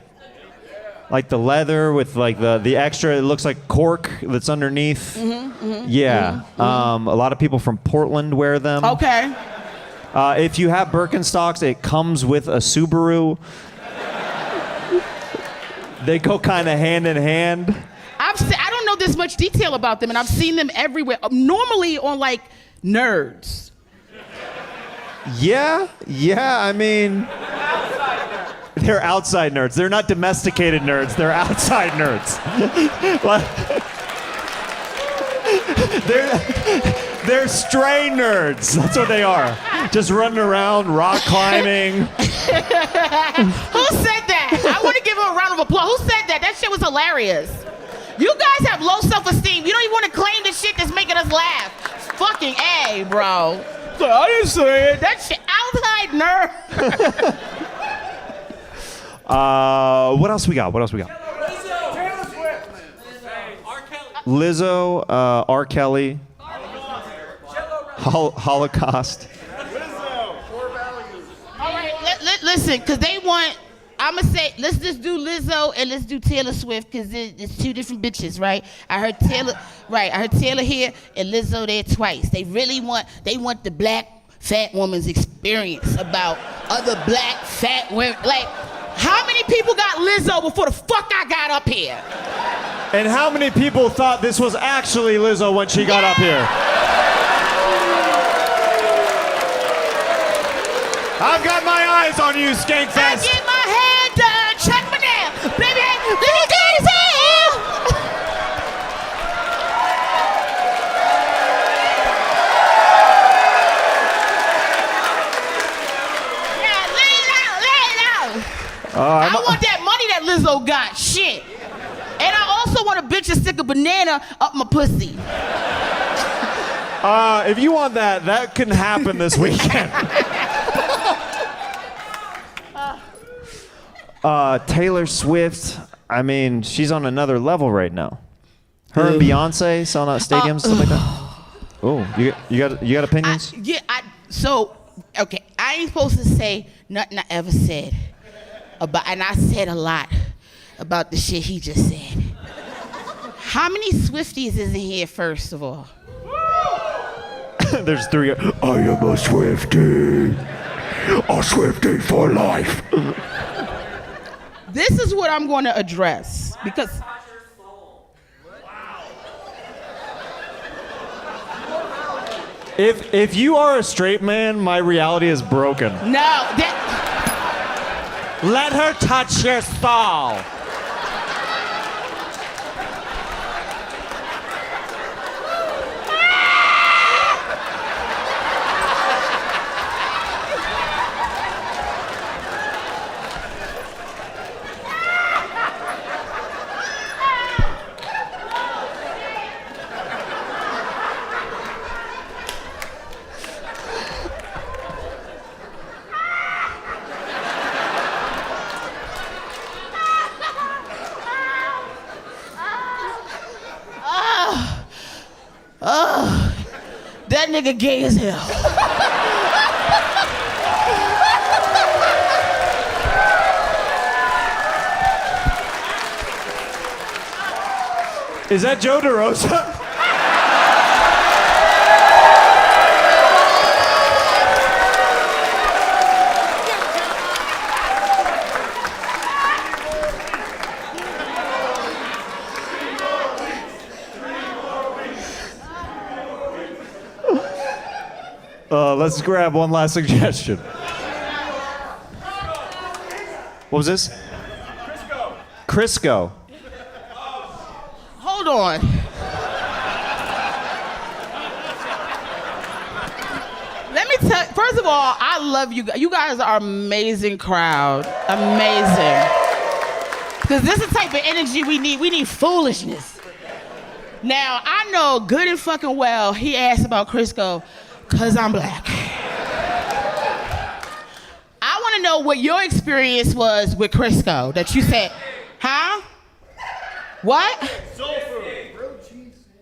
Like the leather with like the extra, it looks like cork that's underneath. Yeah. A lot of people from Portland wear them.
Okay.
If you have Birkenstocks, it comes with a Subaru. They go kind of hand in hand.
I don't know this much detail about them, and I've seen them everywhere. Normally on like nerds.
Yeah, I mean, they're outside nerds. They're not domesticated nerds. They're outside nerds. They're stray nerds. That's what they are. Just running around, rock climbing.
Who said that? I want to give him a round of applause. Who said that? That shit was hilarious. You guys have low self-esteem. You don't even want to claim the shit that's making us laugh. Fucking A, bro. I didn't say it. That shit outside nerd.
What else we got? Lizzo, R. Kelly, Holocaust.
All right, listen, because they want, I'm going to say, let's just do Lizzo and let's do Taylor Swift, because it's two different bitches, right? I heard Taylor here and Lizzo there twice. They want the black fat woman's experience about other black fat women. Like, how many people got Lizzo before the fuck I got up here?
And how many people thought this was actually Lizzo when she got up here? I've got my eyes on you, Skankfest.
I get my hair done, check my nail. Baby, let me get his hair. Yeah, lay it out. I want that money that Lizzo got, shit. And I also want a bitch to stick a banana up my pussy.
If you want that can happen this weekend. Taylor Swift, I mean, she's on another level right now. Her and Beyonce selling out stadiums, stuff like that. Oh, you got opinions?
Okay, I ain't supposed to say nothing I ever said about, and I said a lot about the shit he just said. How many Swifties is in here, first of all?
There's 3.
I am a Swiftie. A Swiftie for life.
This is what I'm going to address, because
if you are a straight man, my reality is broken.
no,
Let her touch your soul.
that nigga gay as hell.
Is that Joe DeRosa? Let's grab one last suggestion. What was this? Crisco.
Hold on. Let me tell you, first of all, I love you guys. You guys are amazing crowd. Amazing. Because this is the type of energy we need. We need foolishness. Now, I know good and fucking well he asked about Crisco because I'm black. I want to know what your experience was with Crisco that you said, huh? What?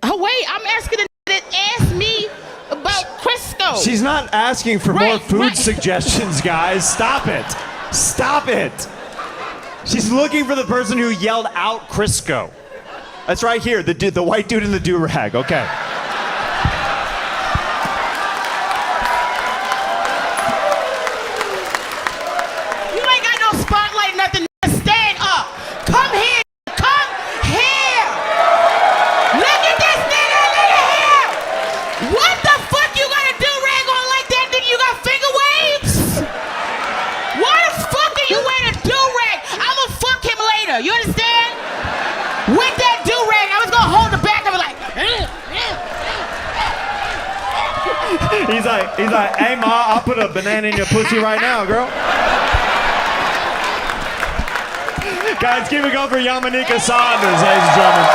Oh, wait, I'm asking the that asked me about Crisco.
She's not asking for more food suggestions, guys. Stop it. Stop it. She's looking for the person who yelled out Crisco. That's right here, the white dude in the do-rag. Okay.
You ain't got no spotlight, nothing. Stand up. Come here. Come here. Look at this nigga. Look at him. What the fuck you here. You understand? With that do-rag, I was gonna hold the back of it like.
He's like, hey ma, I'll put a banana in your pussy right now, girl. Guys, keep it going for Yamanika Saunders, ladies and gentlemen.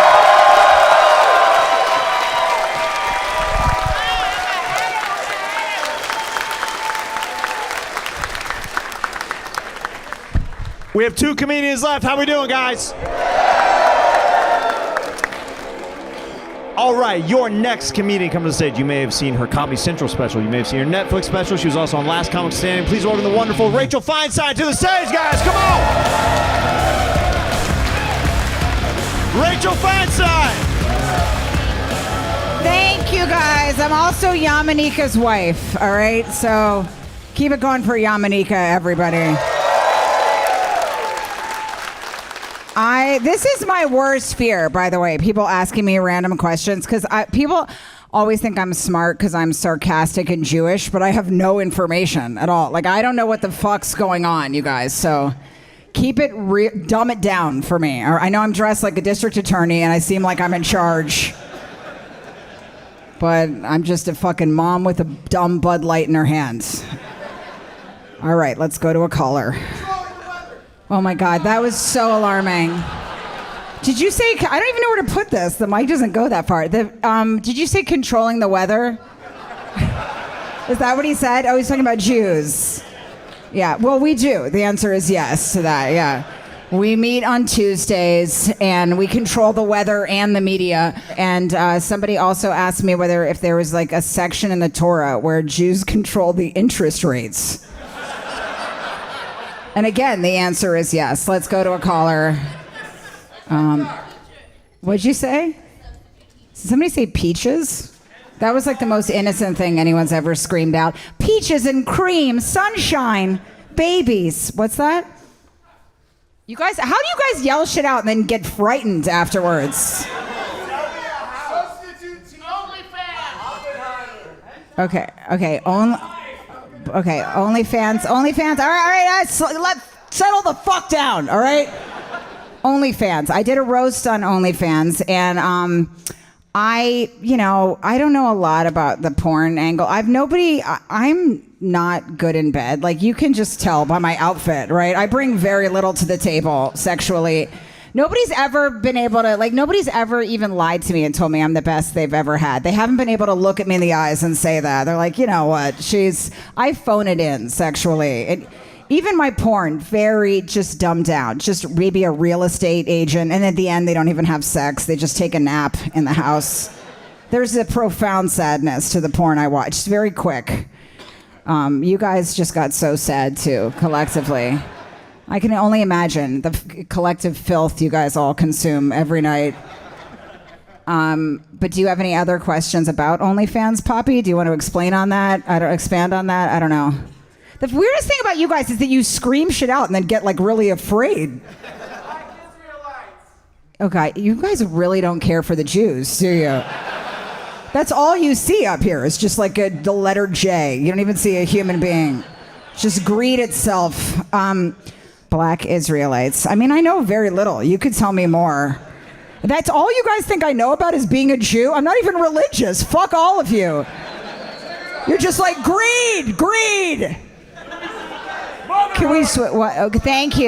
We have 2 comedians left. How we doing, guys? All right, your next comedian coming to the stage. You may have seen her Comedy Central special. You may have seen her Netflix special. She was also on Last Comic Standing. Please welcome the wonderful Rachel Feinstein to the stage, guys. Come on. Rachel Feinstein.
Thank you, guys. I'm also Yamanika's wife, all right? So keep it going for Yamanika, everybody. This is my worst fear, by the way, people asking me random questions, because people always think I'm smart because I'm sarcastic and Jewish, but I have no information at all. Like, I don't know what the fuck's going on, you guys, so keep it, dumb it down for me. Or I know I'm dressed like a district attorney and I seem like I'm in charge, but I'm just a fucking mom with a dumb Bud Light in her hands. All right, let's go to a caller. Oh my God, that was so alarming. Did you say, I don't even know where to put this. The mic doesn't go that far. Did you say controlling the weather? Is that what he said? Oh, he's talking about Jews. Yeah, well, we do. The answer is yes to that, yeah. We meet on Tuesdays and we control the weather and the media. And somebody also asked me if there was like a section in the Torah where Jews control the interest rates. And again, the answer is yes. Let's go to a caller. What'd you say? Did somebody say peaches? That was like the most innocent thing anyone's ever screamed out. Peaches and cream, sunshine, babies. What's that? You guys, how do you guys yell shit out and then get frightened afterwards? Okay, OnlyFans. All right, let's settle the fuck down, all right? OnlyFans. I did a roast on OnlyFans, and I don't know a lot about the porn angle. I'm not good in bed. Like, you can just tell by my outfit, right? I bring very little to the table sexually. Nobody's ever even lied to me and told me I'm the best they've ever had. They haven't been able to look at me in the eyes and say that. They're like, you know what? I phone it in sexually. Even my porn, very just dumbed down. Just maybe a real estate agent. And at the end, they don't even have sex. They just take a nap in the house. There's a profound sadness to the porn I watch. It's very quick. You guys just got so sad too, collectively. I can only imagine the collective filth you guys all consume every night. But do you have any other questions about OnlyFans, Poppy? Do you want to expand on that? I don't know. The weirdest thing about you guys is that you scream shit out and then get like really afraid. Okay, you guys really don't care for the Jews, do you? That's all you see up here is just like the letter J. You don't even see a human being. It's just greed itself. Black Israelites. I mean, I know very little. You could tell me more. That's all you guys think I know about is being a Jew? I'm not even religious. Fuck all of you. You're just like, greed. Can we what? Okay, thank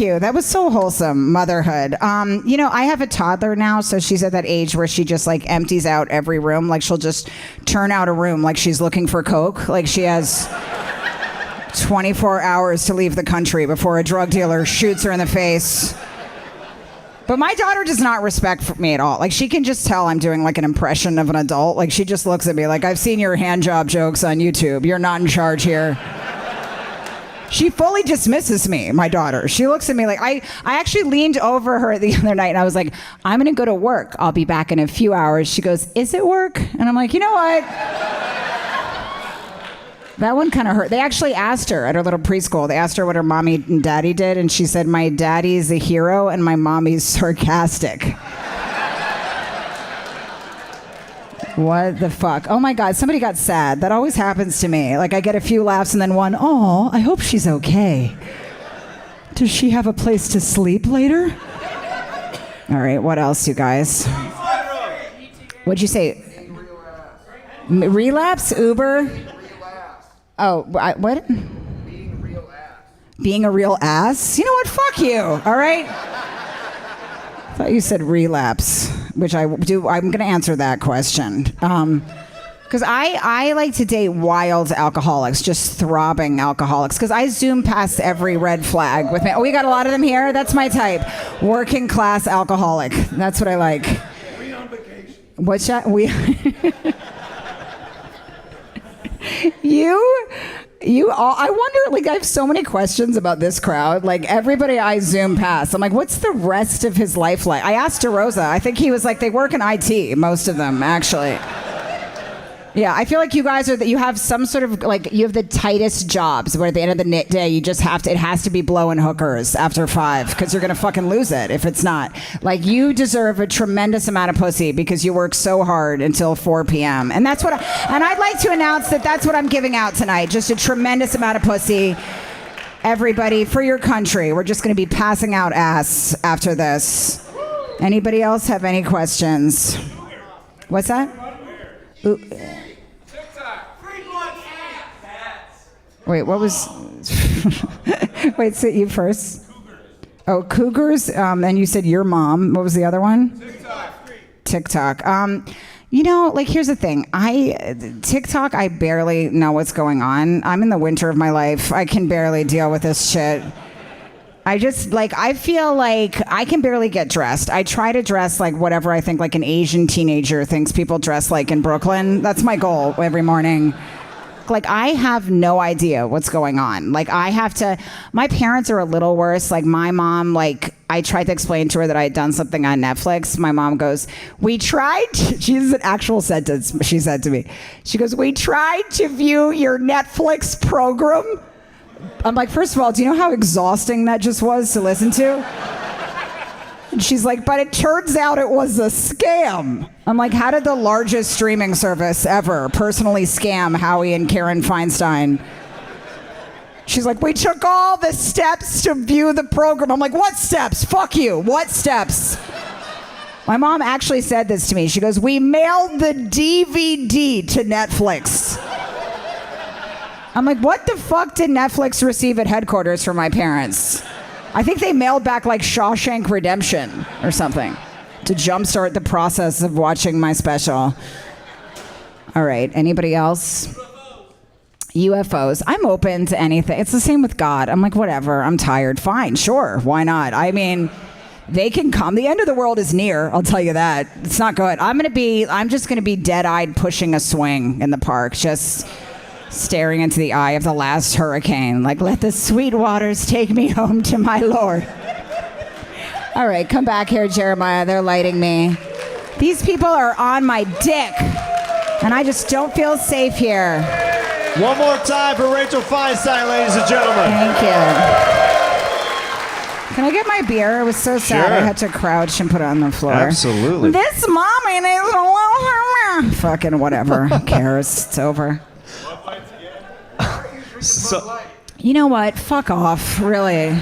you. That was so wholesome, motherhood. I have a toddler now, so she's at that age where she just like empties out every room. Like, she'll just turn out a room like she's looking for coke. Like, she has 24 hours to leave the country before a drug dealer shoots her in the face. But my daughter does not respect me at all. Like, she can just tell I'm doing like an impression of an adult. Like, she just looks at me like, I've seen your hand job jokes on YouTube. You're not in charge here. She fully dismisses me, my daughter. She looks at me like, I actually leaned over her the other night and I was like, I'm gonna go to work. I'll be back in a few hours. She goes, is it work? And I'm like, you know what? That one kind of hurt. They actually asked her at her little preschool. They asked her what her mommy and daddy did, and she said, my daddy's a hero and my mommy's sarcastic. What the fuck? Oh my God, somebody got sad. That always happens to me. Like, I get a few laughs and then one, oh, I hope she's okay. Does she have a place to sleep later? All right, what else, you guys? What'd you say? Relapse? Uber? Oh, what? Being a real ass? You know what? Fuck you, all right? I thought you said relapse, which I do. I'm going to answer that question. Because I like to date wild alcoholics, just throbbing alcoholics, because I zoom past every red flag with me. Oh, we got a lot of them here? That's my type. Working class alcoholic. That's what I like.
We on vacation.
What's that? We... You all, I wonder, like, I have so many questions about this crowd. Like, everybody I zoom past, I'm like, what's the rest of his life like? I asked DeRosa. I think he was like, they work in IT, most of them, actually. Yeah, I feel like you guys are that you have some sort of like you have the tightest jobs where at the end of the day you just have to it has to be blowing hookers after 5 because you're gonna fucking lose it if it's not. Like you deserve a tremendous amount of pussy because you work so hard until 4 p.m. and that's what I'd like to announce that that's what I'm giving out tonight. Just a tremendous amount of pussy. Everybody for your country. We're just gonna be passing out ass after this. Anybody else have any questions? What's that? Ooh. Wait, what was... Wait, sit you first. Oh, cougars, and you said your mom. What was the other one? TikTok. You know, like, here's the thing. TikTok, I barely know what's going on. I'm in the winter of my life. I can barely deal with this shit. I just, like, I feel like I can barely get dressed. I try to dress like whatever I think, like, an Asian teenager thinks people dress like in Brooklyn. That's my goal every morning. Like, I have no idea what's going on. Like, my parents are a little worse. Like, my mom, like, I tried to explain to her that I had done something on Netflix. My mom goes, she's an actual sentence she said to me. She goes, we tried to view your Netflix program. I'm like, first of all, do you know how exhausting that just was to listen to? And she's like, but it turns out it was a scam. I'm like, how did the largest streaming service ever personally scam Howie and Karen Feinstein? She's like, we took all the steps to view the program. I'm like, what steps? Fuck you. What steps? My mom actually said this to me. She goes, we mailed the DVD to Netflix. I'm like, what the fuck did Netflix receive at headquarters from my parents? I think they mailed back like Shawshank Redemption or something to jumpstart the process of watching my special. All right, anybody else? UFOs. I'm open to anything. It's the same with God. I'm like, whatever, I'm tired. Fine, sure, why not? I mean, they can come. The end of the world is near, I'll tell you that. It's not good. I'm just gonna be dead-eyed pushing a swing in the park, just staring into the eye of the last hurricane, like, let the sweet waters take me home to my Lord. All right, come back here, Jeremiah. They're lighting me. These people are on my dick, and I just don't feel safe here.
One more time for Rachel Feinstein, ladies and gentlemen.
Thank you. Can I get my beer? It was so sad.
Sure.
I had to crouch and put it on the floor.
Absolutely.
This mommy needs a little... Fucking whatever. Who cares? It's over.
So,
you know what? Fuck off, really.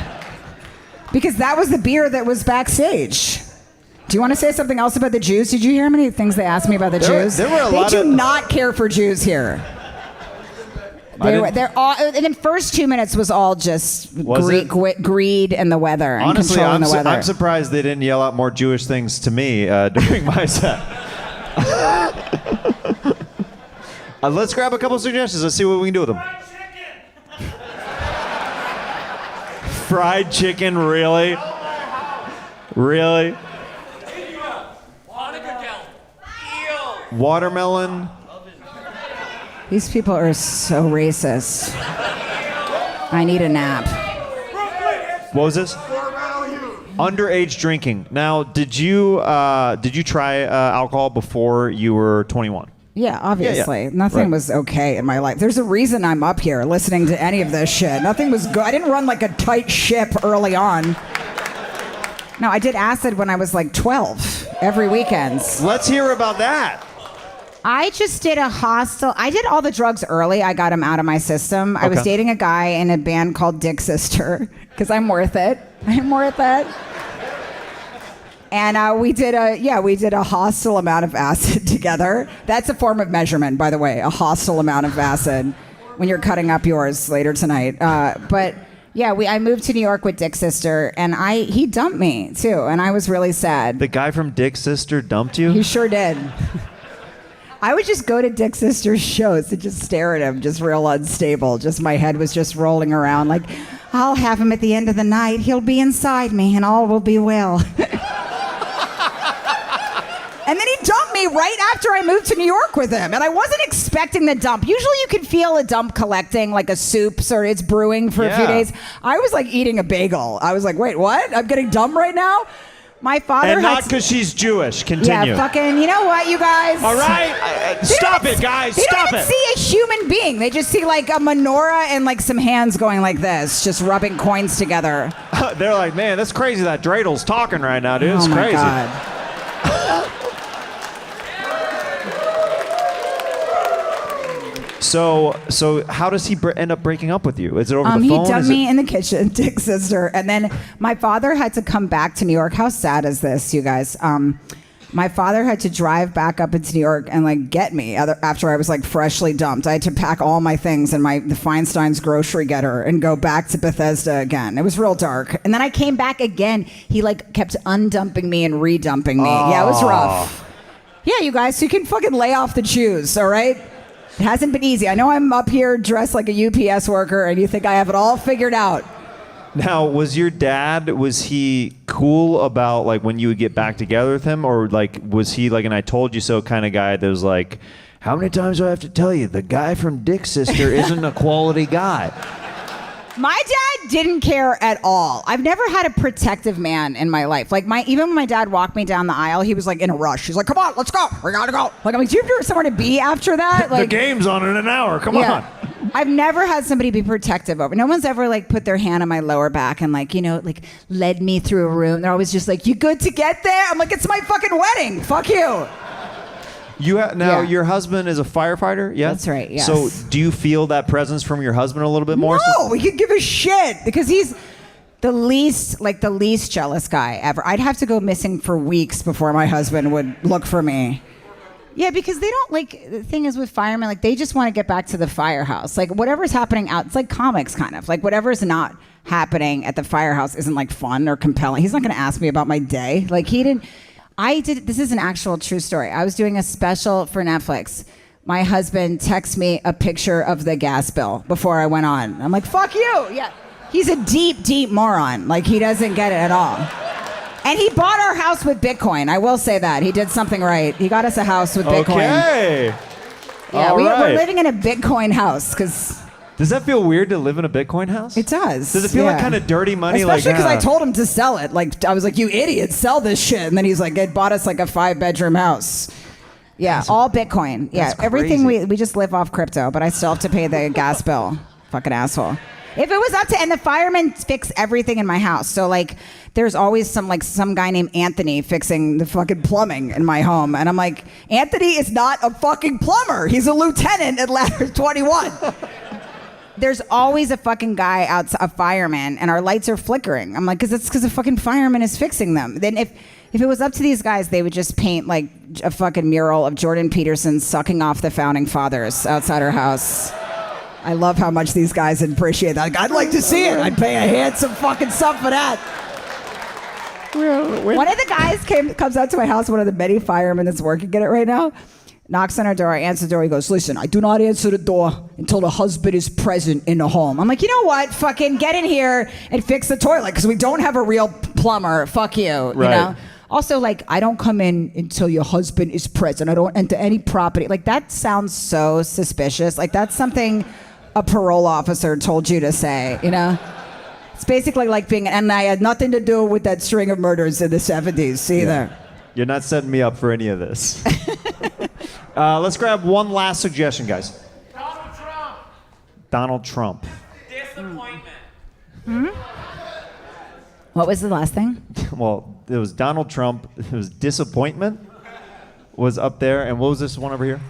Because that was the beer that was backstage. Do you want to say something else about the Jews? Did you hear how many things they asked me about the Jews?
There were a
they
lot
do
of...
not care for Jews here. They're all, and the first 2 minutes was all just greed and the weather and
Honestly,
controlling the weather.
I'm surprised they didn't yell out more Jewish things to me during my set. Let's grab a couple suggestions. Let's see what we can do with them. Fried chicken, really? Really? Watermelon.
These people are so racist. I need a nap.
What was this? Underage drinking. Now, did you try alcohol before you were 21?
Yeah, obviously.
Yeah.
Nothing
Right.
was okay in my life. There's a reason I'm up here listening to any of this shit. Nothing was good. I didn't run like a tight ship early on. No, I did acid when I was like 12, every weekend.
Let's hear about that.
I just did a hostel. I did all the drugs early. I got them out of my system. I was
Okay.
dating a guy in a band called Dick Sister because I'm worth it. I'm worth it. And we did a hostile amount of acid together. That's a form of measurement, by the way, a hostile amount of acid when you're cutting up yours later tonight. But yeah, I moved to New York with Dick Sister, and he dumped me too, and I was really sad.
The guy from Dick Sister dumped you?
He sure did. I would just go to Dick Sister's shows and just stare at him, just real unstable. Just my head was just rolling around like, I'll have him at the end of the night. He'll be inside me, and all will be well. And then he dumped me right after I moved to New York with him. And I wasn't expecting the dump. Usually you can feel a dump collecting, like a soup, or it's brewing for a few days. I was like eating a bagel. I was like, wait, what? I'm getting dumped right now? My father
And
had
not because she's Jewish. Continue.
Yeah, fucking, you know what, you guys?
All right. Stop it, guys.
They
Stop
don't
it.
even see a human being. They just see like a menorah and like some hands going like this, just rubbing coins together.
They're like, man, that's crazy that Dreidl's talking right now, dude. It's
Oh my
crazy.
God.
So how does he end up breaking up with you? Is it over the phone?
He dumped
Is
me
it-
in the kitchen, Dick Sister, and then my father had to come back to New York. How sad is this, you guys? My father had to drive back up into New York and like get me after I was like freshly dumped. I had to pack all my things in the Feinstein's grocery getter and go back to Bethesda again. It was real dark. And then I came back again. He like kept undumping me and redumping me. Yeah, it was rough. Yeah, you guys, so you can fucking lay off the Jews, all right? It hasn't been easy. I know I'm up here dressed like a UPS worker and you think I have it all figured out.
Now, was your dad, was he cool about like when you would get back together with him, or like was he like an I told you so kind of guy that was like, how many times do I have to tell you the guy from Dick Sister isn't a quality guy?
My dad didn't care at all. I've never had a protective man in my life. Like even when my dad walked me down the aisle, he was like in a rush. He's like, "Come on, let's go. We gotta go." Like I'm like, "Do you have somewhere to be after that?" Like
the game's on in an hour. Come on.
I've never had somebody be protective over. No one's ever like put their hand on my lower back and like, you know, like led me through a room. They're always just like, "You good to get there?" I'm like, "It's my fucking wedding. Fuck you."
Your husband is a firefighter, yeah?
That's right, yes.
So do you feel that presence from your husband a little bit more?
No, we could give a shit because he's the least jealous guy ever. I'd have to go missing for weeks before my husband would look for me. Yeah, because they don't like, the thing is with firemen, like they just want to get back to the firehouse. Like whatever's happening out, it's like comics kind of. Like whatever's not happening at the firehouse isn't like fun or compelling. He's not going to ask me about my day. Like this is an actual true story. I was doing a special for Netflix. My husband texted me a picture of the gas bill before I went on. I'm like, fuck you. Yeah. He's a deep, deep moron. Like he doesn't get it at all. And he bought our house with Bitcoin. I will say that. He did something right. He got us a house with Bitcoin.
Okay.
Yeah,
All right.
we're living in a Bitcoin house because...
Does that feel weird to live in a Bitcoin house?
It does.
Does it feel like kind of dirty money?
Especially because I
ah.
told him to sell it. Like I was like, "You idiot, sell this shit!" And then he's like, "It bought us like a 5-bedroom house." Yeah, all Bitcoin. Yeah, everything we just live off crypto, but I still have to pay the gas bill. Fucking asshole. If it was up to, and the firemen fix everything in my house. So like, there's always some guy named Anthony fixing the fucking plumbing in my home, and I'm like, Anthony is not a fucking plumber. He's a lieutenant at ladder 21. There's always a fucking guy a fireman, and our lights are flickering. I'm like, because the fucking fireman is fixing them. Then if it was up to these guys, they would just paint like a fucking mural of Jordan Peterson sucking off the founding fathers outside our house. I love how much these guys appreciate that. Like, I'd like to see it. I'd pay a handsome fucking sum for that. One of the guys comes out to my house, one of the many firemen that's working in it right now, knocks on our door, I answer the door, he goes, "Listen, I do not answer the door until the husband is present in the home." I'm like, "You know what? Fucking get in here and fix the toilet because we don't have a real plumber. Fuck you."
Right.
You know? Also, like, I don't come in until your husband is present. I don't enter any property. Like, that sounds so suspicious. Like, that's something a parole officer told you to say, you know? It's basically like being, and I had nothing to do with that string of murders in the 70s either.
Yeah. You're not setting me up for any of this. Let's grab one last suggestion, guys. Donald Trump.
Disappointment.
Hmm? What was the last thing?
Well, it was Donald Trump. It was disappointment. was up there, and what was this one over here?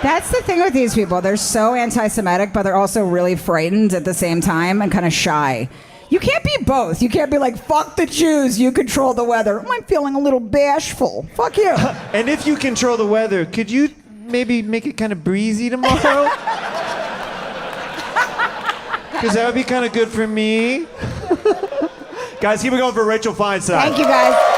That's the thing with these people. They're so anti-Semitic, but they're also really frightened at the same time and kind of shy. You can't be both. You can't be like, fuck the Jews, you control the weather. I'm feeling a little bashful. Fuck you.
And if you control the weather, could you maybe make it kind of breezy tomorrow? Because that would be kind of good for me. Guys, keep it going for Rachel Feinstein.
Thank you, guys.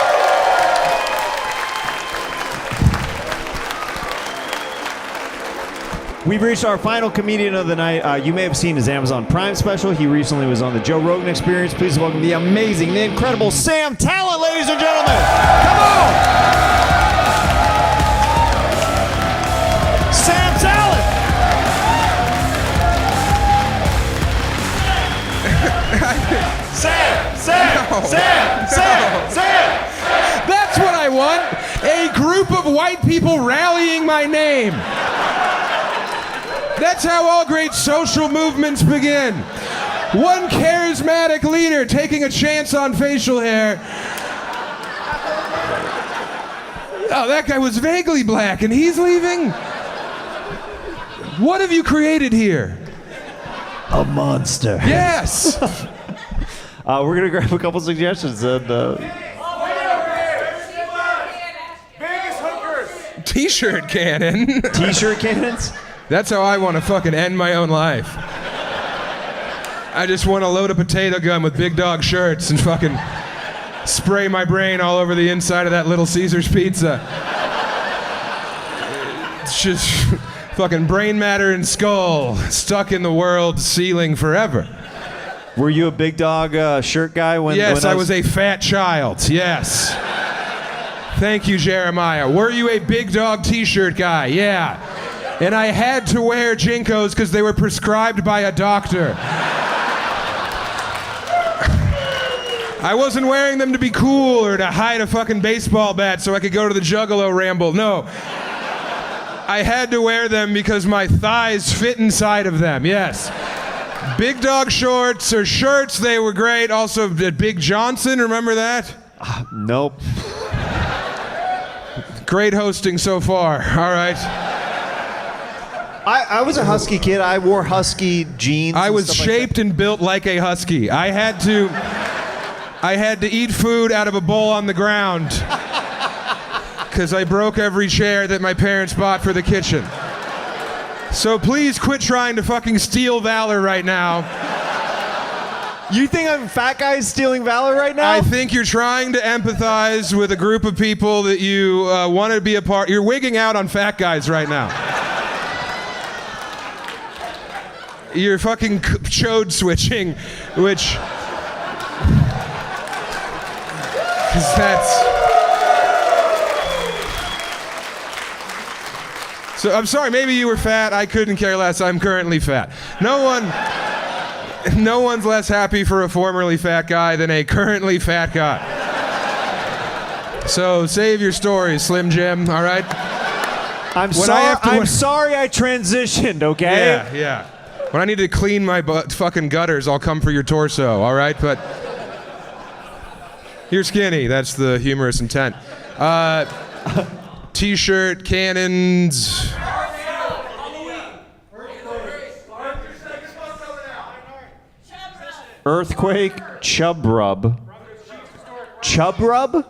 We've reached our final comedian of the night. You may have seen his Amazon Prime special. He recently was on the Joe Rogan Experience. Please welcome the amazing, the incredible Sam Talent, ladies and gentlemen. Come on! Sam Talent! Sam!
That's what I want. A group of white people rallying my name. That's how all great social movements begin. One charismatic leader taking a chance on facial hair. Oh, that guy was vaguely black and he's leaving? What have you created here?
A monster.
Yes!
We're going to grab a couple suggestions. And,
T-shirt cannon.
T-shirt cannons?
That's how I want to fucking end my own life. I just want to load a potato gun with big dog shirts and fucking spray my brain all over the inside of that Little Caesars pizza. It's just fucking brain matter and skull stuck in the world ceiling forever.
Were you a big dog shirt guy when?
Yes,
when
I was a fat child. Yes. Thank you, Jeremiah. Were you a big dog T-shirt guy? Yeah. And I had to wear Jinkos because they were prescribed by a doctor. I wasn't wearing them to be cool or to hide a fucking baseball bat so I could go to the Juggalo ramble. No. I had to wear them because my thighs fit inside of them. Yes. Big dog shorts or shirts, they were great. Also, Big Johnson, remember that?
Nope.
Great hosting so far. All right.
I was a husky kid. I wore husky jeans.
I was shaped and built like a husky. I had to eat food out of a bowl on the ground because I broke every chair that my parents bought for the kitchen. So please quit trying to fucking steal valor right now.
You think I'm fat guy stealing valor right now?
I think you're trying to empathize with a group of people that you want to be a part. You're wigging out on fat guys right now. You're fucking chode switching, which... Because that's... So, I'm sorry, maybe you were fat. I couldn't care less. I'm currently fat. No one's less happy for a formerly fat guy than a currently fat guy. So, save your stories, Slim Jim, all right?
I'm sorry I transitioned, okay?
Yeah. When I need to clean my fucking gutters, I'll come for your torso, all right? But you're skinny. That's the humorous intent. T-shirt, cannons.
Earthquake, chub rub. Chub rub?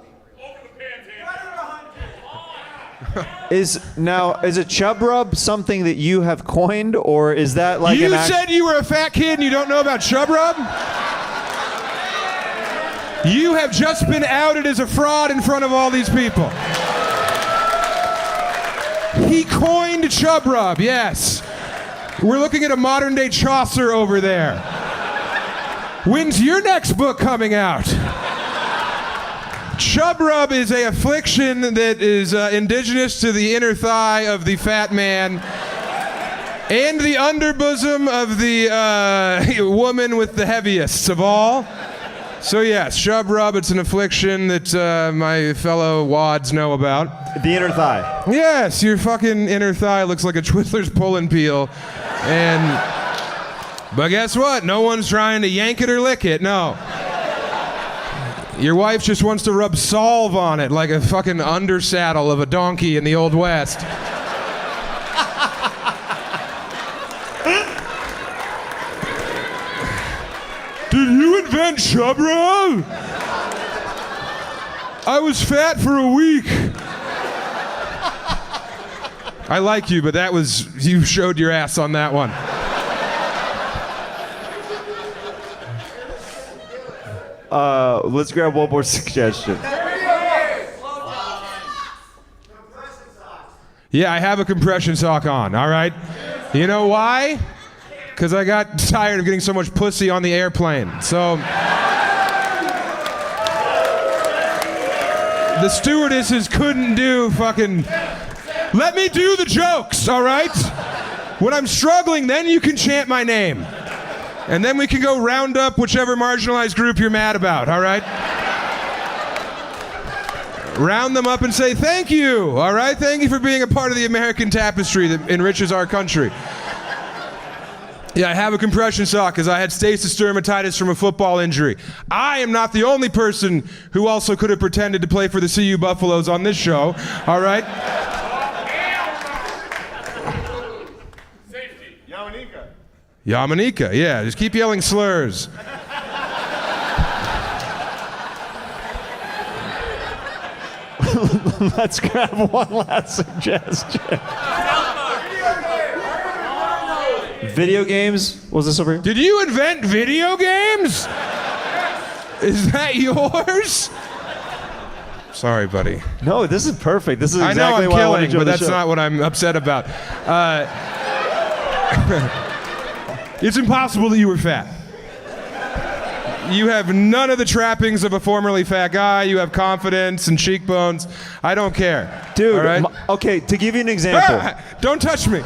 Is a chub rub something that you have coined, or is that like
you said you were a fat kid and you don't know about chub rub? You have just been outed as a fraud in front of all these people. He coined chub rub, yes. We're looking at a modern day Chaucer over there. When's your next book coming out? Chub rub is an affliction that is indigenous to the inner thigh of the fat man and the underbosom of the woman with the heaviest of all. So yes, chub rub, it's an affliction that my fellow wads know about.
The inner thigh.
Yes, your fucking inner thigh looks like a Twizzlers pull-and peel. But guess what? No one's trying to yank it or lick it, no. Your wife just wants to rub salve on it like a fucking undersaddle of a donkey in the Old West. Did you invent Chubra? I was fat for a week. I like you, but that was, you showed your ass on that one.
Let's grab one more suggestion.
Yeah, I have a compression sock on, all right? You know why? Because I got tired of getting so much pussy on the airplane. So the stewardesses couldn't do fucking, let me do the jokes, all right? When I'm struggling, then you can chant my name. And then we can go round up whichever marginalized group you're mad about, all right? Round them up and say, thank you, all right? Thank you for being a part of the American tapestry that enriches our country. Yeah, I have a compression sock because I had stasis dermatitis from a football injury. I am not the only person who also could have pretended to play for the CU Buffaloes on this show, all right? Yamanika, yeah, just keep yelling slurs.
Let's grab one last suggestion. Video games? Was this over here?
Did you invent video games? Is that yours? Sorry, buddy.
No, this is perfect. This is
I
exactly
know
why
I'm
I want to
killing,
join
but
the
that's
show.
not what I'm upset about. It's impossible that you were fat. You have none of the trappings of a formerly fat guy. You have confidence and cheekbones. I don't care.
Dude,
all right?
Okay, to give you an example.
Don't touch me.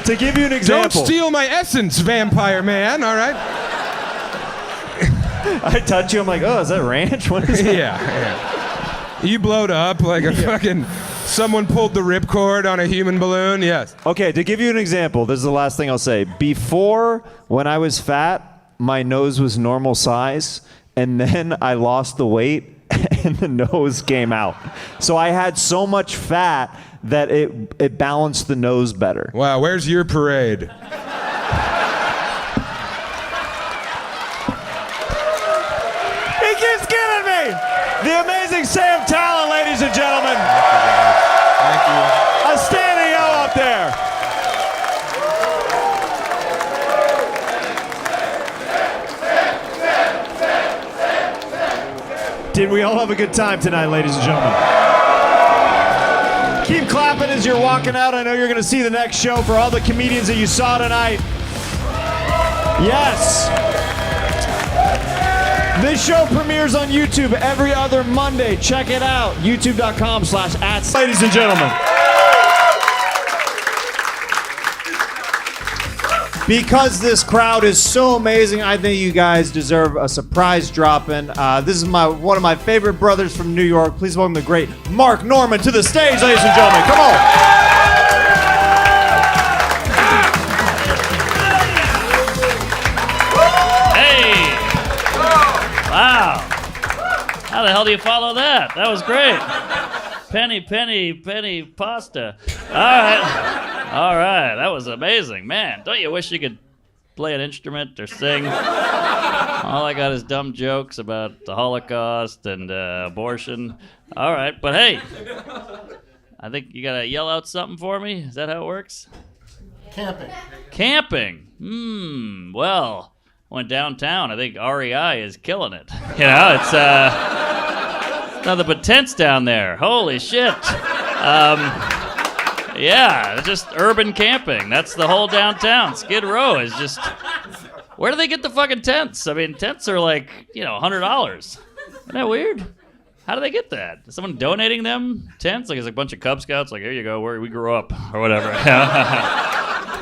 To give you an example.
Don't steal my essence, vampire man, all right?
I touch you, I'm like, oh, is that ranch? What is that?
Yeah. You blowed up like a fucking, someone pulled the ripcord on a human balloon, yes.
Okay, to give you an example, this is the last thing I'll say. Before, when I was fat, my nose was normal size, and then I lost the weight, and the nose came out. So I had so much fat that it balanced the nose better.
Wow, where's your parade?
He keeps getting me! The amazing Sam Talent, ladies and gentlemen.
Thank you.
A standing O up there. Did we all have a good time tonight, ladies and gentlemen? Keep clapping as you're walking out. I know you're going to see the next show for all the comedians that you saw tonight. Yes. This show premieres on YouTube every other Monday. Check it out. YouTube.com/@. Ladies and gentlemen. Because this crowd is so amazing, I think you guys deserve a surprise drop-in. This is one of my favorite brothers from New York. Please welcome the great Mark Norman to the stage, ladies and gentlemen. Come on.
Hey! Wow. How the hell do you follow that? That was great. Penny, penny, penny pasta. All right. All right, that was amazing. Man, don't you wish you could play an instrument or sing? All I got is dumb jokes about the Holocaust and abortion. All right, but hey, I think you gotta yell out something for me. Is that how it works?
Camping.
Camping. Well, I went downtown. I think REI is killing it. You know, it's nothing but tents down there. Holy shit. Yeah, it's just urban camping. That's the whole downtown. Skid Row is just... Where do they get the fucking tents? I mean, tents are like, $100. Isn't that weird? How do they get that? Is someone donating them tents? Like, it's like a bunch of Cub Scouts, like, here you go, where we grew up, or whatever.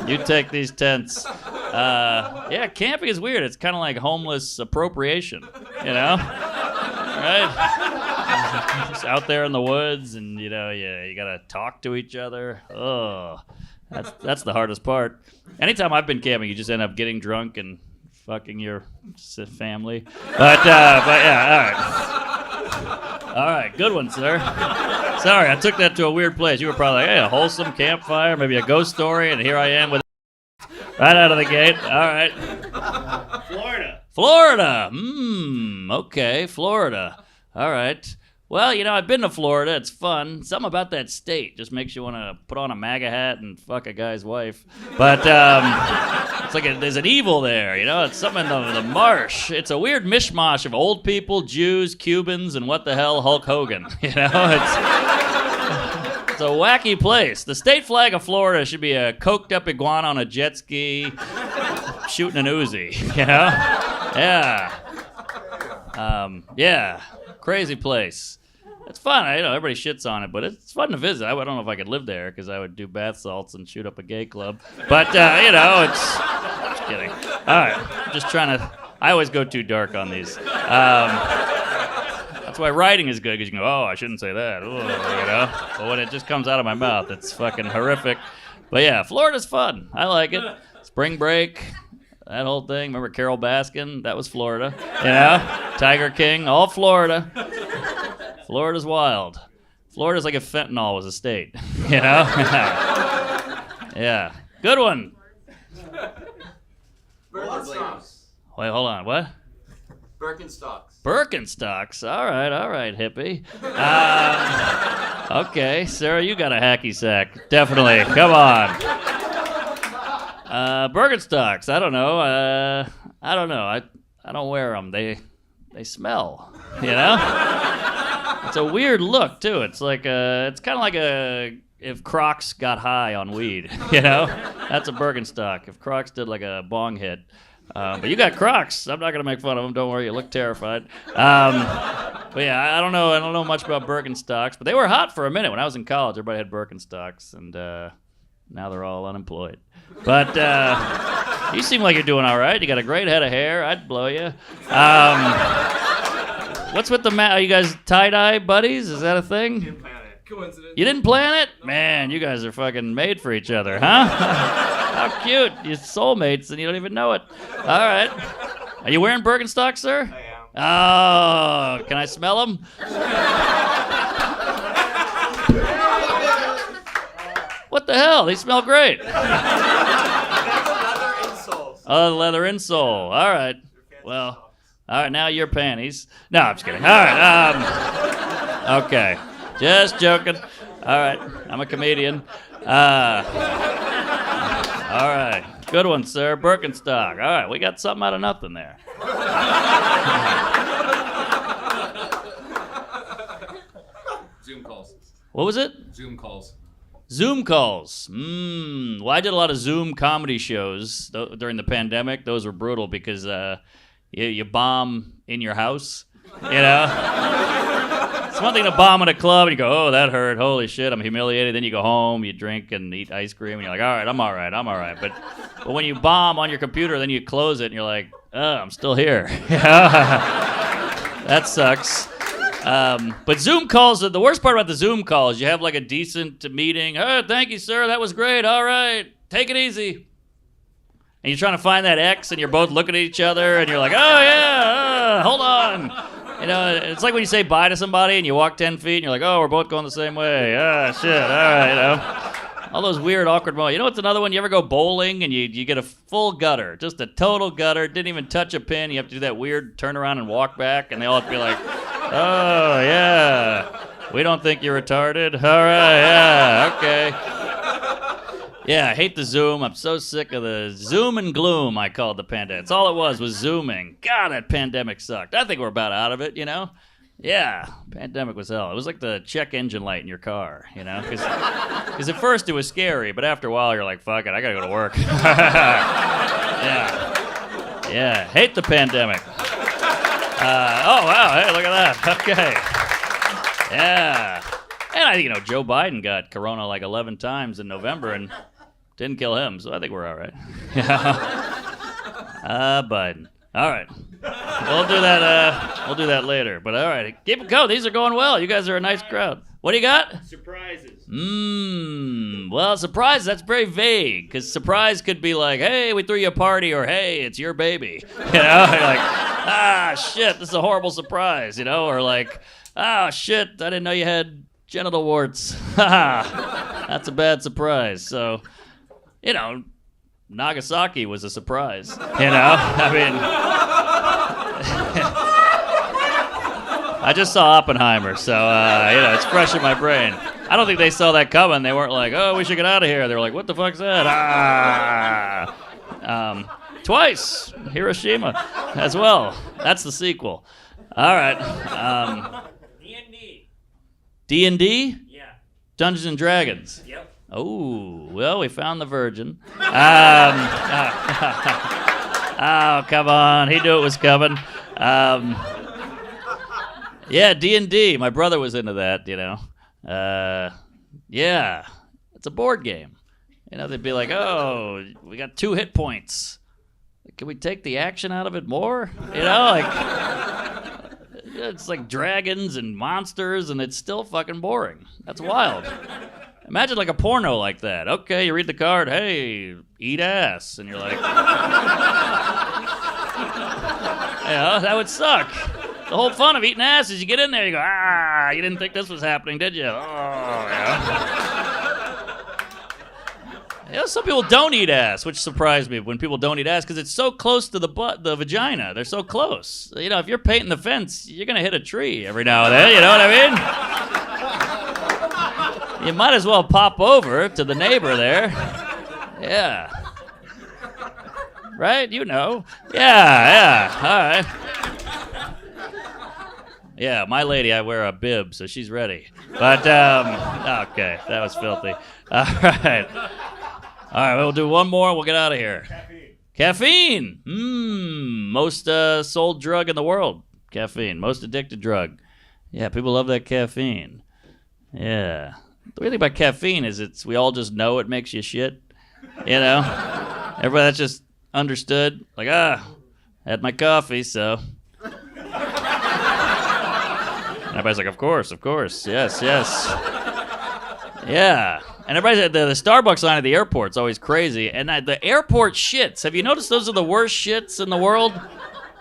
You take these tents. Yeah, camping is weird. It's kind of like homeless appropriation, Right? Just out there in the woods, and you gotta talk to each other. Oh, that's the hardest part. Anytime I've been camping, you just end up getting drunk and fucking your family. But yeah, all right, good one, sir. Sorry, I took that to a weird place. You were probably like, hey, a wholesome campfire, maybe a ghost story, and here I am with right out of the gate. All right. Florida. Okay, Florida. All right. Well, I've been to Florida. It's fun. Something about that state just makes you want to put on a MAGA hat and fuck a guy's wife. But it's like there's an evil there, It's something in the marsh. It's a weird mishmash of old people, Jews, Cubans, and what the hell, Hulk Hogan. It's a wacky place. The state flag of Florida should be a coked up iguana on a jet ski shooting an Uzi, Yeah. Yeah. Crazy place. It's fun. Everybody shits on it, but it's fun to visit. I don't know if I could live there because I would do bath salts and shoot up a gay club. But, it's... Just kidding. All right. I'm just trying to... I always go too dark on these. That's why writing is good, because you can go, oh, I shouldn't say that. Ooh, But when it just comes out of my mouth, it's fucking horrific. But yeah, Florida's fun. I like it. Spring break, that whole thing. Remember Carol Baskin? That was Florida. Tiger King, all Florida. Florida's wild. Florida's like if fentanyl was a state. Yeah. Good one.
Birkenstocks.
Wait, hold on. What?
Birkenstocks.
Birkenstocks. All right, hippie. Okay, Sarah, you got a hacky sack. Definitely. Come on. Birkenstocks. I don't know. I don't wear them. They smell. It's a weird look too. It's like it's kind of like if Crocs got high on weed. That's a Birkenstock. If Crocs did like a bong hit. But you got Crocs. I'm not gonna make fun of them. Don't worry. You look terrified. But yeah, I don't know much about Birkenstocks, but they were hot for a minute when I was in college. Everybody had Birkenstocks, and now they're all unemployed. But you seem like you're doing all right. You got a great head of hair. I'd blow you. What's with the are you guys tie-dye buddies? Is that a thing?
Didn't plan it. Coincidence.
You didn't plan it? Man, you guys are fucking made for each other, huh? How cute. You're soulmates and you don't even know it. All right. Are you wearing Birkenstocks, sir?
I am.
Oh, can I smell them? What the hell? They smell great.
Leather insoles.
Oh, the leather insole. All right. Well, all right, now your panties. No, I'm just kidding. All right. Okay. Just joking. All right. I'm a comedian. All right. Good one, sir. Birkenstock. All right. We got something out of nothing there.
Zoom calls.
What was it?
Zoom calls.
Zoom calls. Well, I did a lot of Zoom comedy shows during the pandemic. Those were brutal because you bomb in your house, It's one thing to bomb in a club and you go, oh, that hurt. Holy shit, I'm humiliated. Then you go home, you drink and eat ice cream, and you're like, all right, I'm all right. But when you bomb on your computer, then you close it and you're like, oh, I'm still here. That sucks. But Zoom calls, the worst part about the Zoom calls, you have like a decent meeting. Oh, thank you, sir. That was great. All right. Take it easy. And you're trying to find that X, and you're both looking at each other, and you're like, oh, yeah, hold on. It's like when you say bye to somebody, and you walk 10 feet, and you're like, oh, we're both going the same way. Ah, shit, all right, All those weird, awkward moments. What's another one? You ever go bowling, and you get a full gutter, just a total gutter, didn't even touch a pin. You have to do that weird turn around and walk back, and they all have to be like, oh, yeah, we don't think you're retarded. All right, yeah, okay. Yeah, I hate the Zoom. I'm so sick of the Zoom and gloom, I called the pandemic. That's all it was Zooming. God, that pandemic sucked. I think we're about out of it, Yeah, pandemic was hell. It was like the check engine light in your car, Because at first it was scary, but after a while you're like, fuck it, I gotta go to work. Yeah, hate the pandemic. Oh, wow, hey, look at that. Okay. Yeah. And I think, Joe Biden got corona like 11 times in November and didn't kill him, so I think we're all right. Biden. All right. We'll do that later. But all right, keep it going. These are going well. You guys are a nice crowd. What do you got?
Surprises.
Well, surprise, that's very vague, because surprise could be like, hey, we threw you a party, or hey, it's your baby. You know, you're like, shit, this is a horrible surprise, you know, or like, shit, I didn't know you had genital warts. That's a bad surprise. So, you know, Nagasaki was a surprise, you know? I mean, I just saw Oppenheimer, so, you know, it's fresh in my brain. I don't think they saw that coming. They weren't like, oh, we should get out of here. They were like, what the fuck's that? Twice, Hiroshima as well. That's the sequel. All right.
D&D.
D&D?
Yeah.
Dungeons and Dragons?
Yep.
Oh, well, we found the virgin. Oh, come on. He knew it was coming. Yeah, D&D. My brother was into that, you know. Yeah, it's a board game. You know, they'd be like, oh, we got 2 hit points. Can we take the action out of it more? You know, like, it's like dragons and monsters, and it's still fucking boring. That's wild. Imagine like a porno like that. Okay, you read the card, hey, eat ass. And you're like, you know, that would suck. The whole fun of eating ass is you get in there, you go, you didn't think this was happening, did you? Oh, yeah. You know, some people don't eat ass, which surprised me when people don't eat ass because it's so close to the butt, the vagina. They're so close. You know, if you're painting the fence, you're going to hit a tree every now and then, you know what I mean? You might as well pop over to the neighbor there. Yeah. Right? You know. Yeah. All right. Yeah, my lady, I wear a bib, so she's ready. But, okay, that was filthy. All right. All right, we'll do one more, we'll get out of here. Caffeine. Most sold drug in the world. Caffeine, most addicted drug. Yeah, people love that caffeine. Yeah. The weird thing about caffeine is we all just know it makes you shit. You know? Everybody that's just understood. Like, had my coffee, so. And everybody's like, of course, yes. Yeah. And everybody's at the Starbucks line at the airport's always crazy. And the airport shits, have you noticed those are the worst shits in the world?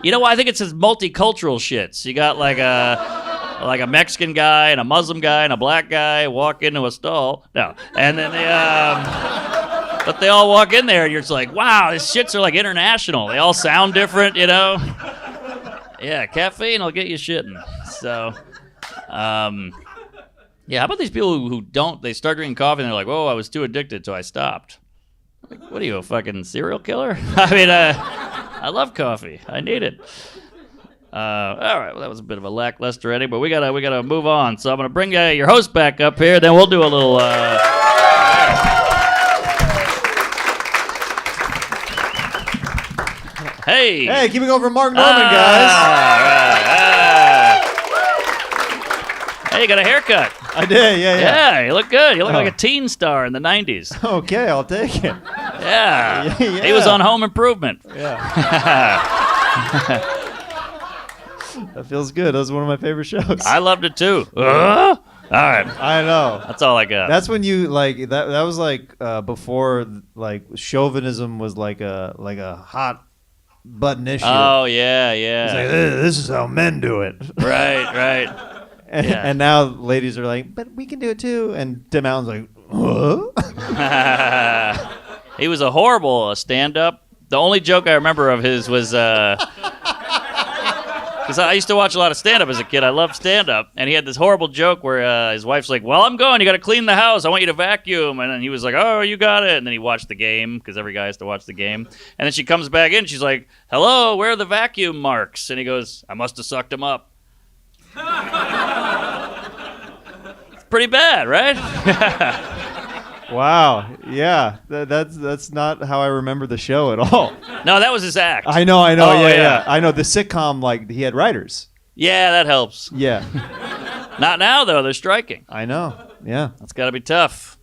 You know why? I think it's just multicultural shits. You got like a Mexican guy and a Muslim guy and a black guy walk into a stall. No. And then but they all walk in there and you're just like, wow, these shits are like international. They all sound different, you know? Yeah, caffeine will get you shitting. So, yeah, how about these people who don't, they start drinking coffee and they're like, whoa, I was too addicted, so I stopped. Like, what are you, a fucking serial killer? I mean, I love coffee. I need it. All right, well, that was a bit of a lackluster ending, but we gotta move on. So I'm gonna bring your host back up here, then we'll do a little, Hey!
Hey, keeping over Mark Norman, guys.
Hey, you got a haircut.
I did, yeah.
Yeah, you look good. You look like a teen star in the 90s.
Okay, I'll take it.
Yeah.
Yeah.
He was on Home Improvement.
Yeah. That feels good. That was one of my favorite shows.
I loved it too. All right.
I know.
That's all I got.
That's when you like that was like before like chauvinism was like a hot button issue.
Oh yeah.
It's like, this is how men do it.
Right.
And now ladies are like, but we can do it too. And Tim Allen's like, huh?
He was a horrible stand-up. The only joke I remember of his was because I used to watch a lot of stand-up as a kid. I loved stand-up, and he had this horrible joke where his wife's like, "Well, I'm going. You got to clean the house. I want you to vacuum." And then he was like, "Oh, you got it." And then he watched the game because every guy has to watch the game. And then she comes back in. She's like, "Hello, where are the vacuum marks?" And he goes, "I must have sucked him up." It's pretty bad, right?
Wow. Yeah. That's not how I remember the show at all.
No, that was his act.
I know.
Oh,
Yeah. I know the sitcom, like he had writers.
Yeah, that helps.
Yeah.
Not now, though. They're striking.
I know. Yeah.
That's got to be tough.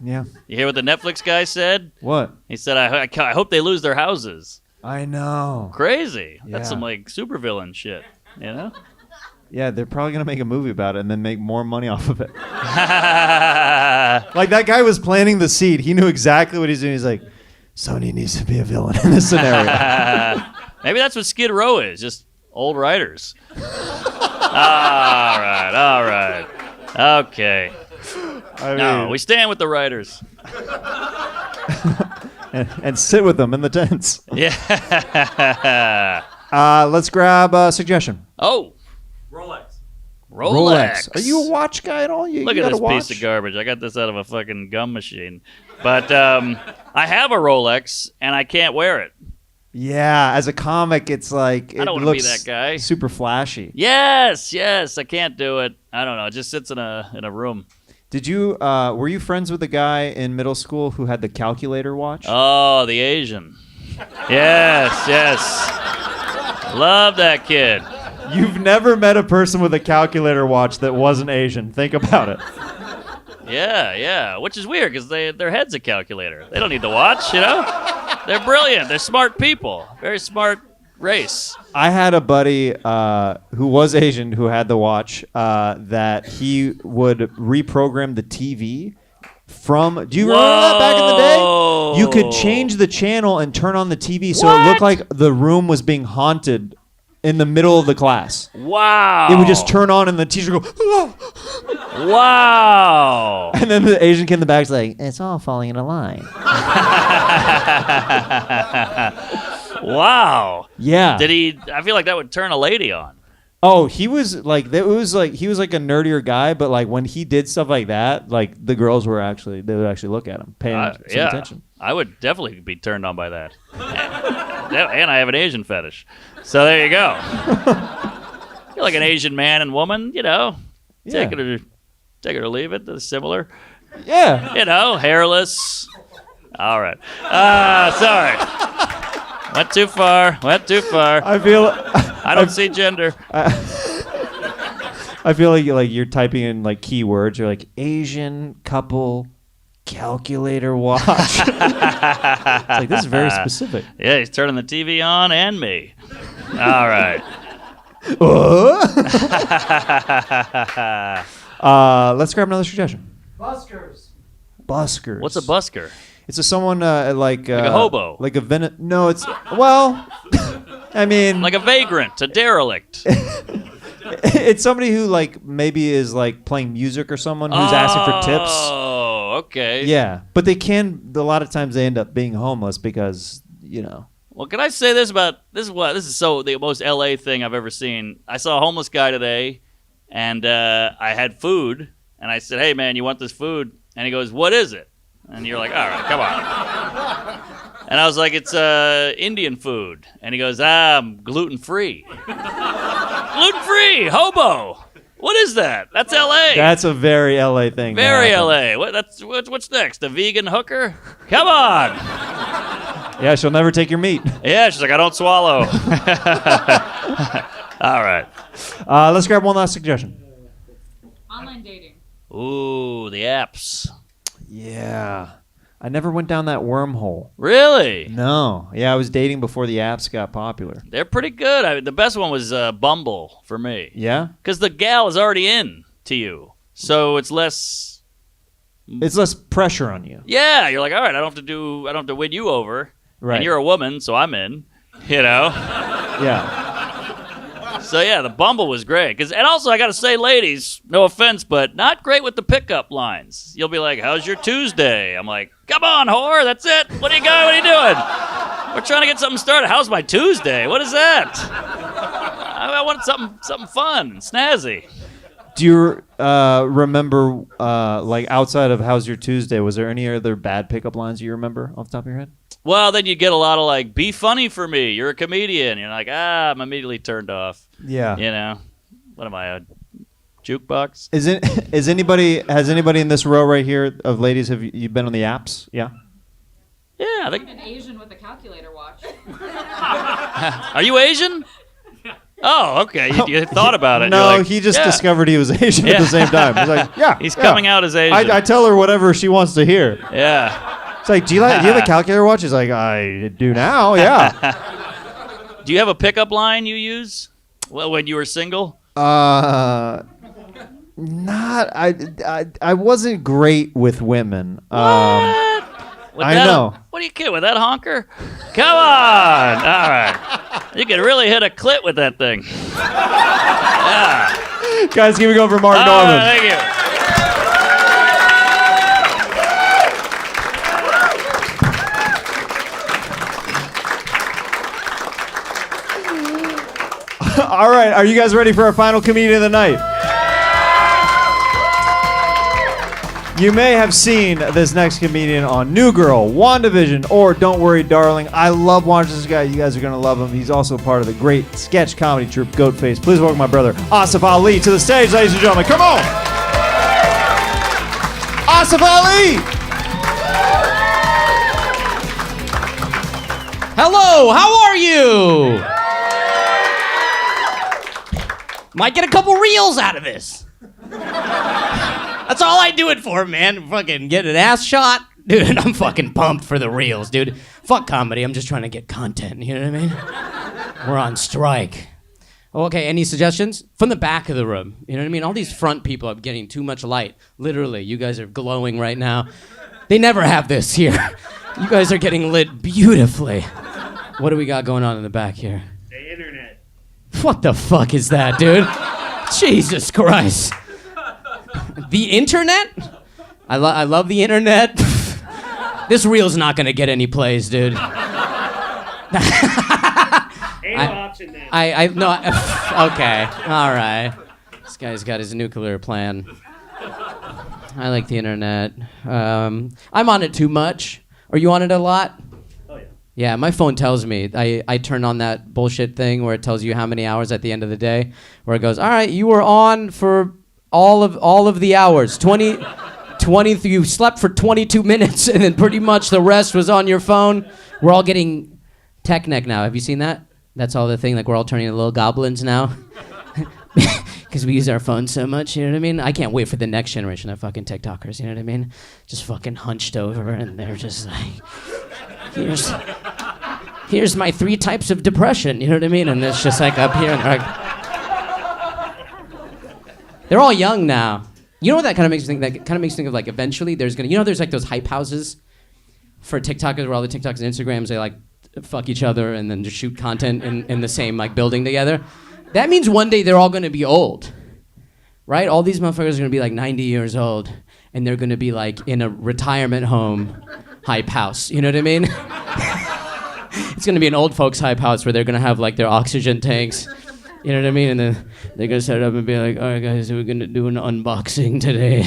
Yeah.
You hear what the Netflix guy said?
What?
He said, I hope they lose their houses.
I know.
Crazy.
Yeah.
That's some, like, supervillain shit, you know?
Yeah, they're probably gonna make a movie about it and then make more money off of it. Like that guy was planting the seed. He knew exactly what he's doing. He's like, Sony needs to be a villain in this scenario.
Maybe that's what Skid Row is, just old writers. All right. Okay. No, we stand with the writers.
and sit with them in the tents.
Yeah.
Let's grab a suggestion.
Oh.
Rolex. Are you a watch guy at all? You
Look at
got
this
a watch?
piece of garbage. I got this out of a fucking gum machine. But I have a Rolex, and I can't wear it.
Yeah, as a comic, it's like
I don't
it
want to be
looks
that guy.
super flashy.
Yes, I can't do it. I don't know. It just sits in a room.
Did you were you friends with a guy in middle school who had the calculator watch?
Oh, the Asian. Yes. Love that kid.
You've never met a person with a calculator watch that wasn't Asian. Think about it.
Yeah. Which is weird because their head's a calculator. They don't need to watch, They're brilliant. They're smart people. Very smart race.
I had a buddy who was Asian who had the watch that he would reprogram the TV from. Do you remember that back in the day? You could change the channel and turn on the TV so it looked like the room was being haunted in the middle of the class.
Wow.
It would just turn on and the teacher would go, "Oh."
Wow.
And then the Asian kid in the back's like, it's all falling in a line.
Wow.
Yeah.
I feel like that would turn a lady on.
Oh, he was like he was like a nerdier guy, but like when he did stuff like that, like the girls they would actually look at him, paying some attention.
I would definitely be turned on by that. And I have an Asian fetish. So there you go. You're like an Asian man and woman, Take it or leave it. They're similar.
Yeah.
Hairless. All right. Sorry. Went too far.
I feel
I don't see gender.
I feel like you're typing in like keywords. You're like Asian couple calculator watch. It's like this is very specific.
Yeah, he's turning the TV on and me. All right.
Let's grab another suggestion.
Buskers.
Buskers.
What's a busker?
It's someone like
a hobo.
Like a No, it's I mean,
like a vagrant, a derelict.
It's somebody who like maybe is like playing music or someone who's asking for tips.
Oh, okay.
Yeah, but they can. A lot of times they end up being homeless because
Well, can I say this about this is so the most LA thing I've ever seen. I saw a homeless guy today, and I had food, and I said, "Hey man, you want this food?" And he goes, "What is it?" And you're like, "All right, come on." And I was like, "It's Indian food." And he goes, "I'm gluten-free." Gluten-free, hobo. What is that? That's LA.
That's a very LA thing.
Very LA. What's next? A vegan hooker? Come on.
Yeah, she'll never take your meat.
Yeah, she's like, I don't swallow. All right.
Let's grab one last suggestion.
Online dating.
Ooh, the apps.
Yeah. I never went down that wormhole.
Really?
No. Yeah, I was dating before the apps got popular.
They're pretty good. The best one was Bumble for me.
Yeah?
Because the gal is already in to you. So it's less...
It's less pressure on you.
Yeah, you're like, all right, I don't have to win you over.
Right.
And you're a woman, so I'm in.
Yeah.
So yeah, the Bumble was great. And also, I got to say, ladies, no offense, but not great with the pickup lines. You'll be like, how's your Tuesday? I'm like, come on, whore, that's it. What are you doing? We're trying to get something started. How's my Tuesday? What is that? I want something fun and snazzy.
Do you remember, like, outside of How's Your Tuesday, was there any other bad pickup lines you remember off the top of your head?
Well, then you get a lot of, like, be funny for me. You're a comedian. You're like, I'm immediately turned off.
Yeah.
What am I, a jukebox?
Has anybody in this row right here of ladies, have you been on the apps? Yeah?
Yeah, I think.
An Asian with a calculator watch.
Are you Asian? Oh, okay. You thought about it.
No,
like,
he just discovered he was Asian at the same time. He's like, yeah.
He's coming out as Asian.
I tell her whatever she wants to hear.
Yeah.
It's like, do you have a calculator watch? He's like, I do now, yeah.
Do you have a pickup line you use when you were single?
Not I wasn't great with women.
With
I
that,
know.
What are you kidding with that honker? Come on! All right, you can really hit a clit with that thing. Yeah.
Guys, give it go for Mark
All
Norman.
right, thank you.
All right, are you guys ready for our final comedian of the night? You may have seen this next comedian on New Girl, WandaVision, or Don't Worry, Darling. I love watching this guy. You guys are going to love him. He's also part of the great sketch comedy troupe Goatface. Please welcome my brother, Asif Ali, to the stage, ladies and gentlemen. Come on! Asif Ali!
Hello, how are you? Might get a couple reels out of this. That's all I do it for, man. Fucking get an ass shot. Dude, I'm fucking pumped for the reels, dude. Fuck comedy, I'm just trying to get content, you know what I mean? We're on strike. Okay, any suggestions? From the back of the room, you know what I mean? All these front people are getting too much light. Literally, you guys are glowing right now. They never have this here. You guys are getting lit beautifully. What do we got going on in the back here?
The internet.
What the fuck is that, dude? Jesus Christ. The internet? I love the internet. This reel's not gonna get any plays, dude.
Ain't no option then.
No. Okay. All right. This guy's got his nuclear plan. I like the internet. I'm on it too much. Are you on it a lot?
Oh yeah.
Yeah, my phone tells me. I turn on that bullshit thing where it tells you how many hours at the end of the day, where it goes, all right, you were on for all of the hours. 20, you slept for 22 minutes, and then pretty much the rest was on your phone. We're all getting tech neck now. Have you seen that? That's all the thing, like we're all turning into little goblins now. Because we use our phones so much, you know what I mean? I can't wait for the next generation of fucking TikTokers, you know what I mean? Just fucking hunched over, and they're just like, here's my 3 types of depression, you know what I mean? And it's just like up here, and they're all young now. You know what that kind of makes me think? That kind of makes me think of like eventually there's gonna, there's like those hype houses for TikTokers where all the TikToks and Instagrams, they like fuck each other and then just shoot content in the same like building together. That means one day they're all gonna be old, right? All these motherfuckers are gonna be like 90 years old and they're gonna be like in a retirement home hype house. You know what I mean? It's gonna be an old folks hype house where they're gonna have like their oxygen tanks. You know what I mean? And then they're gonna set up and be like, all right guys, we're gonna do an unboxing today.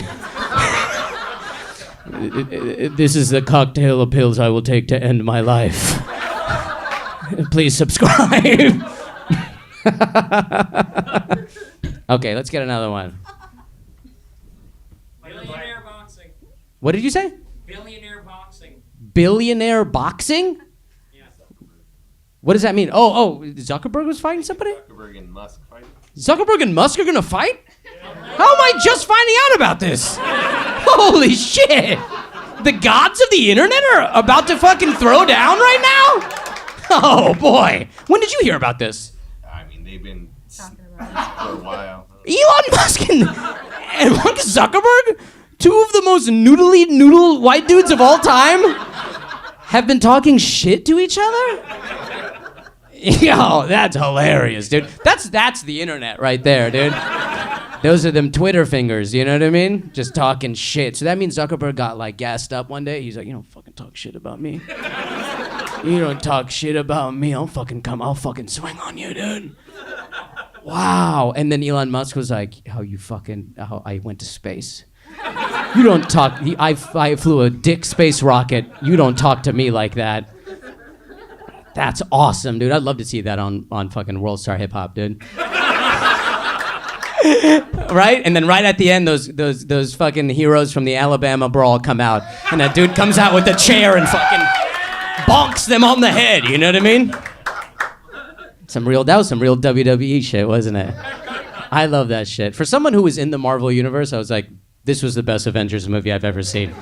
This is the cocktail of pills I will take to end my life. Please subscribe. Okay, let's get another one.
Billionaire boxing.
What did you say?
Billionaire boxing.
Billionaire boxing? What does that mean? Oh, Zuckerberg was fighting somebody?
Zuckerberg and Musk fighting.
Zuckerberg and Musk are gonna fight? How am I just finding out about this? Holy shit! The gods of the internet are about to fucking throw down right now? Oh boy. When did you hear about this?
I mean, they've been talking about it for a while.
Elon Musk and Mark Zuckerberg, 2 of the most noodle white dudes of all time, have been talking shit to each other? Yo, that's hilarious, dude. That's the internet right there, dude. Those are them Twitter fingers, you know what I mean? Just talking shit. So that means Zuckerberg got like gassed up one day. He's like, you don't fucking talk shit about me. You don't talk shit about me. I'll fucking swing on you, dude. Wow. And then Elon Musk was like, how I went to space. You don't talk, I flew a dick space rocket. You don't talk to me like that. That's awesome, dude. I'd love to see that on fucking World Star Hip Hop, dude. Right? And then right at the end, those fucking heroes from the Alabama Brawl come out, and that dude comes out with a chair and fucking bonks them on the head. You know what I mean? That was some real WWE shit, wasn't it? I love that shit. For someone who was in the Marvel universe, I was like, this was the best Avengers movie I've ever seen.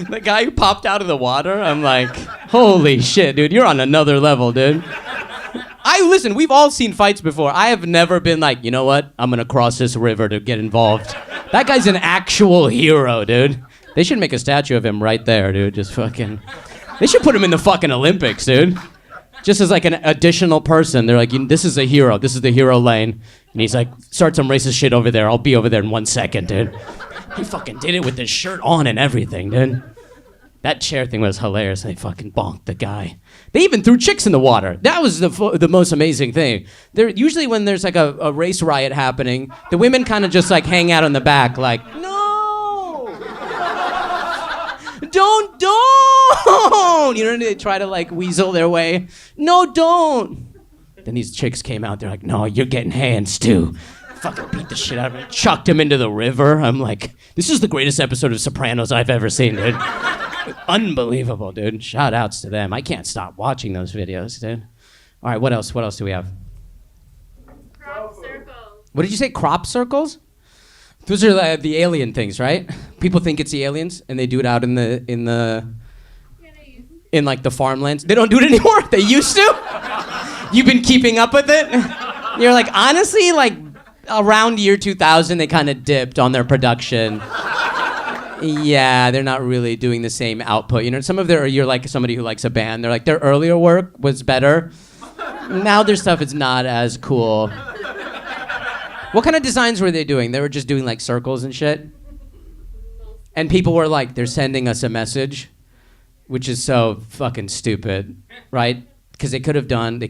The guy who popped out of the water, I'm like, holy shit, dude, you're on another level, dude. listen, we've all seen fights before. I have never been like, you know what? I'm gonna cross this river to get involved. That guy's an actual hero, dude. They should make a statue of him right there, dude. Just fucking. They should put him in the fucking Olympics, dude. Just as like an additional person. They're like, this is a hero. This is the hero lane. And he's like, start some racist shit over there. I'll be over there in 1 second, dude. He fucking did it with his shirt on and everything, dude. That chair thing was hilarious. They fucking bonked the guy. They even threw chicks in the water. That was the most amazing thing. Usually when there's like a race riot happening, the women kind of just like hang out in the back like, no! Don't! You know, they try to like weasel their way. No, don't! Then these chicks came out. They're like, no, you're getting hands too. Fucking beat the shit out of him. Chucked him into the river. I'm like, this is the greatest episode of Sopranos I've ever seen, dude. Unbelievable, dude. Shout outs to them. I can't stop watching those videos, dude. All right, what else? What else do we have?
Crop circles.
What did you say? Crop circles? Those are the alien things, right? People think it's the aliens, and they do it out in like the farmlands. They don't do it anymore. They used to. You've been keeping up with it. You're like, honestly, like around year 2000, they kind of dipped on their production. Yeah, they're not really doing the same output. You know, you're like somebody who likes a band. They're like, their earlier work was better. Now their stuff is not as cool. What kind of designs were they doing? They were just doing like circles and shit? And people were like, they're sending us a message, which is so fucking stupid, right? Because they could have drawn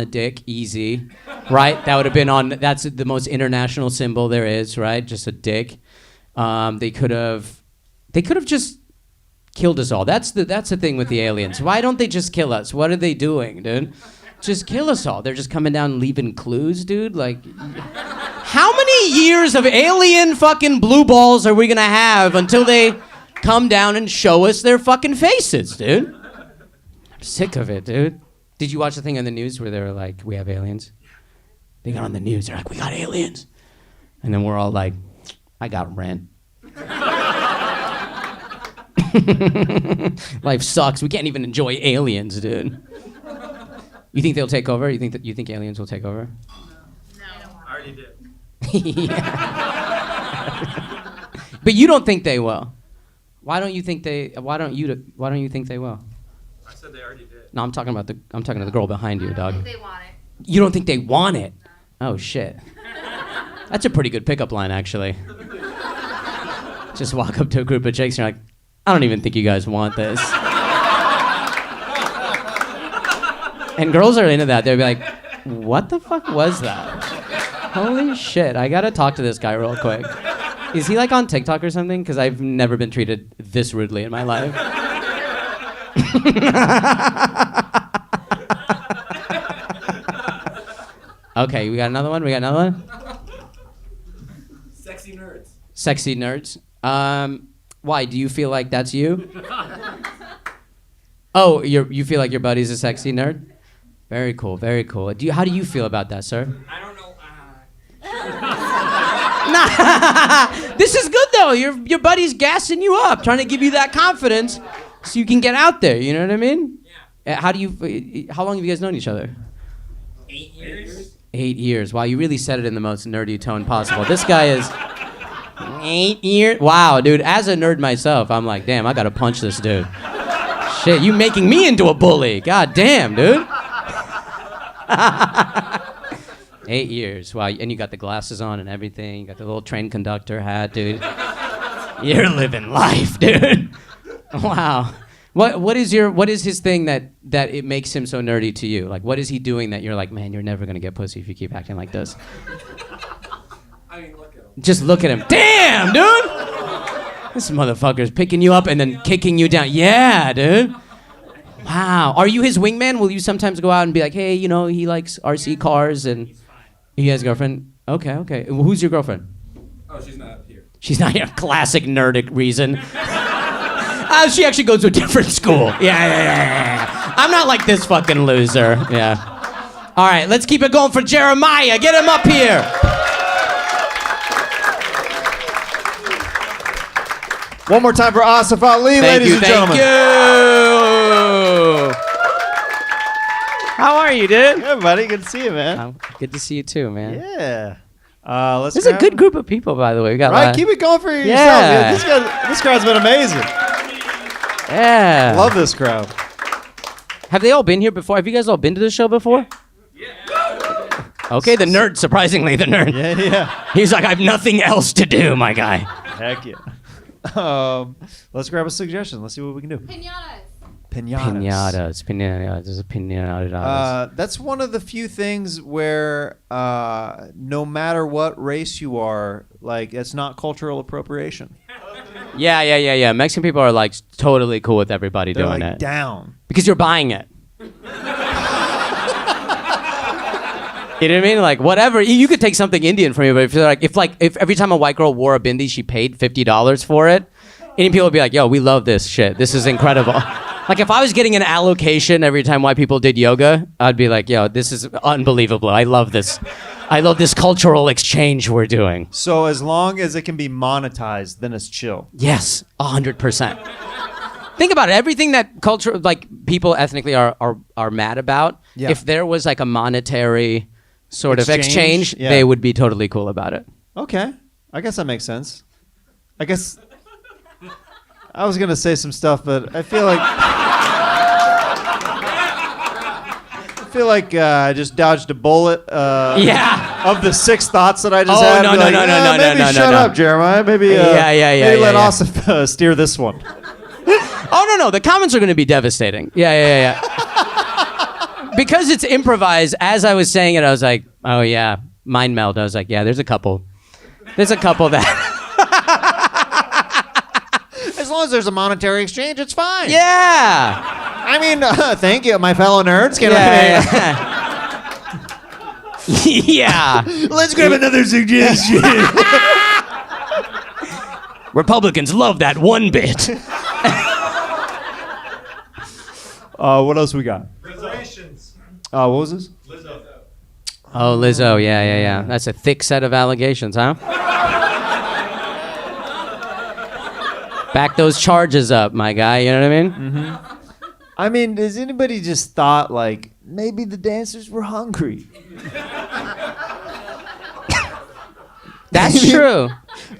a dick, easy, right? That would have been that's the most international symbol there is, right? Just a dick. They could have just killed us all. That's the thing with the aliens. Why don't they just kill us? What are they doing, dude? Just kill us all. They're just coming down and leaving clues, dude. Like, how many years of alien fucking blue balls are we gonna have until they come down and show us their fucking faces, dude? I'm sick of it, dude. Did you watch the thing on the news where they were like, we have aliens? They got on the news. They're like, we got aliens. And then we're all like, I got rent. Life sucks. We can't even enjoy aliens, dude. You think they'll take over? You think aliens will take over?
No. I already did.
But you don't think they will. Why don't you think they will?
I said they already did.
No, I'm talking to the girl behind you, dog.
I don't think they want it.
You don't think they want it? Oh shit. That's a pretty good pickup line, actually. Just walk up to a group of chicks and you're like, I don't even think you guys want this. And girls are into that. They'll be like, what the fuck was that? Holy shit, I gotta talk to this guy real quick. Is he like on TikTok or something? Because I've never been treated this rudely in my life. Okay, we got another one?
Sexy nerds.
Sexy nerds. Why, do you feel like that's you? Oh, you feel like your buddy's a sexy nerd? Very cool, very cool. How do you feel about that, sir?
I don't know.
Nah, this is good though. Your buddy's gassing you up, trying to give you that confidence so you can get out there, you know what I mean? Yeah. How long have you guys known each other?
8 years.
8 years. Wow, you really said it in the most nerdy tone possible. This guy is 8 years. Wow, dude, as a nerd myself, I'm like, damn, I gotta punch this dude. Shit, you making me into a bully. God damn, dude. 8 years. Wow, and you got the glasses on and everything. You got the little train conductor hat, dude. You're living life, dude. Wow. What is his thing that it makes him so nerdy to you? Like, what is he doing that you're like, man, you're never gonna get pussy if you keep acting like this?
I mean, look at him.
Just look at him. Damn, dude! This motherfucker's picking you up and then kicking you down. Yeah, dude. Wow. Are you his wingman? Will you sometimes go out and be like, hey, you know, he likes RC cars and he has a girlfriend? Okay. Who's your girlfriend?
Oh, she's not here.
She's not here. Classic nerdic reason. She actually goes to a different school. Yeah. I'm not like this fucking loser. Yeah. All right, let's keep it going for Jeremiah. Get him up here.
One more time for Asif Ali, ladies and gentlemen.
Thank you. How are you, dude?
Yeah, buddy. Good to see you, man.
Good to see you too, man.
Yeah. Let's.
This is a good group of people, by the way. We got
Right, keep it going for yourself.
Yeah.
Dude. This crowd's been amazing.
Yeah.
Love this crowd.
Have they all been here before? Have you guys all been to this show before? Yeah. Okay, the nerd, surprisingly, the nerd.
Yeah.
He's like, I have nothing else to do, my guy.
Heck yeah. Let's grab a suggestion. Let's see what we can do. Pinatas.
Pinatas.
That's one of the few things where no matter what race you are, like, it's not cultural appropriation.
Yeah. Mexican people are like totally cool with everybody
They're
doing
like
it.
down.
Because you're buying it. You know what I mean? Like, whatever. You could take something Indian from you, but if every time a white girl wore a bindi, she paid $50 for it, Indian people would be like, yo, we love this shit. This is incredible. Like, if I was getting an allocation every time white people did yoga, I'd be like, yo, this is unbelievable. I love this. I love this cultural exchange we're doing.
So as long as it can be monetized, then it's chill.
Yes, 100%. Think about it. Everything that culture, like, people ethnically are mad about,
Yeah.
if there was like a monetary sort of exchange,
yeah.
they would be totally cool about it.
Okay. I guess that makes sense. I guess I was going to say some stuff, but I feel like I just dodged a bullet of the 6 thoughts that I just had.
No,
Maybe shut up, Jeremiah. Maybe maybe let Asif steer this one.
Oh, no. The comments are going to be devastating. Yeah. Because it's improvised, as I was saying it, I was like, oh, yeah, mind meld. I was like, yeah, there's a couple that...
As long as there's a monetary exchange, it's fine.
Yeah.
I mean, thank you, my fellow nerds.
Yeah.
Let's grab another suggestion.
Republicans love that one bit.
What else we got? What was this?
Oh, Lizzo. Yeah. That's a thick set of allegations, huh? Back those charges up, my guy. You know what I mean?
Mm-hmm. I mean, has anybody just thought, like, maybe the dancers were hungry?
That's true.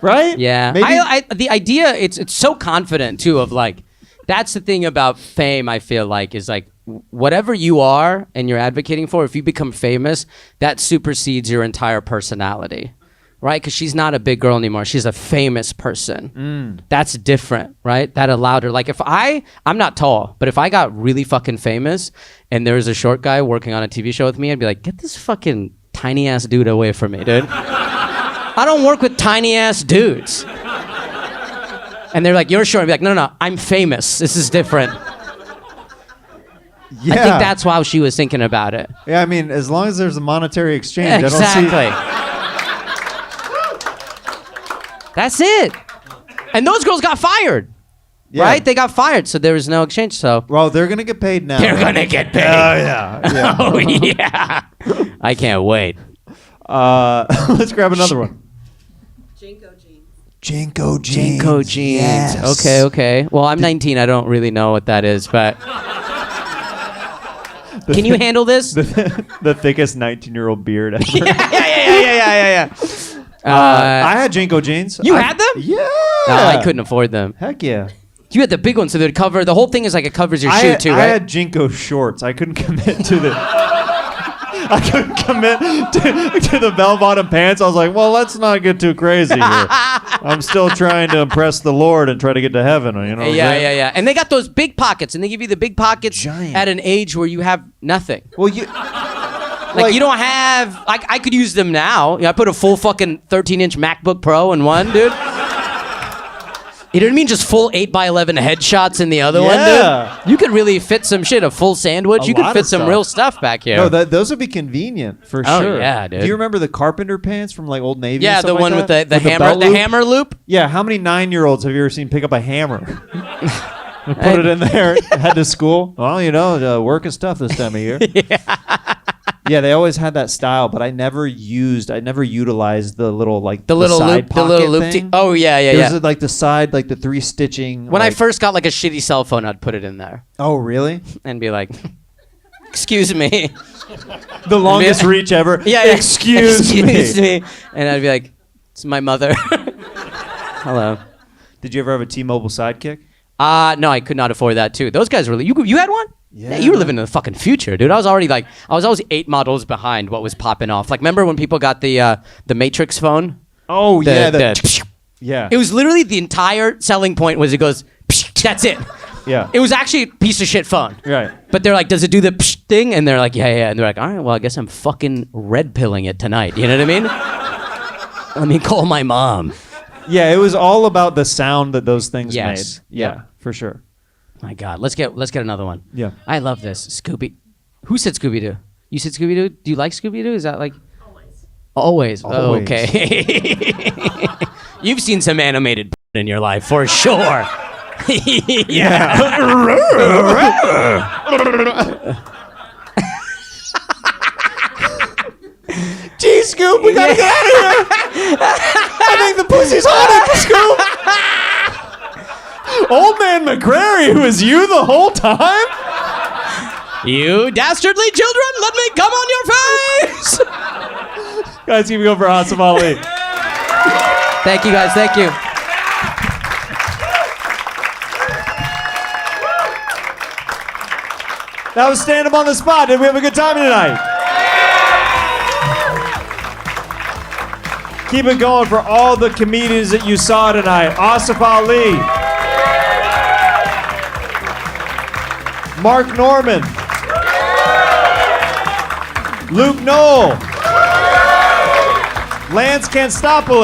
Right?
Yeah.
Maybe-
The idea, it's so confident, too, of like, that's the thing about fame, I feel like, is like, whatever you are and you're advocating for, if you become famous, that supersedes your entire personality. Right? Because she's not a big girl anymore. She's a famous person. That's different, right? That allowed her. Like, if I'm not tall, but if I got really fucking famous and there was a short guy working on a TV show with me, I'd be like, get this fucking tiny ass dude away from me, dude. I don't work with tiny ass dudes. And they're like, you're short. I'd be like, no, I'm famous. This is different.
Yeah.
I think that's how she was thinking about it.
Yeah, I mean, as long as there's a monetary exchange,
Exactly.
I don't see...
That's it. And those girls got fired.
Yeah.
Right? They got fired, so there was no exchange. So
Well, they're going to get paid now.
they're gonna get paid.
Oh, yeah.
Oh yeah. I can't wait.
Let's grab another one.
Jinko jeans.
Jinko jeans.
Jinko jeans.
Yes.
Okay. Well, I'm 19. I don't really know what that is, but can you handle this?
The thickest 19-year-old beard ever.
Yeah.
I had Jinko jeans.
You had them?
Yeah.
No, I couldn't afford them.
Heck yeah.
You had the big ones, so they'd cover. The whole thing is like it covers your shoe too,
I
right?
had Jinko shorts. I couldn't commit to the. I couldn't commit to the bell-bottom pants. I was like, well, let's not get too crazy here. I'm still trying to impress the Lord and try to get to heaven. You know?
Yeah. And they got those big pockets, and they give you the big pockets at an age where you have nothing.
Well, you.
Like, you don't have... I could use them now. I put a full fucking 13-inch MacBook Pro in one, dude. You know what I mean? Just full 8x11 headshots in the other one, dude. You could really fit some shit, a full sandwich. You could fit some real stuff back here.
No, those would be convenient for sure.
Yeah, dude.
Do you remember the carpenter pants from like Old Navy?
Yeah,
and stuff
the one
like
with
that?
the hammer loop?
Yeah, how many 9-year-olds have you ever seen pick up a hammer? Put it in there, head to school. Well, you know, work is tough this time of year. Yeah, they always had that style, but I never utilized the little like the
little
side
loop, the little loop.
thing.
Oh yeah.
There's like the side, like the 3 stitching.
When I first got like a shitty cell phone, I'd put it in there.
Oh really?
And be like, excuse me.
The longest reach ever.
Yeah,
Excuse me.
And I'd be like, it's my mother. Hello.
Did you ever have a T-Mobile Sidekick?
No, I could not afford that too. Those guys really. You had one? Yeah. You were living in the fucking future, dude. I was always 8 models behind what was popping off. Like, remember when people got the Matrix phone?
Oh yeah. Yeah.
It was literally the entire selling point was it goes. That's it.
Yeah.
It was actually a piece of shit phone.
Right.
But they're like, does it do the thing? And they're like, yeah. And they're like, all right, well, I guess I'm fucking red pilling it tonight. You know what I mean? Let me call my mom.
Yeah, it was all about the sound that those things
Yes.
made. Yeah, for sure.
My God, let's get another one.
Yeah.
I love this. Scooby. Who said Scooby-Doo? You said Scooby-Doo? Do you like Scooby-Doo? Is that like... Always. Oh, okay. You've seen some animated in your life, for sure. Yeah.
Gee, Scoop, we gotta get out of here. I think the pussy's haunted, Scoop. Old man McCrary, who was you the whole time?
You dastardly children, let me come on your face.
Guys, keep going for Asif Ali.
Thank you, guys. Thank you.
That was Stand Up on the Spot. Did we have a good time tonight? Keep it going for all the comedians that you saw tonight. Asif Ali. Mark Norman. Luke Knoll. Lance Canstopoulos.